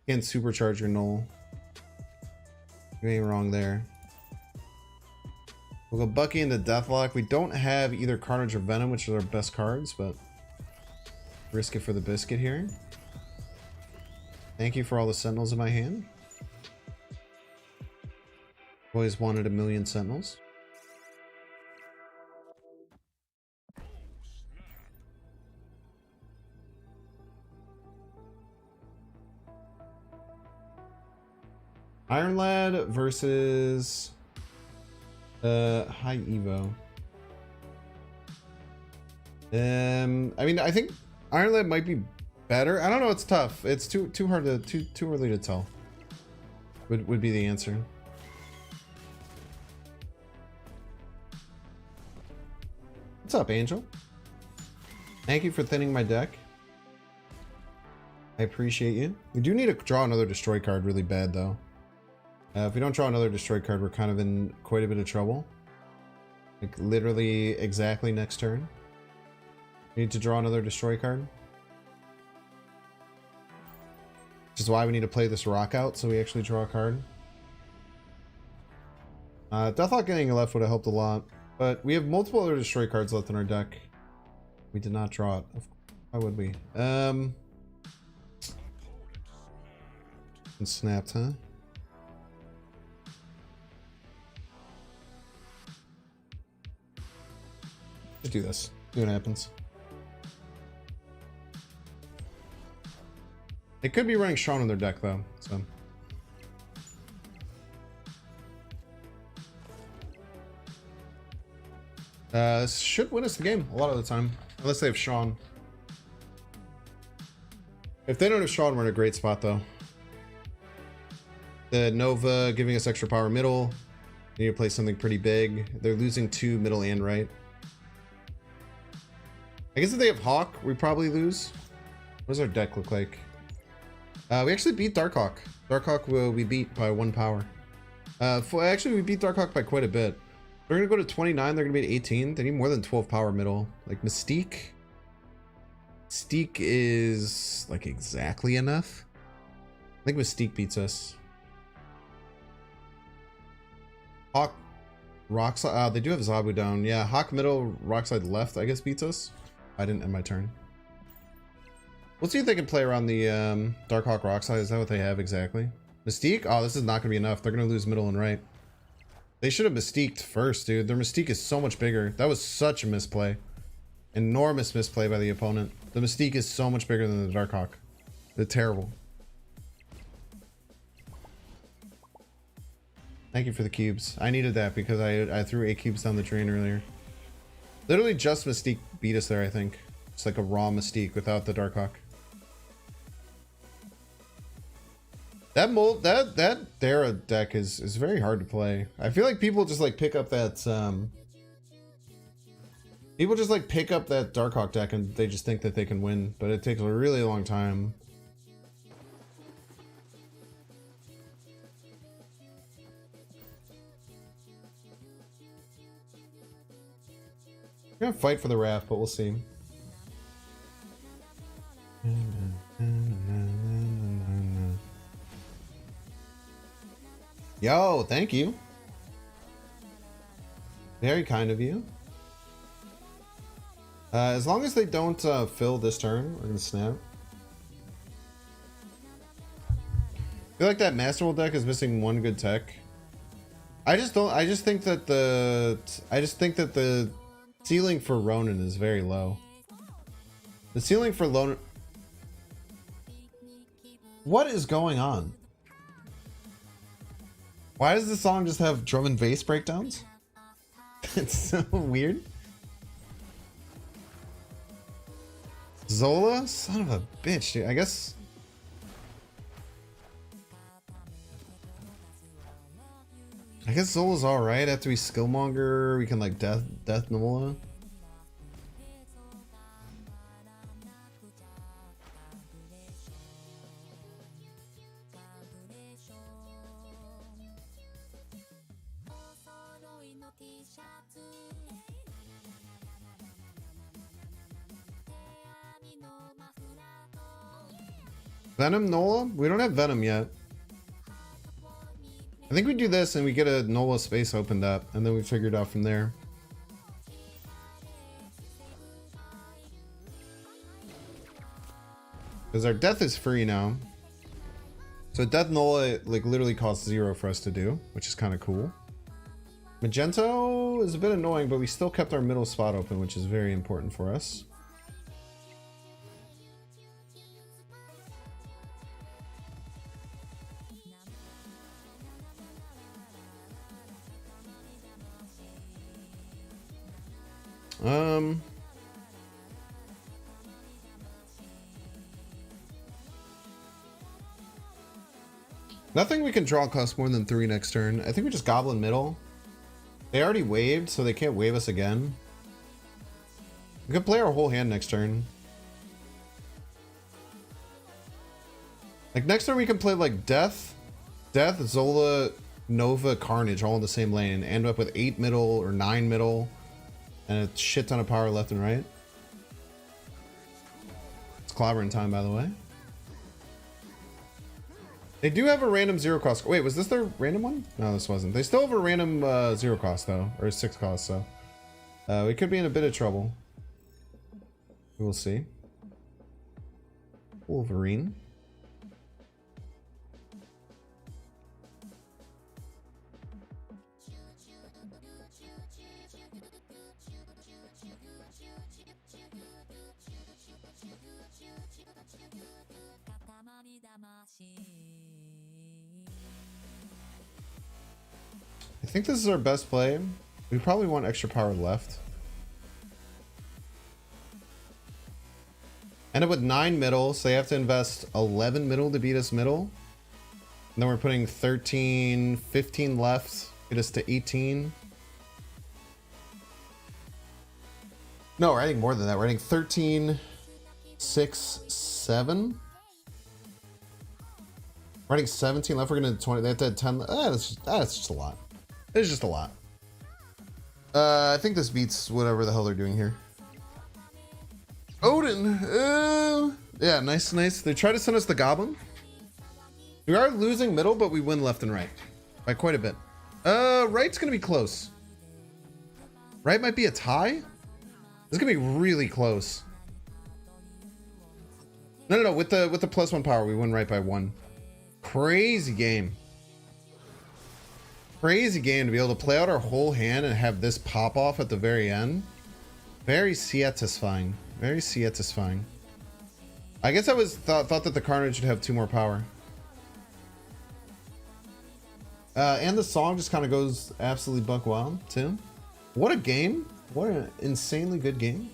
You can't supercharge your null. You ain't wrong there. We'll go Bucky into Deathlock. We don't have either Carnage or Venom, which are our best cards, but risk it for the biscuit here. Thank you for all the Sentinels in my hand. Always wanted a million Sentinels. Iron Lad versus High Evo. I mean, I think Iron Lad might be better. I don't know. It's tough. It's too hard to too early to tell. Would be the answer. What's up, Angel? Thank you for thinning my deck. I appreciate you. We do need to draw another destroy card really bad though. If we don't draw another destroy card, we're kind of in quite a bit of trouble. Like literally exactly next turn. We need to draw another destroy card. Which is why we need to play this rock out so we actually draw a card. Darkhawk getting a left would have helped a lot. But we have multiple other destroy cards left in our deck. We did not draw it. Why would we? And snapped, huh? Let's do this. See what happens. They could be running Sean in their deck though, so. Should win us the game a lot of the time, unless they have Sean. If they don't have Sean, we're in a great spot though. The Nova giving us extra power middle. We need to play something pretty big. They're losing 2 middle and right. I guess if they have Hawk, we probably lose. What does our deck look like? We actually beat Darkhawk. Darkhawk will be beat by 1 power. Actually, we beat Darkhawk by quite a bit. They're gonna go to 29. They're gonna be at 18. They need more than 12 power middle. Like Mystique. Mystique is like exactly enough. I think Mystique beats us. Hawk, Rockside. They do have Zabu down. Yeah, Hawk middle, Rockside left. I guess beats us. I didn't end my turn. We'll see if they can play around the Darkhawk Rockside. Is that what they have exactly? Mystique? Oh, this is not gonna be enough. They're gonna lose middle and right. They should have Mystiqued first, dude. Their Mystique is so much bigger. That was such a misplay. Enormous misplay by the opponent. The Mystique is so much bigger than the Darkhawk. They're terrible. Thank you for the cubes. I needed that because I threw 8 cubes down the drain earlier. Literally just Mystique beat us there, I think. It's like a raw Mystique without the Darkhawk. That Dara deck is very hard to play. I feel like people just like pick up that people just like pick up that Darkhawk deck and they just think that they can win, but it takes a really long time. We're gonna fight for the Wrath, but we'll see. Yo, thank you. Very kind of you. As long as they don't fill this turn, we're gonna snap. I feel like that Master World deck is missing one good tech. I just think that the ceiling for Ronin is very low. The ceiling for Ronin. What is going on? Why does the song just have drum and bass breakdowns? It's so weird. Zola? Son of a bitch, dude. I guess... Zola's alright. After we Skillmonger, we can like Death Nola. Venom Nola? We don't have Venom yet. I think we do this and we get a Nola space opened up and then we figure it out from there. Because our death is free now. So Death Nola like literally costs 0 for us to do, which is kind of cool. Magento is a bit annoying, but we still kept our middle spot open, which is very important for us. Nothing we can draw costs more than 3 next turn. I think we just Goblin middle. They already waved, so they can't wave us again. We can play our whole hand next turn. Like next turn we can play like Death, Zola, Nova, Carnage all in the same lane and end up with 8 middle or 9 middle and a shit ton of power left and right. It's clobbering time, by the way. They do have a random 0 cost. Wait, was this their random one? No, this wasn't. They still have a random 0 cost though, or 6 cost, so we could be in a bit of trouble. We'll see. Wolverine. I think this is our best play. We probably want extra power left. End up with 9 middle, so they have to invest 11 middle to beat us middle. And then we're putting 13, 15 left, get us to 18. No, we're adding more than that. We're adding 13, 6, 7. We're adding 17 left. We're going to 20. They have to add 10. That's just a lot. It's just a lot. I think this beats whatever the hell they're doing here. Odin. Yeah, nice. They try to send us the Goblin. We are losing middle, but we win left and right by quite a bit. Right's gonna be close. Right might be a tie. This is gonna be really close. No. With the +1 power, we win right by 1. Crazy game. Crazy game to be able to play out our whole hand and have this pop off at the very end. Very satisfying. Very satisfying. I guess I was thought that the Carnage should have 2 more power. And the song just kind of goes absolutely buck wild too. What a game. What an insanely good game.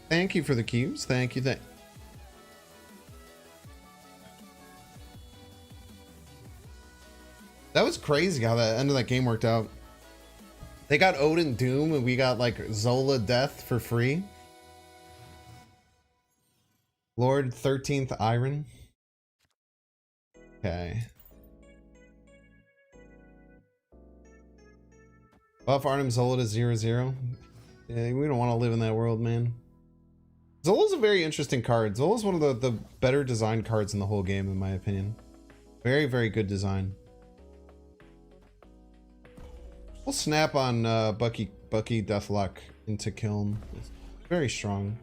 Thank you for the cubes. Thank you. That was crazy how the end of that game worked out. They got Odin Doom and we got like Zola Death for free. Lord 13th Iron. Okay. Buff Arnim Zola to 0/0. Yeah, we don't want to live in that world, man. Zola's a very interesting card. Zola's one of the better designed cards in the whole game, in my opinion. Very, very good design. We'll snap on Bucky Deathlock into Kiln. It's very strong.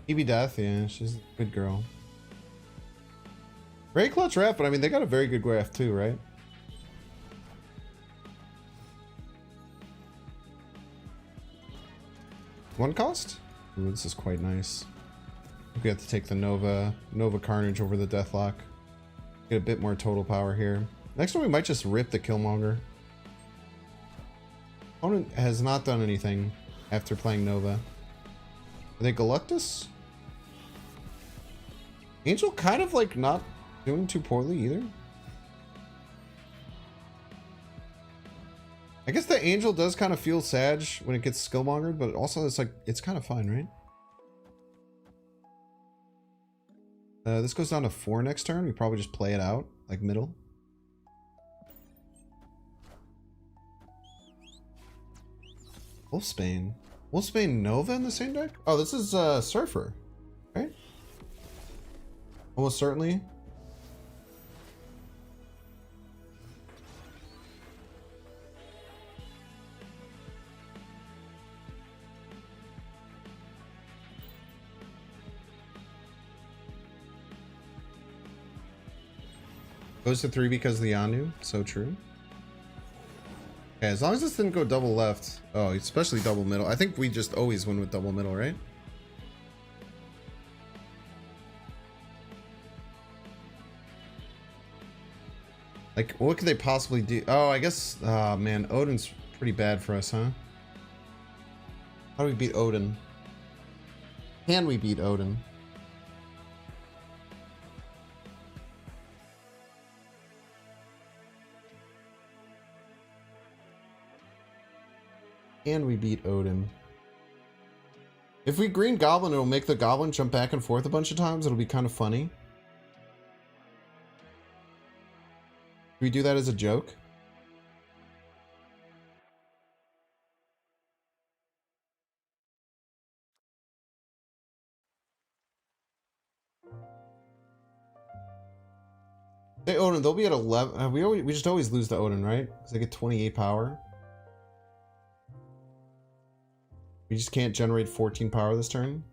EB Death, yeah, she's a good girl. Very clutch ref, but I mean, they got a very good graph too, right? One cost? Ooh, this is quite nice. We have to take the Nova Carnage over the Deathlock. Get a bit more total power here. Next one we might just rip the Killmonger. Opponent has not done anything after playing Nova. Are they Galactus? Angel kind of like not doing too poorly either. I guess the Angel does kind of feel sad when it gets skillmongered, but also it's like, it's kind of fine, right? This goes down to 4 next turn. We probably just play it out, like middle. Wolfsbane. Wolfsbane Nova in the same deck? Oh, this is Surfer, right? Almost certainly. Goes to 3 because of the Anu. So true. Okay, as long as this didn't go double left. Oh, especially double middle. I think we just always win with double middle, right? Like, what could they possibly do? Oh, I guess... Oh, man. Odin's pretty bad for us, huh? How do we beat Odin? Can we beat Odin? Can we beat Odin? If we Green Goblin, it'll make the Goblin jump back and forth a bunch of times. It'll be kind of funny. Can we do that as a joke? Hey Odin, they'll be at 11. We just always lose to Odin, right? Because they get 28 power. We just can't generate 14 power this turn.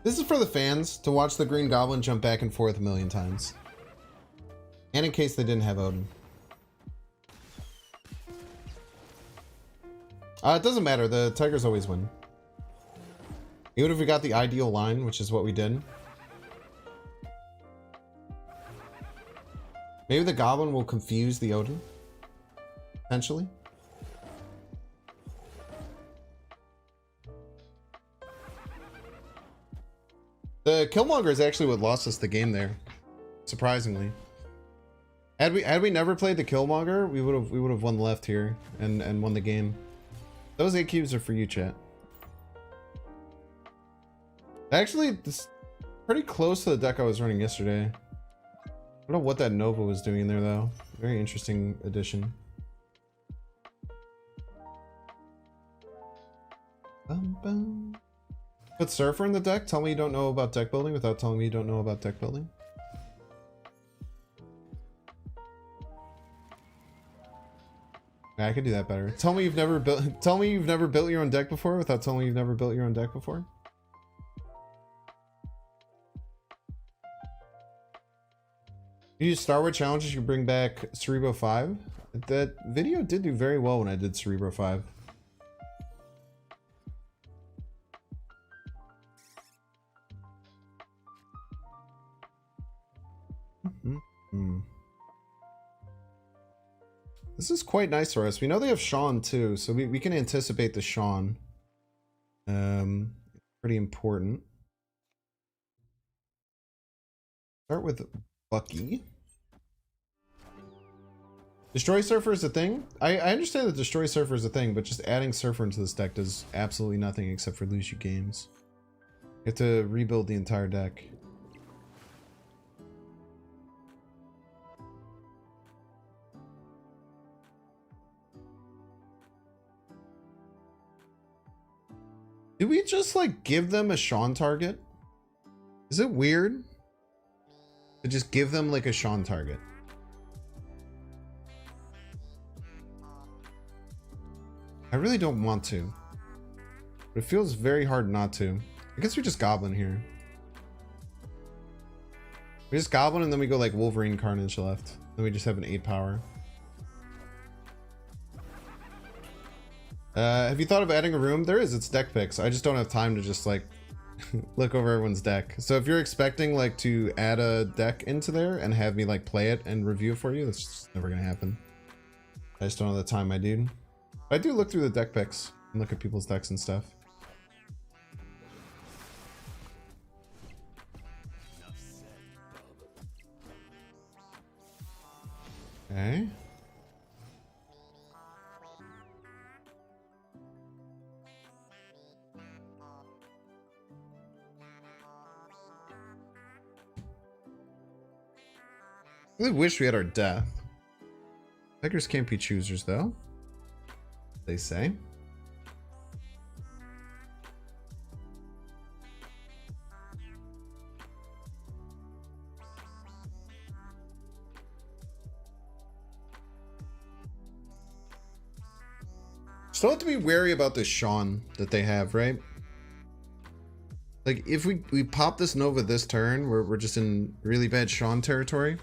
This is for the fans to watch the Green Goblin jump back and forth a million times. And in case they didn't have Odin. It doesn't matter. The Tigers always win. Even if we got the ideal line, which is what we did. Maybe the Goblin will confuse the Odin. Potentially. The Killmonger is actually what lost us the game there. Surprisingly. Had we never played the Killmonger, we would have won left here and won the game. Those 8 cubes are for you, chat. Actually, this is pretty close to the deck I was running yesterday. I don't know what that Nova was doing in there, though. Very interesting addition. Put Surfer in the deck? Tell me you don't know about deck building without telling me you don't know about deck building? I could do that better. Tell me you've never built. Tell me you've never built your own deck before without telling me you've never built your own deck before. You use Star Wars challenges. You bring back Cerebro 5. That video did do very well when I did Cerebro 5. This is quite nice for us. We know they have Sean too, so we can anticipate the Sean. Pretty important. Start with Bucky. Destroy Surfer is a thing. I understand that Destroy Surfer is a thing, but just adding Surfer into this deck does absolutely nothing except for lose you games. You have to rebuild the entire deck. Do we just like give them a Sean target? Is it weird to just give them like a Sean target? I really don't want to, but it feels very hard not to. I guess we just Goblin here. We just Goblin and then we go like Wolverine Carnage left. Then we just have an 8 power. Have you thought of adding a room? There is, it's deck picks. I just don't have time to just like look over everyone's deck. So if you're expecting like to add a deck into there and have me like play it and review it for you, that's just never gonna happen. I just don't have the time, my dude. I do look through the deck picks and look at people's decks and stuff. Okay. I really wish we had our death. Beggars can't be choosers, though. They say. Still have to be wary about this Sean that they have, right? Like, if we pop this Nova this turn, we're just in really bad Sean territory.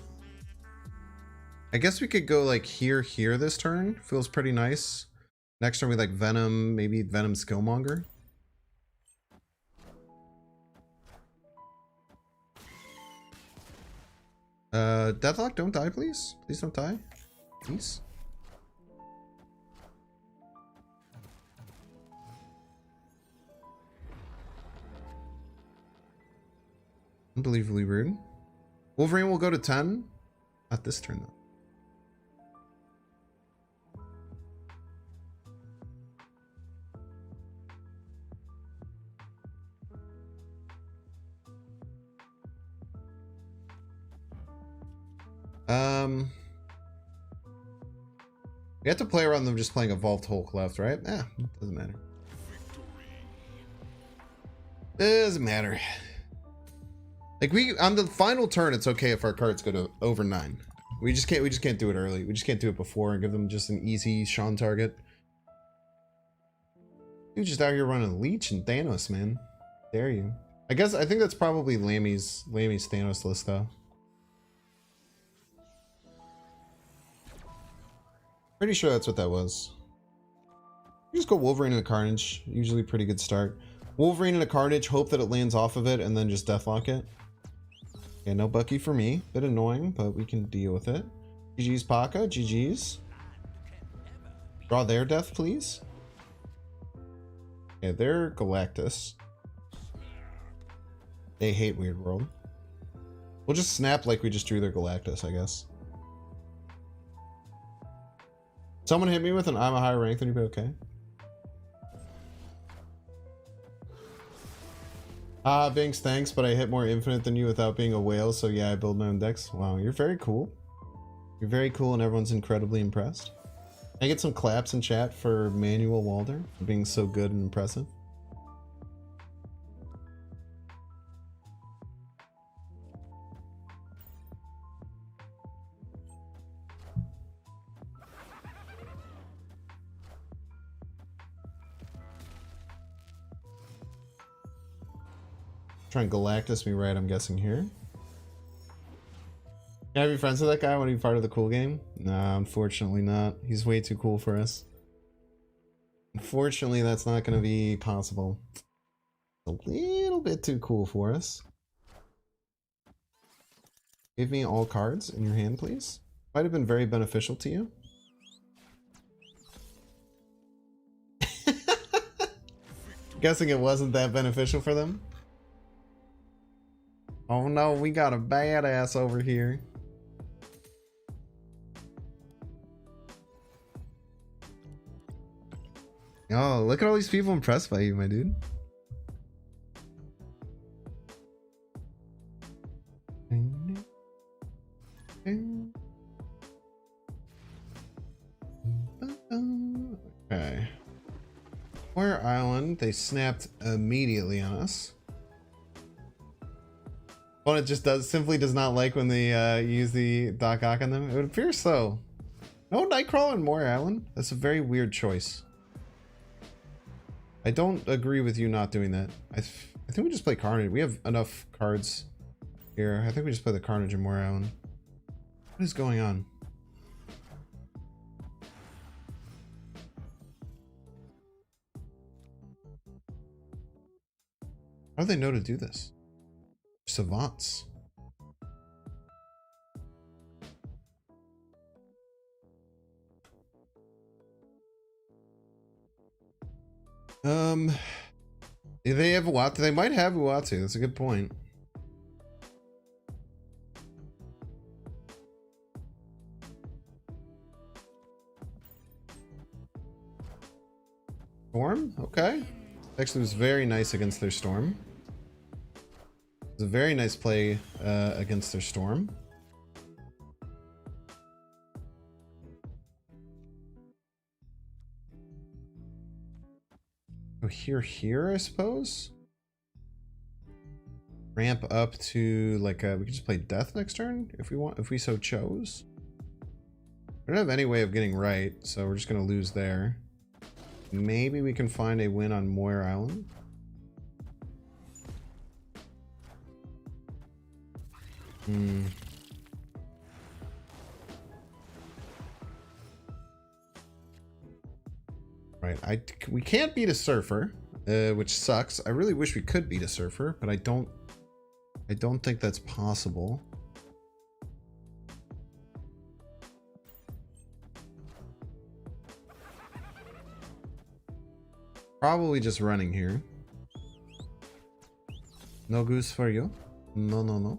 I guess we could go like here this turn. Feels pretty nice. Next turn we like Venom, maybe Venom Skillmonger. Deathlock, don't die, please. Please don't die. Please. Unbelievably rude. Wolverine will go to 10. Not this turn, though. We have to play around them just playing Evolved Hulk left, right? Yeah, doesn't matter. Doesn't matter. Like on the final turn, it's okay if our cards go to over 9. We just can't do it early. We just can't do it before and give them just an easy Sean target. Dude, just out here running Leech and Thanos, man. Dare you? I think that's probably Lammy's Thanos list though. Pretty sure that's what that was. You just go Wolverine and a Carnage. Usually pretty good start. Wolverine and a Carnage, hope that it lands off of it, and then just Deathlock it. Okay, no Bucky for me. Bit annoying, but we can deal with it. GG's Paka, GG's. Draw their death, please. Okay, they're Galactus. They hate Weird World. We'll just snap like we just drew their Galactus, I guess. Someone hit me with an I'm a higher rank than you, but okay. Binks, thanks, but I hit more infinite than you without being a whale, so yeah, I build my own decks. Wow, you're very cool. You're very cool and everyone's incredibly impressed. I get some claps in chat for Manuel Walder for being so good and impressive. Try and Galactus me right, I'm guessing here. Can I be friends with that guy? Want to be part of the cool game? Nah, unfortunately not. He's way too cool for us. Unfortunately, that's not going to be possible. A little bit too cool for us. Give me all cards in your hand, please. Might have been very beneficial to you. Guessing it wasn't that beneficial for them. Oh no, we got a badass over here. Oh, look at all these people impressed by you, my dude. Okay. Warrior Island, they snapped immediately on us. Opponent just simply does not like when they use the Darkhawk on them. It would appear so. No Nightcrawler and Moore Island. That's a very weird choice. I don't agree with you not doing that. I think we just play Carnage. We have enough cards here. I think we just play the Carnage and Moore Island. What is going on? How do they know to do this? Savants. They have Uatu. They might have Uatu. That's a good point. Storm? Okay. Actually, was very nice against their Storm. It was a very nice play against their Storm. Oh, here, I suppose. Ramp up to like we could just play Death next turn if we want, if we so chose. We don't have any way of getting right, so we're just gonna lose there. Maybe we can find a win on Moir Island. Right, we can't beat a Surfer, which sucks. I really wish we could beat a Surfer, but I don't think that's possible. Probably just running here. No goose for you. No, no, no.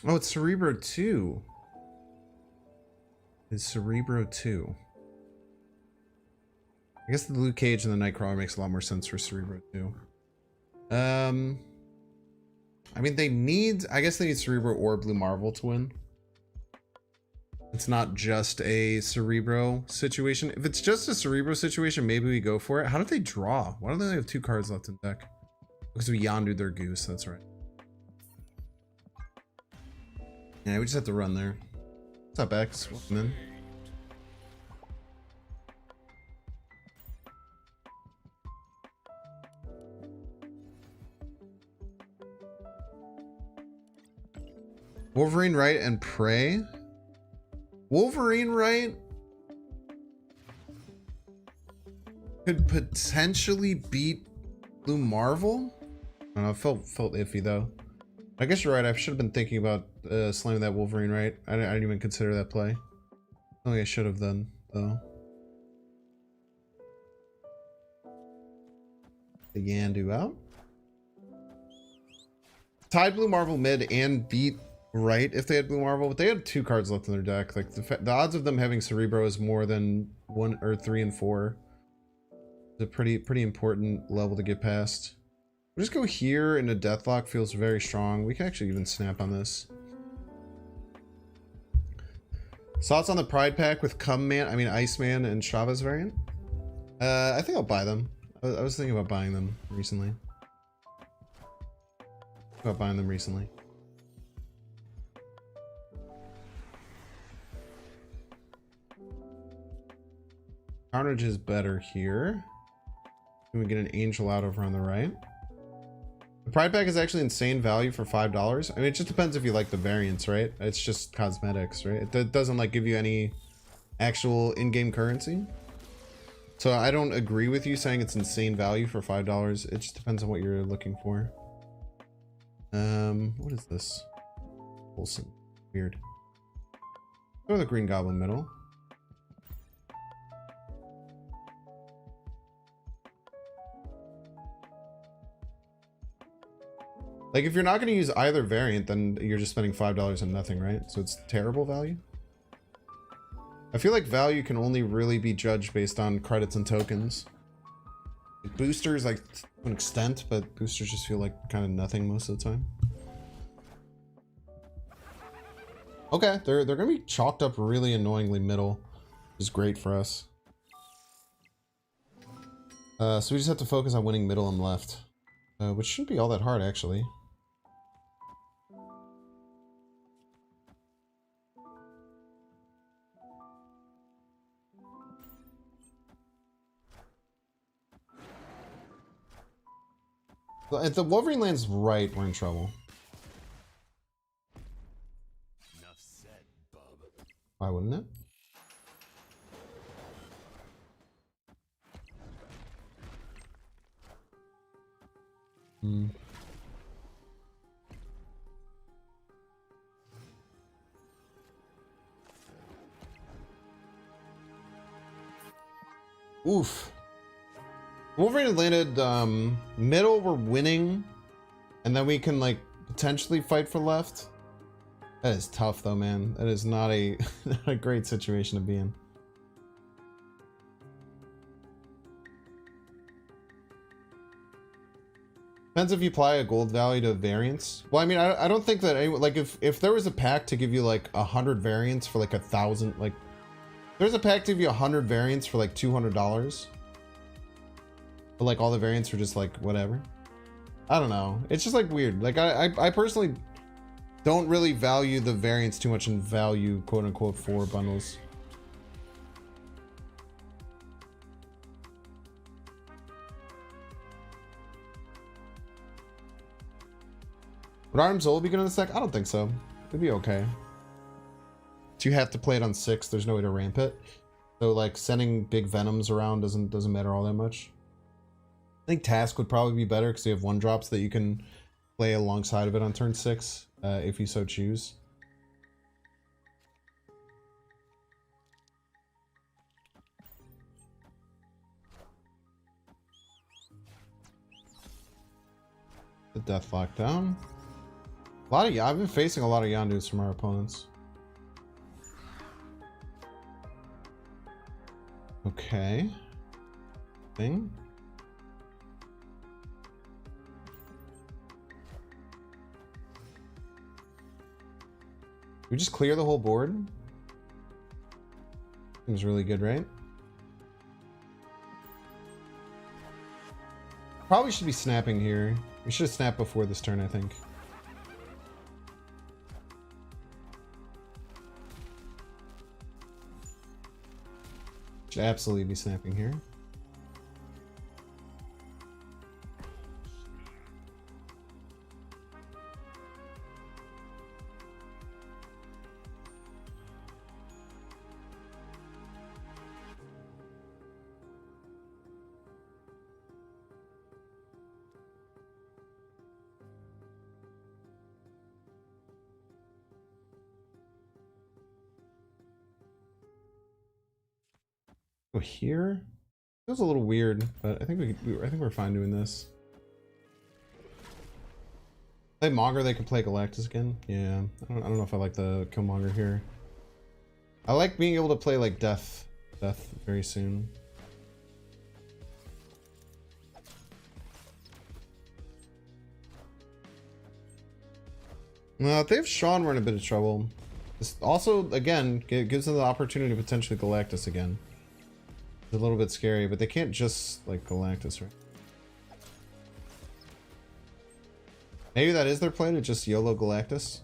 Oh, it's Cerebro 2. It's Cerebro 2. I guess the Luke Cage and the Nightcrawler makes a lot more sense for Cerebro 2. I mean, I guess they need Cerebro or Blue Marvel to win. It's not just a Cerebro situation. If it's just a Cerebro situation, maybe we go for it. How did they draw? Why don't they have 2 cards left in deck? Because we Yondu'd their Goose, that's right. Yeah, we just have to run there. What's up, X? Welcome in. Wolverine right and Prey. Wolverine right could potentially beat Blue Marvel. I don't know, felt iffy though. I guess you're right. I should have been thinking about slamming that Wolverine right. I didn't even consider that play. I think I should have done though. The Yandu out. Tied Blue Marvel mid and beat right if they had Blue Marvel, but they had 2 cards left in their deck. Like the odds of them having Cerebro is more than 1 or 3 and 4. It's a pretty important level to get past. We'll just go here into Deathlock. Feels very strong. We can actually even snap on this. Thoughts on the Pride pack with Iceman and Shava's variant? I think I'll buy them. I was thinking about buying them recently. Carnage is better here. Can we get an Angel out over on the right? The Pride pack is actually insane value for $5. I mean, it just depends if you like the variants, right? It's just cosmetics, right? It doesn't like give you any actual in-game currency. So I don't agree with you saying it's insane value for $5. It just depends on what you're looking for. What is this? Olsen. Weird. Throw the Green Goblin middle. Like, if you're not going to use either variant, then you're just spending $5 on nothing, right? So it's terrible value. I feel like value can only really be judged based on credits and tokens. Boosters, like, to an extent, but boosters just feel like kind of nothing most of the time. Okay, they're going to be chalked up really annoyingly middle, which is great for us. So we just have to focus on winning middle and left, which shouldn't be all that hard, actually. If the Wolverine lands right, we're in trouble. Enough said, bub. Why wouldn't it? Oof. Wolverine had landed middle, we're winning, and then we can like potentially fight for left. That is tough though, man. That is not a not a great situation to be in. Depends if you apply a gold value to variants. Well, I mean, I don't think that anyone, like if there was a pack to give you like 100 variants for like 1,000, like there's a pack to give you 100 variants for like $200. But like all the variants are just like whatever. I don't know. It's just like weird. Like I personally don't really value the variants too much and value quote unquote 4 bundles. Would Arm Zol be good on this deck? I don't think so. It'd be okay. So you have to play it on 6. There's no way to ramp it. So like sending big Venoms around doesn't matter all that much. think Task would probably be better because they have 1-drops that you can play alongside of it on turn 6, if you so choose. The Deathlock down. I've been facing a lot of Yondus from our opponents. Okay. Thing. We just clear the whole board. Seems really good, right? Probably should be snapping here. We should have snapped before this turn, I think. Should absolutely be snapping here. Go here. Feels a little weird, but I think I think we're fine doing this. Play Monger, they could play Galactus again. Yeah, I don't know if I like the Killmonger here. I like being able to play like Death very soon. If they have Sean, we're in a bit of trouble. This also, again, gives them the opportunity to potentially Galactus again. It's a little bit scary, but they can't just like Galactus, right? Maybe that is their plan, to just YOLO Galactus.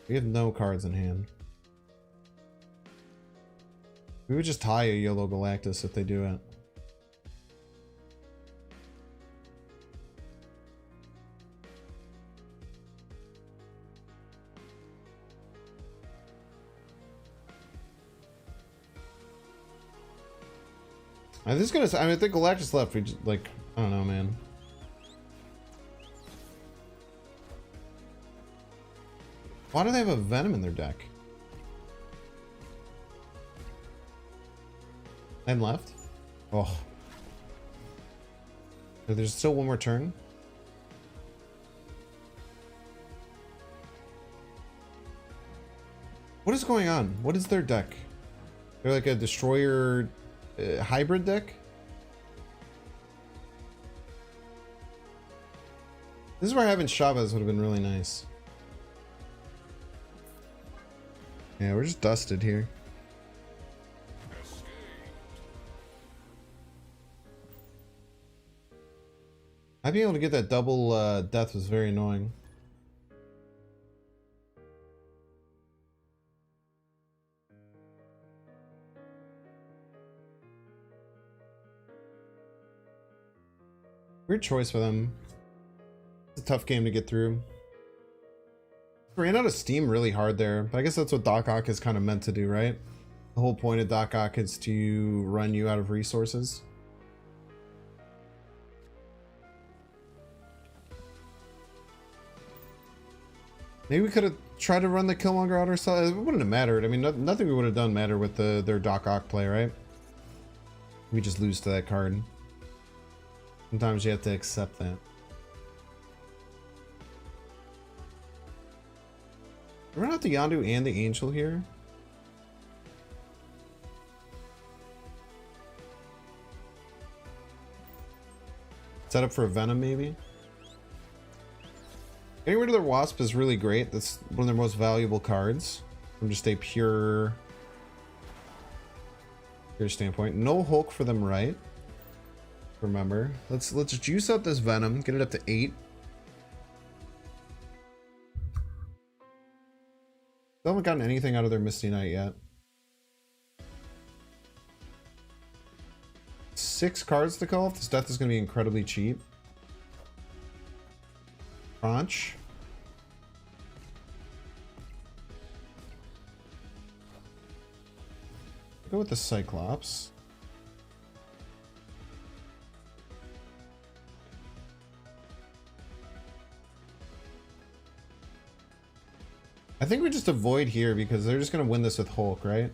We have no cards in hand. We would just tie a YOLO Galactus if they do it. I mean, I think Galactus left. We just, like, I don't know, man. Why do they have a Venom in their deck? And left? Oh. There's still one more turn. What is going on? What is their deck? They're like a destroyer hybrid deck? This is where having Chavez would have been really nice. Yeah, we're just dusted here. Not being able to get that double death was very annoying. Weird choice for them. It's a tough game to get through. Ran out of steam really hard there, but I guess that's what Darkhawk is kind of meant to do, right? The whole point of Darkhawk is to run you out of resources. Maybe we could have tried to run the Killmonger out ourselves. It wouldn't have mattered. I mean, nothing we would have done mattered with their Darkhawk play, right? We just lose to that card. Sometimes you have to accept that. Run out the Yondu and the Angel here. Set up for a Venom, maybe. Getting rid of their Wasp is really great. That's one of their most valuable cards from just a pure standpoint. No Hulk for them, right? Remember, let's juice out this Venom, get it up to 8. Still haven't gotten anything out of their Misty Knight yet. 6 cards to call off. This death is going to be incredibly cheap. Crunch. Go with the Cyclops. think we just avoid here because they're just gonna win this with Hulk, right?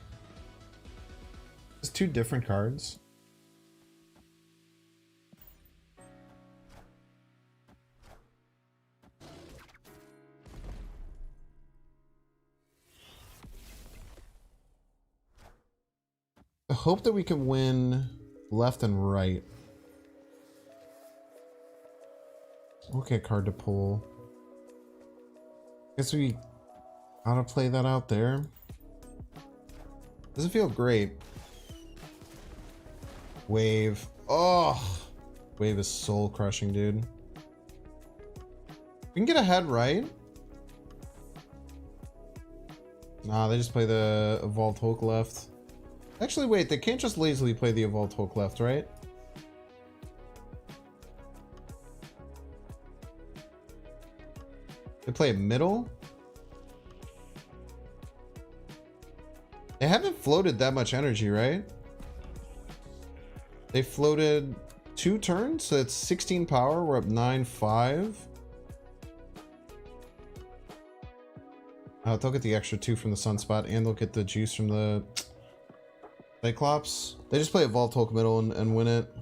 It's two different cards. I hope that we can win left and right. Okay, card to pull. Guess we ought to play that out there. Doesn't feel great. Wave. Oh, wave is soul crushing, dude. We can get ahead, right? Nah, they just play the Evolved Hulk left. Actually, wait, they can't just lazily play the Evolved Hulk left, right? They play it middle? They haven't floated that much energy, right? They floated 2 turns, so it's 16 power. We're up 9-5. They'll get the extra 2 from the Sunspot, and they'll get the juice from the Cyclops. They just play Evolved Hulk middle and win it.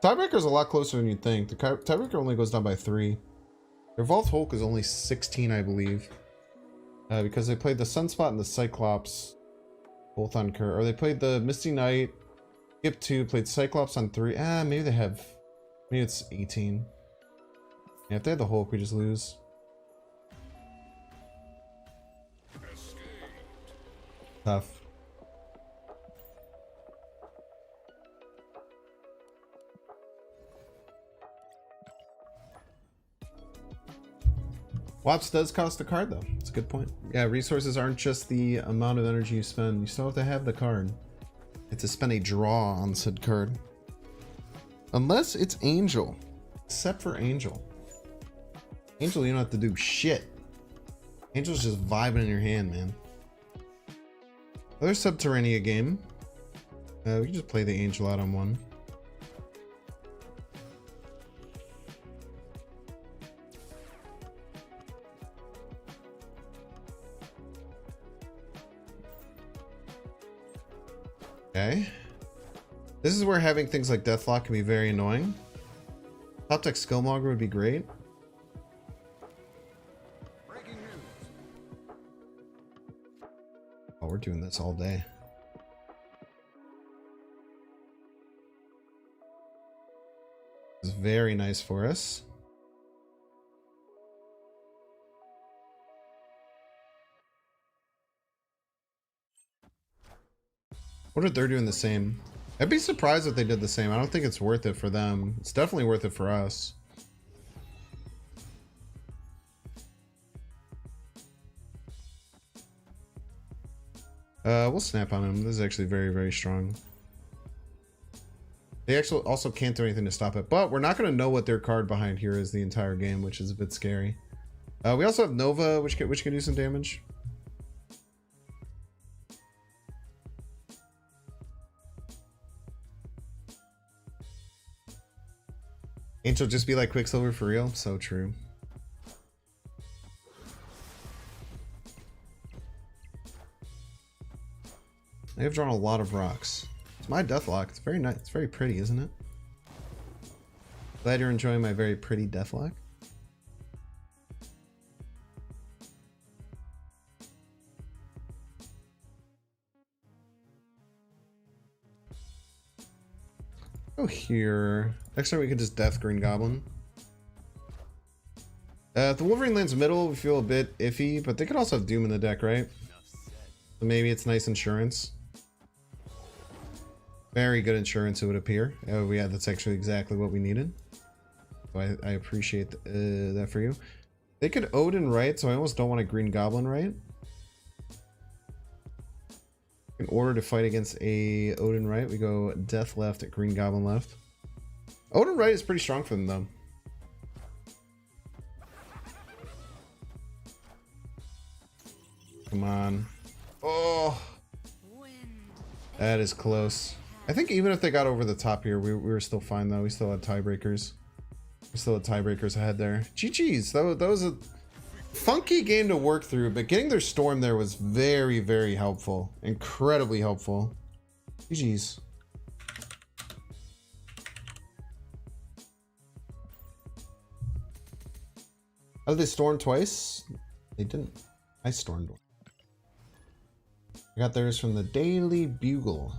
Tiebreaker's a lot closer than you'd think. The tiebreaker only goes down by 3. Their Evolved Hulk is only 16, I believe. Because they played the Sunspot and the Cyclops both on Kurt. Or they played the Misty Knight, skip 2, played Cyclops on 3. Maybe they have... Maybe it's 18. Yeah, if they had the Hulk, we just lose. Tough. Wops does cost a card, though. It's a good point. Yeah, resources aren't just the amount of energy you spend. You still have to have the card. You have to spend a draw on said card. Unless it's Angel. Except for Angel. Angel, you don't have to do shit. Angel's just vibing in your hand, man. Another Subterranean game. We can just play the Angel out on 1. Okay. This is where having things like Deathlock can be very annoying. Top deck Skillmonger would be great. Oh, we're doing this all day. This is very nice for us. What if they're doing the same? I'd be surprised if they did the same. I don't think it's worth it for them. It's definitely worth it for us. We'll snap on him. This is actually very, very strong. They actually also can't do anything to stop it, but we're not going to know what their card behind here is the entire game, which is a bit scary. We also have Nova, which can do some damage. Angel just be like Quicksilver for real? So true. I have drawn a lot of rocks. It's my Deathlock. It's very nice. It's very pretty, isn't it? Glad you're enjoying my very pretty Deathlock. Oh, here. Next time we can just Death Green Goblin. If the Wolverine lands middle, we feel a bit iffy, but they could also have Doom in the deck, right? So maybe it's nice insurance. Very good insurance, it would appear. Oh, yeah, that's actually exactly what we needed. So I appreciate that for you. They could Odin right, so I almost don't want a Green Goblin right. In order to fight against a Odin right, we go Death left at Green Goblin left. Odin right is pretty strong for them, though. Come on. Oh, that is close. I think even if they got over the top here, we were still fine, though. We still had tiebreakers. We still had tiebreakers ahead there. GG's. That was a Funky game to work through, but getting their storm there was very, very helpful. Incredibly helpful. GG's. How did they storm twice? They didn't. I stormed one. I got theirs from the Daily Bugle.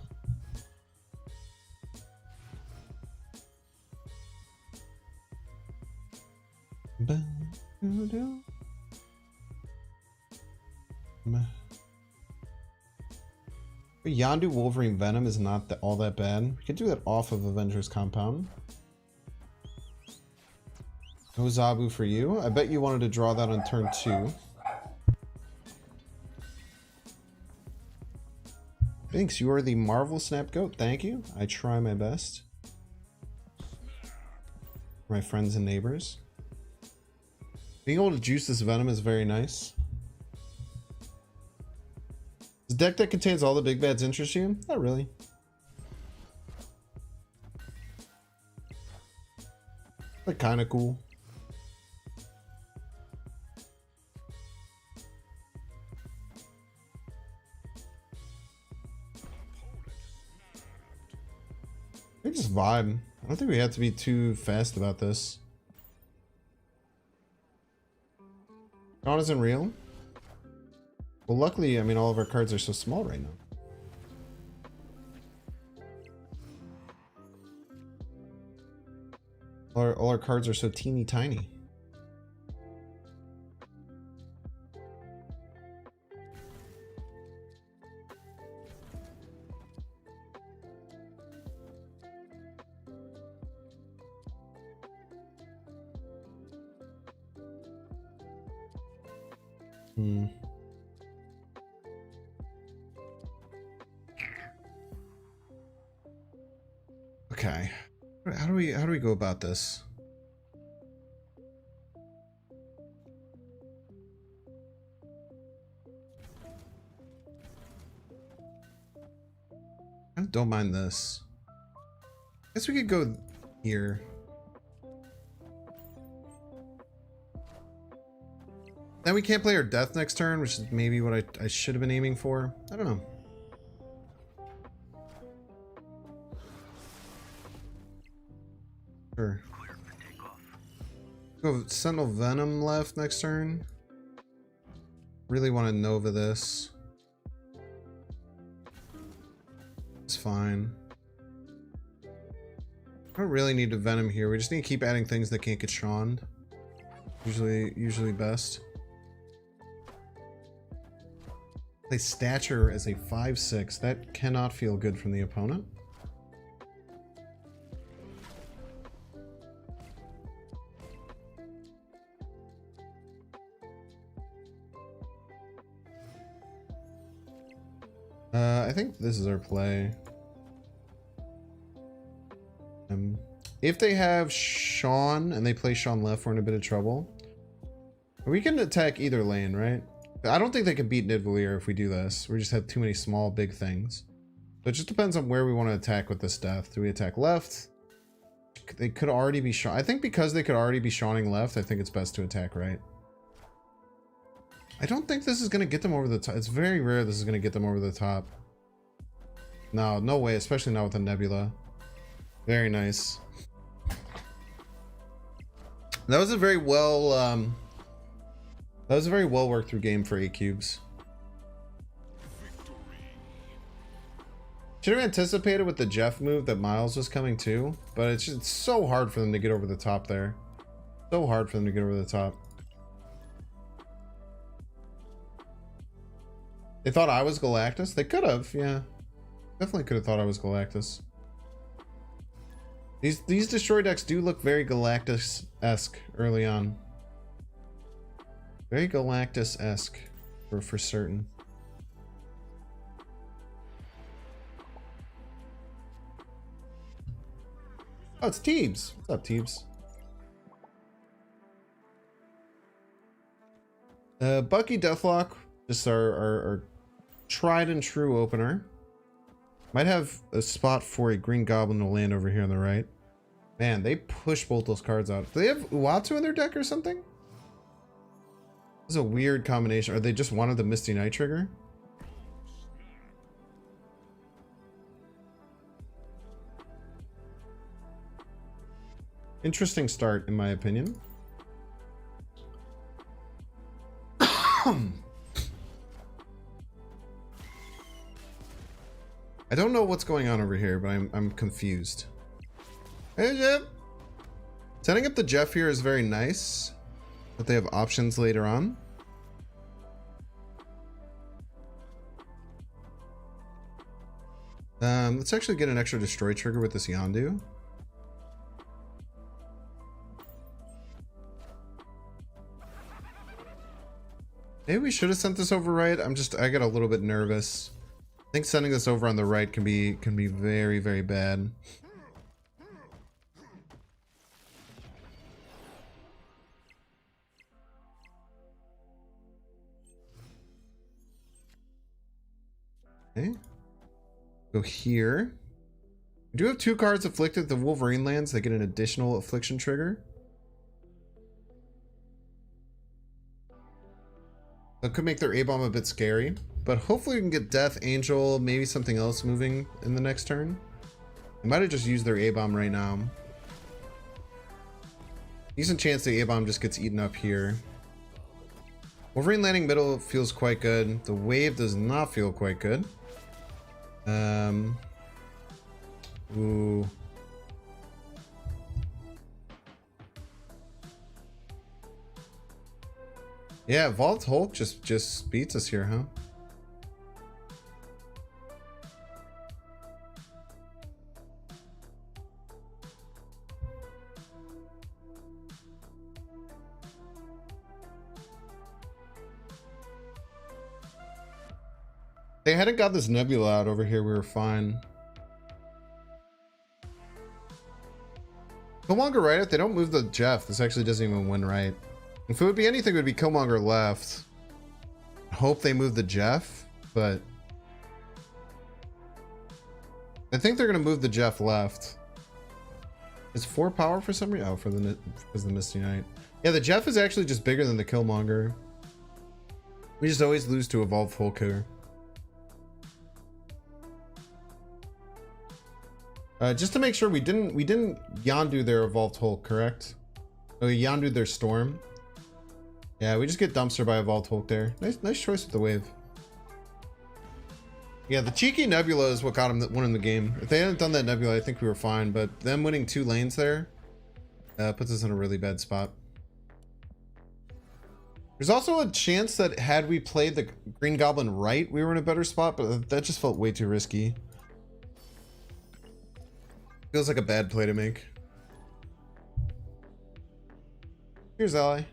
Yondu Wolverine Venom is not all that bad. We could do that off of Avengers Compound. No Zabu for you. I bet you wanted to draw that on turn 2. Thanks, you are the Marvel Snap Goat. Thank you. I try my best. My friends and neighbors. Being able to juice this Venom is very nice. Does deck that contains all the big bads interest you? Not really. But kind of cool. I just vibe. I don't think we have to be too fast about this. Dawn isn't real? Well, luckily, I mean, all of our cards are so small right now. All our cards are so teeny tiny. Okay. How do we go about this? I don't mind this. I guess we could go here. Then we can't play our death next turn, which is maybe what I should have been aiming for. I don't know. Sure. Go Sentinel Venom left next turn. Really want to Nova this. It's fine. I don't really need to Venom here. We just need to keep adding things that can't get Shawned. Usually best. Play Stature as a 5/6. That cannot feel good from the opponent. I think this is our play. If they have Sean and they play Sean left, we're in a bit of trouble. We can attack either lane, right? I don't think they can beat Nidavellir if we do this. We just have too many small, big things. So it just depends on where we want to attack with this death. Do we attack left? They could already be Sean. I think because they could already be Shawning left, I think it's best to attack right. I don't think this is going to get them over the top. It's very rare this is going to get them over the top. No, no way, especially not with a Nebula. Very nice. That was a very well worked through game for 8 cubes. Should have anticipated with the Jeff move that Miles was coming too, but it's just so hard for them to get over the top there. So hard for them to get over the top. They thought I was Galactus? They could have, yeah. Definitely could have thought I was Galactus. These destroy decks do look very Galactus-esque early on. Very Galactus-esque for certain. Oh, it's Teebs. What's up, Teebs? Bucky Deathlock, just our tried and true opener. Might have a spot for a Green Goblin to land over here on the right. Man, they push both those cards out. Do they have Uatu in their deck or something? This is a weird combination. Are they just wanted the Misty Knight trigger? Interesting start, in my opinion. I don't know what's going on over here, but I'm confused. Hey, Jeff. Setting up the Jeff here is very nice, but they have options later on. Let's actually get an extra destroy trigger with this Yondu. Maybe we should have sent this over right. I get a little bit nervous. I think sending this over on the right can be very, very bad. Okay. Go here. We do have 2 cards afflicted. The Wolverine lands, they get an additional affliction trigger. That could make their A-bomb a bit scary, but hopefully we can get Death, Angel, maybe something else moving in the next turn. They might have just used their A-bomb right now. Decent chance the A-bomb just gets eaten up here. Wolverine landing middle feels quite good. The wave does not feel quite good. Ooh. Yeah, Vault Hulk just beats us here, huh? They hadn't got this Nebula out over here, we were fine. Killmonger right if they don't move the Jeff. This actually doesn't even win right. If it would be anything, it would be Killmonger left. Hope they move the Jeff, but I think they're gonna move the Jeff left. It's 4 power for some reason. Oh, because the Misty Knight. Yeah, the Jeff is actually just bigger than the Killmonger. We just always lose to Evolved Hulk here. Just to make sure we didn't Yondu their Evolved Hulk, correct? Oh, we Yondu their Storm. Yeah, we just get dumpster by Evolved Hulk there. Nice choice with the wave. Yeah, the cheeky Nebula is what got him winning the game. If they hadn't done that Nebula, I think we were fine. But them winning 2 lanes there puts us in a really bad spot. There's also a chance that had we played the Green Goblin right, we were in a better spot. But that just felt way too risky. Feels like a bad play to make. Here's Ally.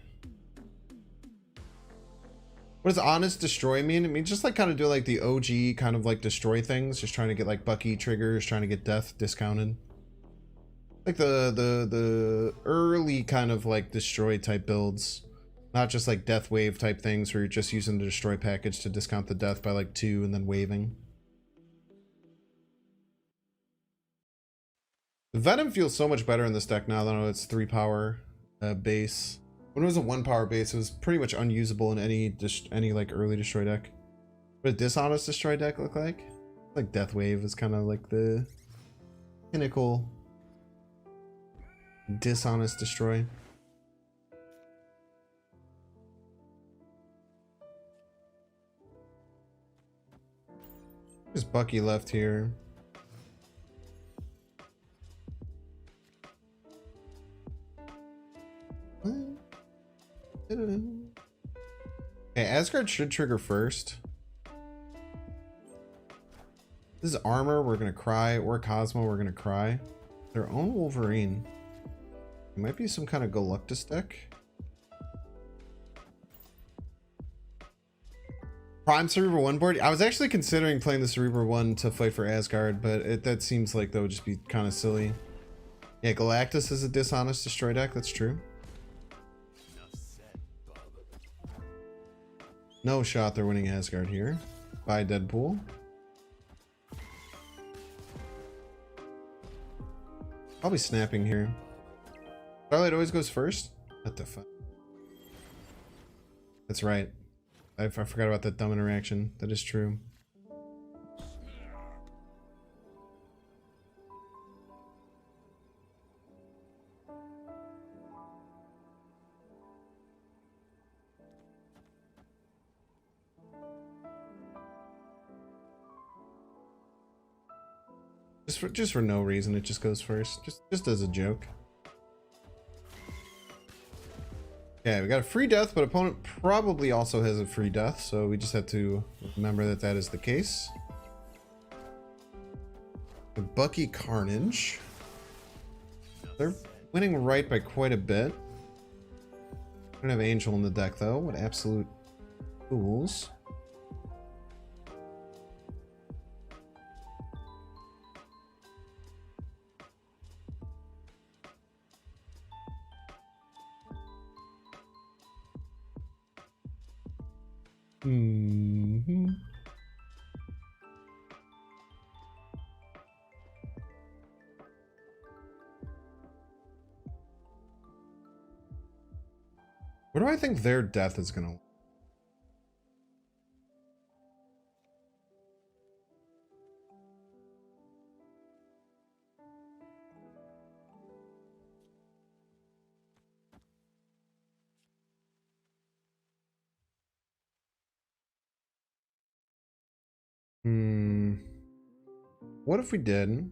What does honest destroy mean? I mean, just like kind of do like the OG kind of like destroy things, just trying to get like Bucky triggers, trying to get death discounted. Like the early kind of like destroy type builds, not just like death wave type things where you're just using the destroy package to discount the death by like 2 and then waving. The Venom feels so much better in this deck now than it's 3 power base. When it was a 1 power base, it was pretty much unusable in any like early destroy deck. What did dishonest destroy deck look like? Like Death Wave is kind of like the pinnacle dishonest destroy. There's Bucky left here. Okay, Asgard should trigger first. This is armor, we're gonna cry, or Cosmo, we're gonna cry. Their own Wolverine. It might be some kind of Galactus deck. Prime Cerebro 1 board. I was actually considering playing the Cerebro 1 to fight for Asgard, but that seems like that would just be kind of silly. Yeah, Galactus is a dishonest destroy deck, that's true. No shot they're winning Asgard here. Bye, Deadpool. Probably snapping here. Starlight always goes first? What the fuck? That's right. I forgot about that dumb interaction. That is true. Just for no reason, it just goes first. Just as a joke. Okay, we got a free death, but opponent probably also has a free death, so we just have to remember that that is the case. The Bucky Carnage. They're winning right by quite a bit. I don't have Angel in the deck though. What absolute fools. Mm-hmm. Where do I think their death is gonna? What if we did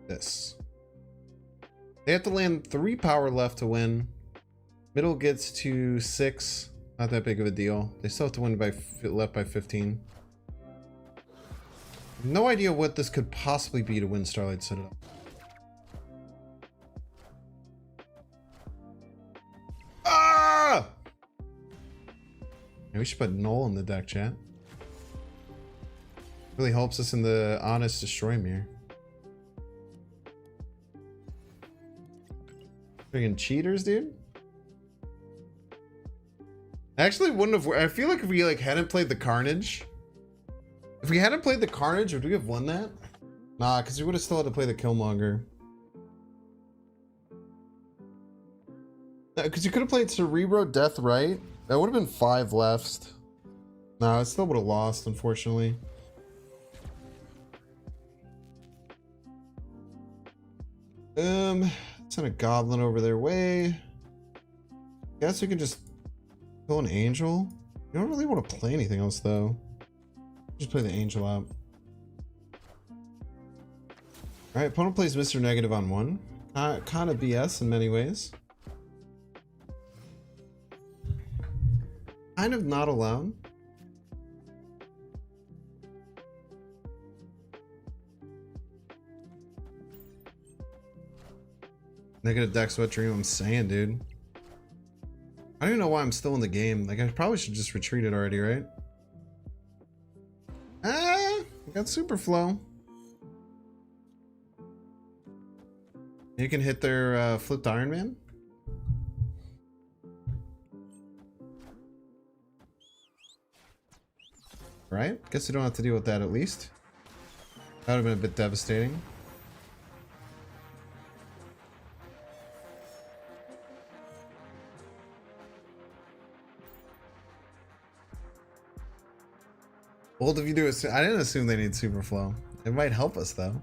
this? They have to land 3 power left to win. Middle gets to 6. Not that big of a deal. They still have to win by left by 15. No idea what this could possibly be to win Starlight Citadel. Ah! Yeah, we should put Null in the deck, chat. Really helps us in the Honest Destroy Mirror. Freaking cheaters, dude. I actually wouldn't have. I feel like if we hadn't played the Carnage. If we hadn't played the Carnage, would we have won that? Nah, because we would have still had to play the Killmonger. Because you could have played Cerebro, Death, right? That would have been 5 left. Nah, I still would have lost, unfortunately. Send a Goblin over their way. Guess we can just kill an Angel. You don't really want to play anything else, though. Just play the Angel out. Alright, opponent plays Mr. Negative on 1. Kind of BS in many ways. Kind of not allowed. Negative deck sweat dream, I'm saying, dude. I don't even know why I'm still in the game. Like, I probably should just retreat it already, right? Ah, I got Super Flow. You can hit their flipped Iron Man. Right? Guess we don't have to deal with that at least. That would have been a bit devastating. Bold of you do it. I didn't assume they need Super Flow. It might help us though.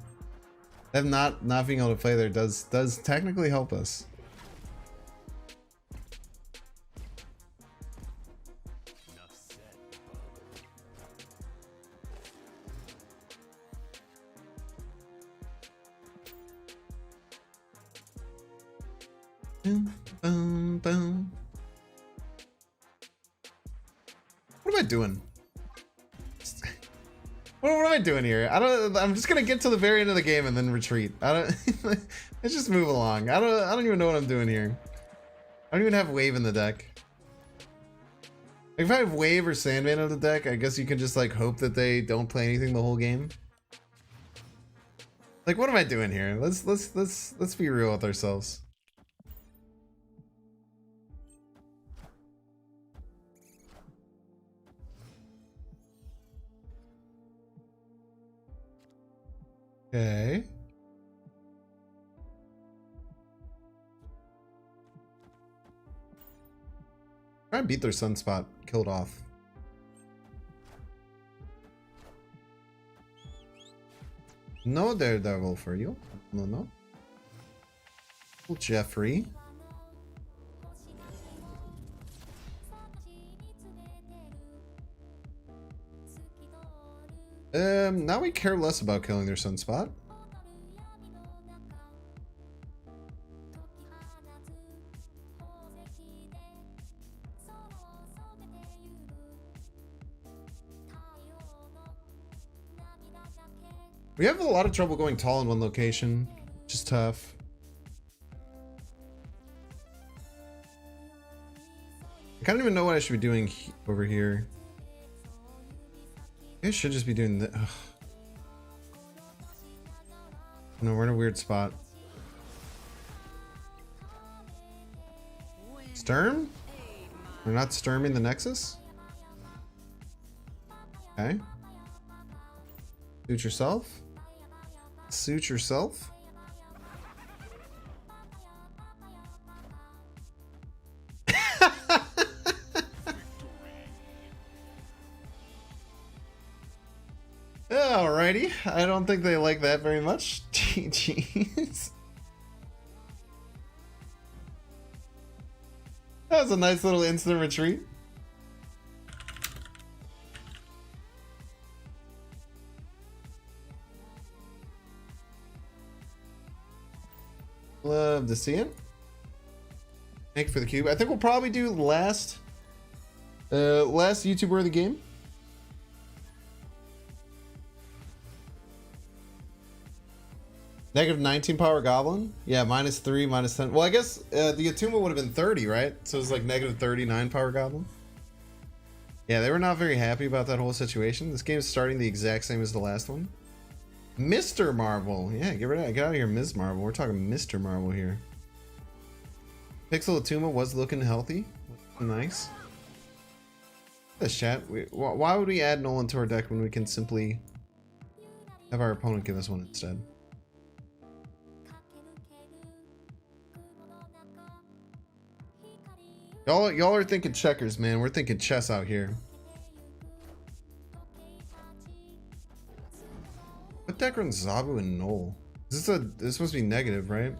Them not being able to play there does technically help us. Boom, boom. What am I doing? What am I doing here? I'm just gonna get to the very end of the game and then retreat. Let's just move along. I don't even know what I'm doing here. I don't even have Wave in the deck. If I have Wave or Sandman in the deck, I guess you can just like hope that they don't play anything the whole game. Like, what am I doing here? Let's be real with ourselves. Okay. Try and beat their sunspot. Killed off. No Daredevil for you. No. Jeffrey. Now we care less about killing their sunspot. We have a lot of trouble going tall in one location, which is tough. I don't even know what I should be doing over here. I should just be doing that. No, we're in a weird spot. Sturm? We're not sturming the Nexus? Okay. Suit yourself. Suit yourself. Alrighty, I don't think they like that very much. GG's. That was a nice little instant retreat. Love to see it. Thank you for the cube. I think we'll probably do last YouTuber of the game. Negative 19 power goblin? Yeah, -3, -10. Well, I guess the Atuma would have been 30, right? So it's like negative 39 power goblin. Yeah, they were not very happy about that whole situation. This game is starting the exact same as the last one. Mr. Marvel. Yeah, get out of here, Ms. Marvel. We're talking Mr. Marvel here. Pixel Atuma was looking healthy. Nice. This chat. Why would we add Nolan to our deck when we can simply have our opponent give us one instead? Y'all are thinking checkers, man. We're thinking chess out here. What deck runs Zabu and Null? This is supposed to be negative, right?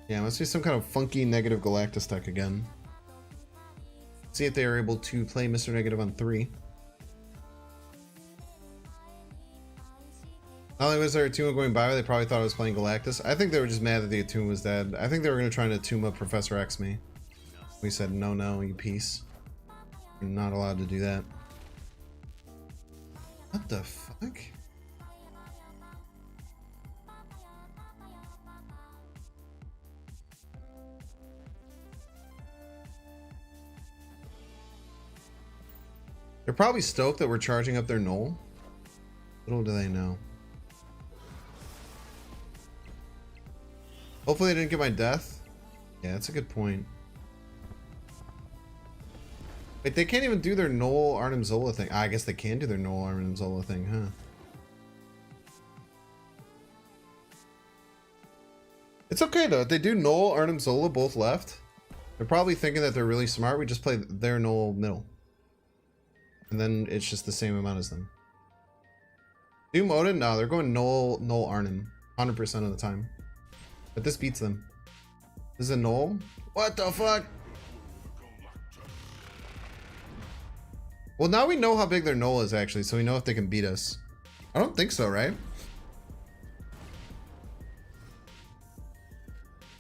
Yeah, it must be some kind of funky negative Galactus deck again. See if they are able to play Mr. Negative on 3. Not only was there Atuma going by, they probably thought I was playing Galactus. I think they were just mad that the Atuma was dead. I think they were going to try and Atuma Professor X me. We said, no, you piece. You're not allowed to do that. What the fuck? They're probably stoked that we're charging up their Null. Little do they know. Hopefully they didn't get my death. Yeah, that's a good point. Wait, they can't even do their Null Arnim Zola thing. I guess they can do their Null Arnim Zola thing, huh? It's okay though. If they do Null Arnim Zola both left, they're probably thinking that they're really smart. We just play their Null middle. And then it's just the same amount as them. Doom Odin? No, they're going Null Arnim 100% of the time. But this beats them. This is a Null? What the fuck? Well, now we know how big their Null is actually, so we know if they can beat us. I don't think so, right?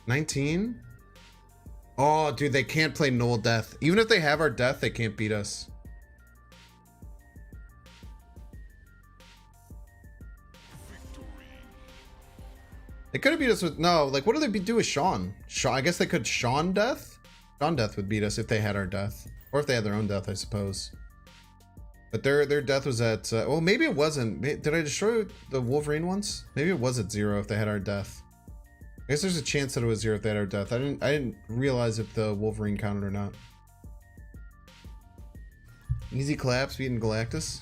19? Oh, dude, they can't play Null Death. Even if they have our Death, they can't beat us. They could have beat us with... No, like, what do they do with Sean? I guess they could Sean Death? Sean Death would beat us if they had our Death. Or if they had their own Death, I suppose. But their Death was at... well, maybe it wasn't. Did I destroy the Wolverine once? Maybe it was at 0 if they had our Death. I guess there's a chance that it was 0 if they had our Death. I didn't realize if the Wolverine counted or not. Easy collapse beating Galactus.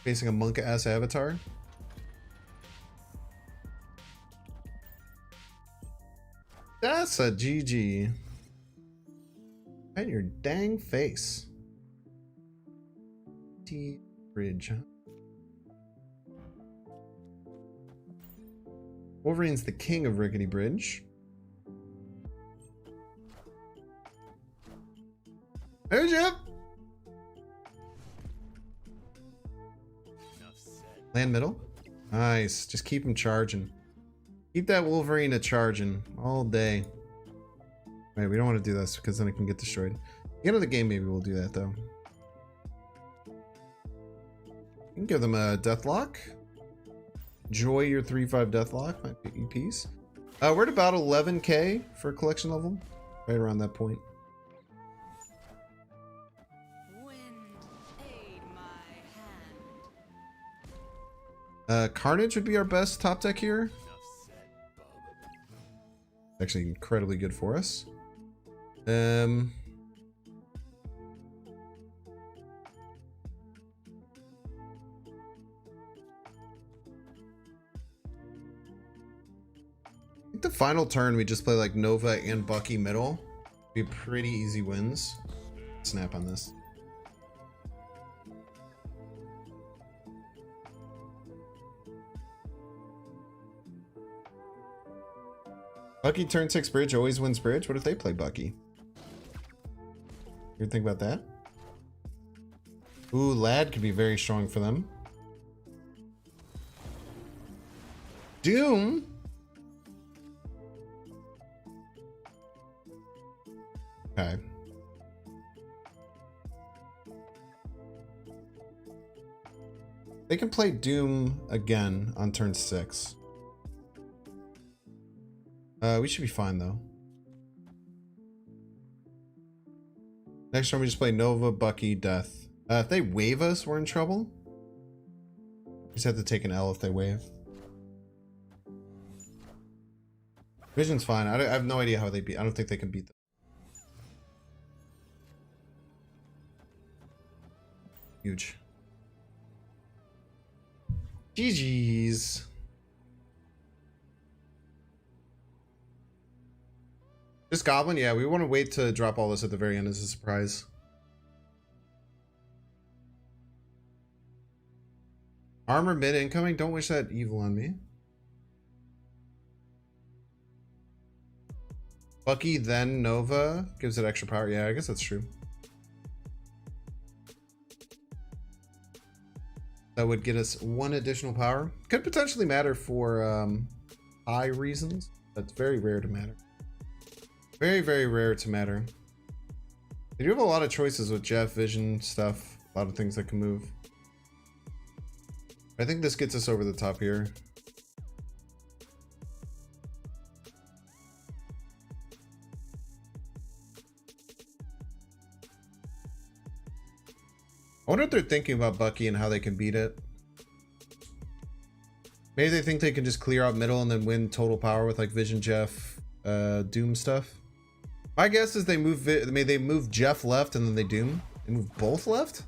Facing a monk-ass avatar. That's a GG. And your dang face. T bridge, huh? Wolverine's the king of Rickety Bridge. There's Jeff. Land middle. Nice. Just keep him charging. Keep that Wolverine a charging all day. Wait, we don't want to do this because then it can get destroyed. At the end of the game, maybe we'll do that though. You can give them a Deathlock. Enjoy your 3/5 Deathlock. Might get you peace. We're at about 11k for collection level. Right around that point. Carnage would be our best top deck here. Actually incredibly good for us. I think the final turn we just play like Nova and Bucky middle. Be pretty easy wins. Snap on this. Bucky turn 6 bridge always wins bridge. What if they play Bucky? You think about that? Ooh, Lad could be very strong for them. Doom. Okay. They can play Doom again on turn 6. We should be fine though. Next turn we just play Nova, Bucky, Death. If they wave us, we're in trouble. We just have to take an L if they wave. Vision's fine. I have no idea how they beat. I don't think they can beat them. Huge. GG's. This Goblin? Yeah, we want to wait to drop all this at the very end as a surprise. Armor mid incoming? Don't wish that evil on me. Bucky, then Nova gives it extra power. Yeah, I guess that's true. That would get us 1 additional power. Could potentially matter for high reasons. That's very rare to matter. Very, very rare to matter. They do have a lot of choices with Jeff, Vision, stuff. A lot of things that can move. I think this gets us over the top here. I wonder what they're thinking about Bucky and how they can beat it. Maybe they think they can just clear out middle and then win total power with like Vision, Jeff, Doom stuff. My guess is they move Jeff left and then they Doom. They move both left?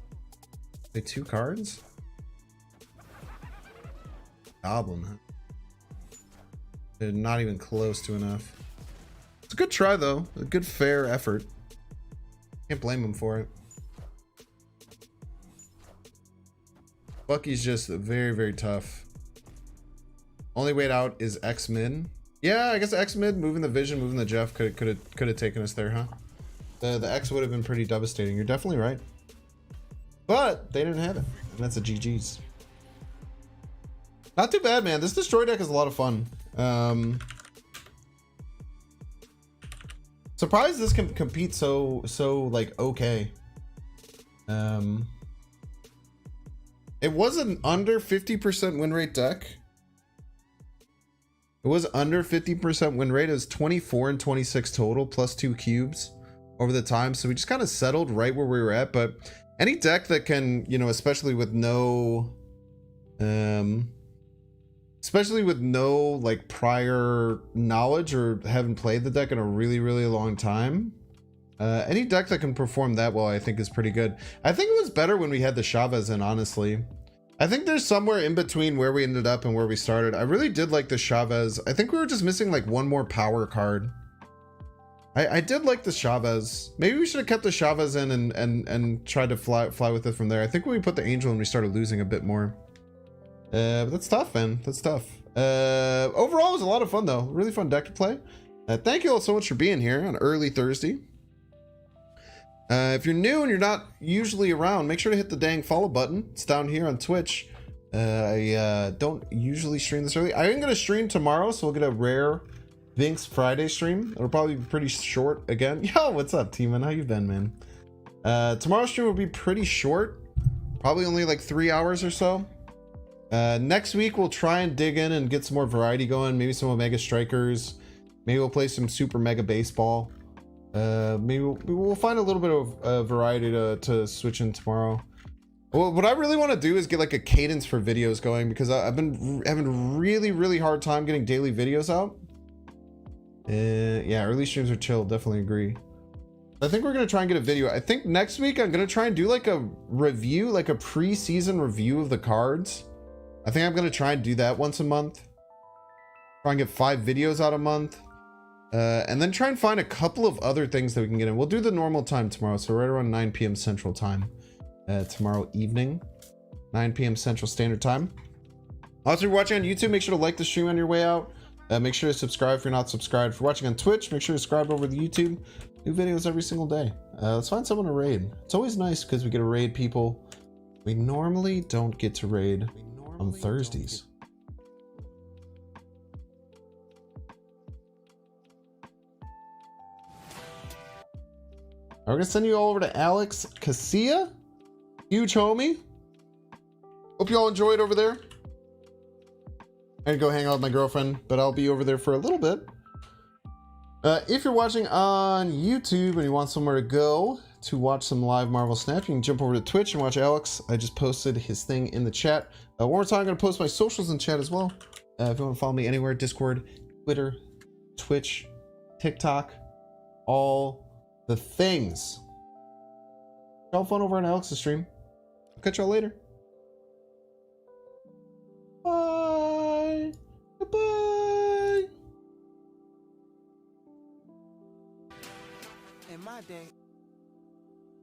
They 2 cards? Goblin, huh? They're not even close to enough. It's a good try though. A good fair effort. Can't blame them for it. Bucky's just very, very tough. Only way out is X mid. Yeah, I guess X mid, moving the Vision, moving the Jeff could have taken us there, huh? The X would have been pretty devastating. You're definitely right. But they didn't have it. And that's a GG's. Not too bad, man. This destroy deck is a lot of fun. Surprised this can compete so like okay. It was an under 50% win rate deck. It was under 50% win rate. It was 24 and 26 total, plus 2 cubes over the time. So we just kind of settled right where we were at. But any deck that can, you know, especially with no like prior knowledge or haven't played the deck in a really, really long time, any deck that can perform that well, I think is pretty good. I think it was better when we had the Chavez in, honestly. I think there's somewhere in between where we ended up and where we started. I really did like the Chavez. I think we were just missing like 1 more power card I did like the Chavez. Maybe we should have kept the Chavez in and tried to fly with it from there. I think when we put the Angel in, we started losing a bit more. But that's tough, man. That's tough. Overall, it was a lot of fun, though. Really fun deck to play. Thank you all so much for being here on early Thursday. If you're new and you're not usually around, make sure to hit the dang follow button. It's down here on Twitch. I don't usually stream this early. I am going to stream tomorrow, so we'll get a rare Vinx Friday stream. It'll probably be pretty short again. Yo, what's up, T-Man? How you been, man? Tomorrow's stream will be pretty short. Probably only like 3 hours or so. Next week, we'll try and dig in and get some more variety going. Maybe some Omega Strikers. Maybe we'll play some Super Mega Baseball. Maybe we'll find a little bit of variety to switch in tomorrow. Well, what I really want to do is get like a cadence for videos going, because I've been having a really hard time getting daily videos out. Yeah, early streams are chill. Definitely agree. I think we're going to try and get a video. I think next week I'm going to try and do like a review, like a pre-season review of the cards. I think I'm going to try and do that once a month. Try and get 5 videos out a month. And then try and find a couple of other things that we can get in. We'll do the normal time tomorrow. So right around 9 p.m. Central Time. Tomorrow evening. 9 p.m. Central Standard Time. Also, if you're watching on YouTube, make sure to like the stream on your way out. Make sure to subscribe if you're not subscribed. If you're watching on Twitch, make sure to subscribe over the YouTube. New videos every single day. Let's find someone to raid. It's always nice because we get to raid people we normally don't get to raid on Thursdays. We're gonna send you all over to Alex Casilla. Huge homie. Hope you all enjoy it over there. I'm gonna go hang out with my girlfriend, but I'll be over there for a little bit. If you're watching on YouTube and you want somewhere to go to watch some live Marvel Snap, you can jump over to Twitch and watch Alex. I just posted his thing in the chat. One more time, I'm gonna post my socials in chat as well. If you want to follow me anywhere, Discord, Twitter, Twitch, TikTok, all the things. Y'all fun over on Alex's stream. I'll catch y'all later. Bye. Goodbye. In my day.